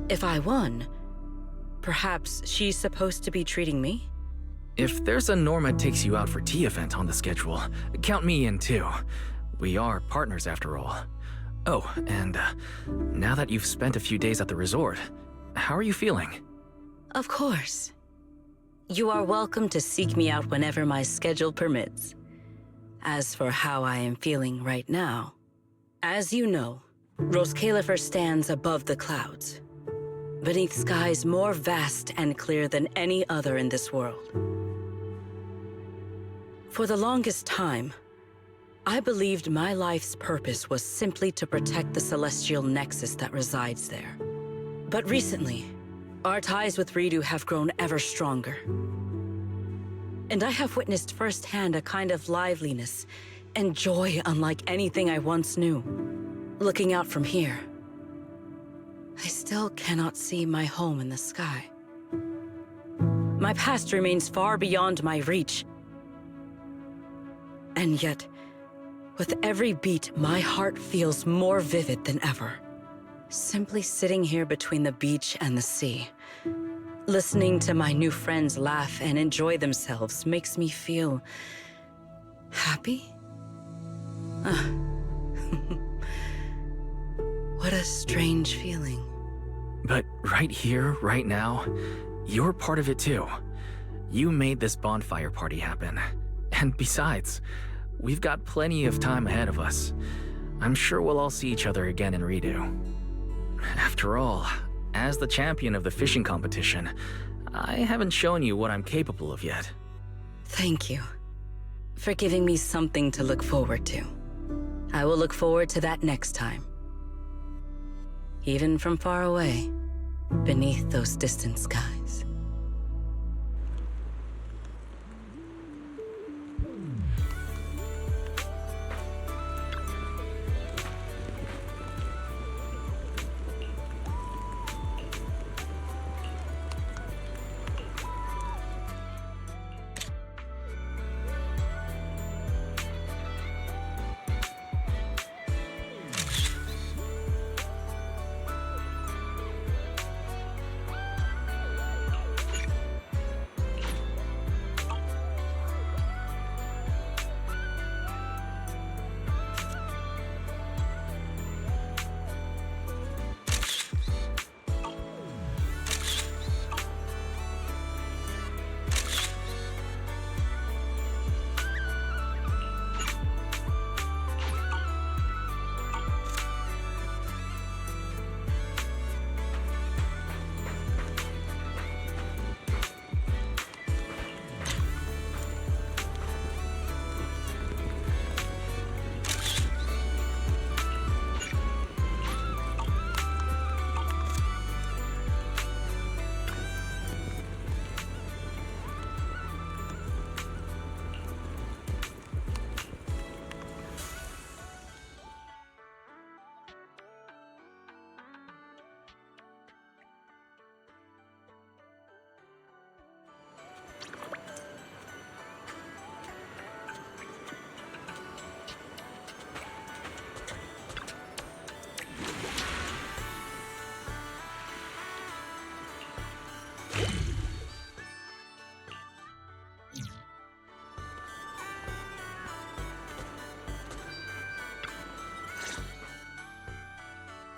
[SPEAKER 4] if I won, perhaps she's supposed to be treating me?
[SPEAKER 3] If there's a Norma takes you out for tea event on the schedule, count me in too. We are partners after all. Oh, and now that you've spent a few days at the resort, how are you feeling?
[SPEAKER 4] Of course. You are welcome to seek me out whenever my schedule permits. As for how I am feeling right now, as you know, Roskalifer stands above the clouds, beneath skies more vast and clear than any other in this world. For the longest time, I believed my life's purpose was simply to protect the celestial nexus that resides there. But recently, our ties with Ridu have grown ever stronger. And I have witnessed firsthand a kind of liveliness and joy unlike anything I once knew. Looking out from here, I still cannot see my home in the sky. My past remains far beyond my reach. And yet, with every beat, my heart feels more vivid than ever. Simply sitting here between the beach and the sea, listening to my new friends laugh and enjoy themselves makes me feel happy? What a strange feeling.
[SPEAKER 3] But right here, right now, you're part of it too. You made this bonfire party happen. And besides, we've got plenty of time ahead of us. I'm sure we'll all see each other again in Ridu. After all, as the champion of the fishing competition, I haven't shown you what I'm capable of yet.
[SPEAKER 4] Thank you for giving me something to look forward to. I will look forward to that next time. Even from far away, beneath those distant skies.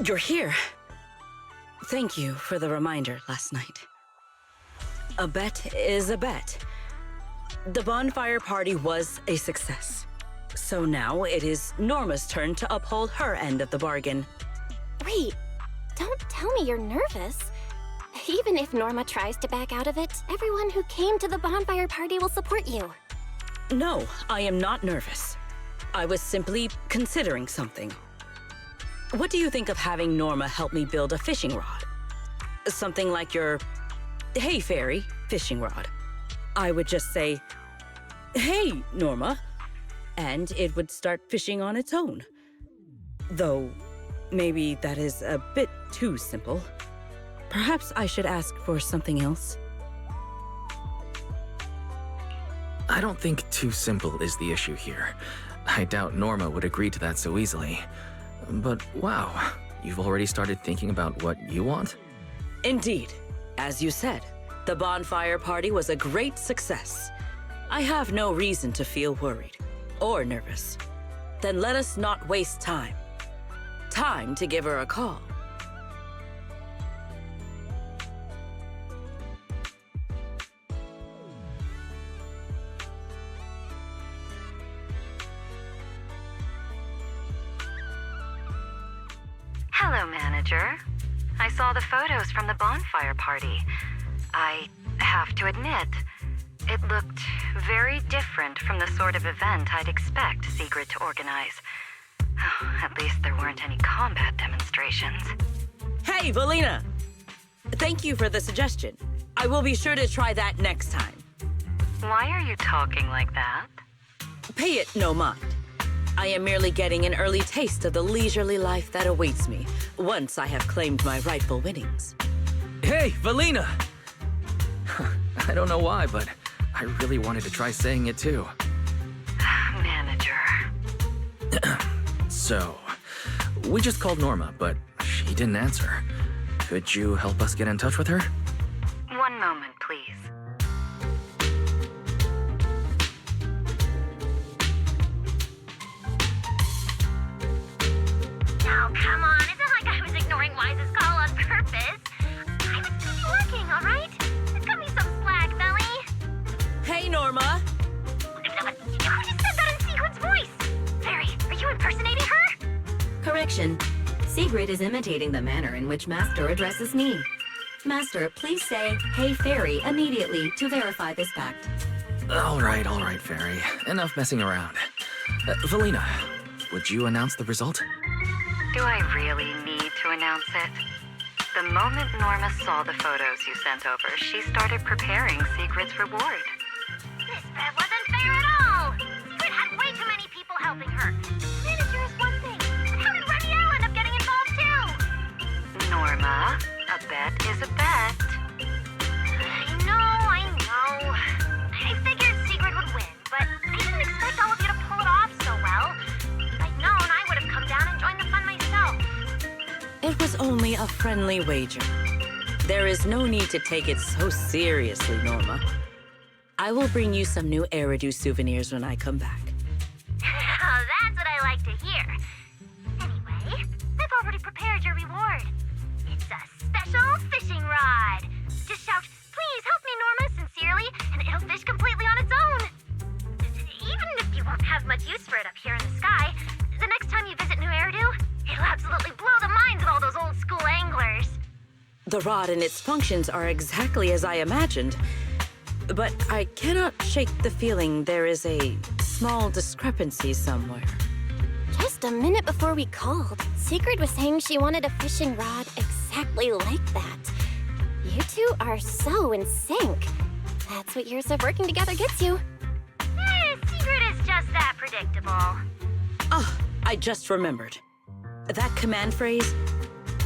[SPEAKER 4] You're here. Thank you for the reminder last night. A bet is a bet. The bonfire party was a success. So now it is Norma's turn to uphold her end of the bargain.
[SPEAKER 1] Wait, don't tell me you're nervous. Even if Norma tries to back out of it, everyone who came to the bonfire party will support you.
[SPEAKER 4] No, I am not nervous. I was simply considering something. What do you think of having Norma help me build a fishing rod? Something like your Hey Fairy fishing rod. I would just say, "Hey, Norma," and it would start fishing on its own. Though, maybe that is a bit too simple. Perhaps I should ask for something else.
[SPEAKER 3] I don't think too simple is the issue here. I doubt Norma would agree to that so easily. But wow, you've already started thinking about what you want?
[SPEAKER 4] Indeed. As you said, the bonfire party was a great success. I have no reason to feel worried or nervous. Then let us not waste time. Time to give her a call.
[SPEAKER 6] Hello, manager. I saw the photos from the bonfire party. I have to admit, it looked very different from the sort of event I'd expect Sigrid to organize. Oh, at least there weren't any combat demonstrations.
[SPEAKER 4] Hey, Valina! Thank you for the suggestion. I will be sure to try that next time.
[SPEAKER 6] Why are you talking like that?
[SPEAKER 4] Pay it no mind. I am merely getting an early taste of the leisurely life that awaits me once I have claimed my rightful winnings.
[SPEAKER 11] Hey, Valina!
[SPEAKER 3] I don't know why, but I really wanted to try saying it too.
[SPEAKER 6] Manager.
[SPEAKER 3] So, we just called Norma, but she didn't answer. Could you help us get in touch with her?
[SPEAKER 6] One moment, please.
[SPEAKER 2] Now, come on, it's not like I was ignoring Wise's call on purpose. I was busy working, all right? Just cut me some slack, Belly.
[SPEAKER 4] Hey, Norma!
[SPEAKER 2] Who just said that in Sigrid's voice? Fairy, are you impersonating her?
[SPEAKER 12] Correction. Sigrid is imitating the manner in which Master addresses me. Master, please say, "Hey, Fairy," immediately to verify this fact.
[SPEAKER 3] All right, Fairy. Enough messing around. Valina, would you announce the result?
[SPEAKER 6] Do I really need to announce it? The moment Norma saw the photos you sent over, she started preparing Sigrid's reward.
[SPEAKER 2] This bet wasn't fair at all. Sigrid had way too many people helping her. Manager is one thing, but how did Remy end up getting involved too?
[SPEAKER 6] Norma, a bet is a bet.
[SPEAKER 2] I know. I figured Sigrid would win, but I didn't expect all of you to pull it off so well. If I'd known, I would have come down and joined the fun myself.
[SPEAKER 4] It was only a friendly wager. There is no need to take it so seriously, Norma. I will bring you some new Eridu souvenirs when I come back.
[SPEAKER 2] That's what I like to hear. Anyway, I've already prepared your reward. It's a special fishing rod. Just shout, "Please help me, Norma," sincerely, and it'll fish completely on its own. Even if you won't have much use for it up here in the sky, the next time you visit New Eridu, it'll absolutely blow the minds of all those old school anglers.
[SPEAKER 4] The rod and its functions are exactly as I imagined. But I cannot shake the feeling there is a small discrepancy somewhere.
[SPEAKER 1] Just a minute before we called, Sigrid was saying she wanted a fishing rod exactly like that. You two are so in sync. That's what years of working together gets you.
[SPEAKER 2] Sigrid is just that predictable.
[SPEAKER 4] Ah, I just remembered. That command phrase?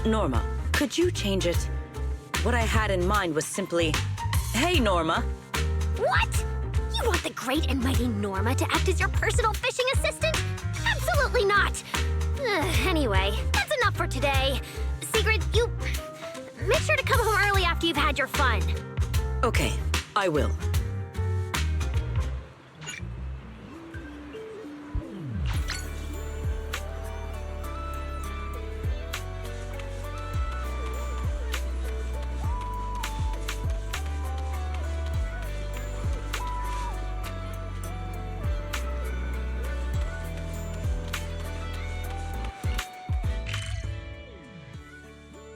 [SPEAKER 4] Norma, could you change it? What I had in mind was simply, "Hey, Norma."
[SPEAKER 8] What? You want the great and mighty Norma to act as your personal fishing assistant? Absolutely not! Anyway, that's enough for today. Sigrid, you... make sure to come home early after you've had your fun.
[SPEAKER 4] Okay, I will.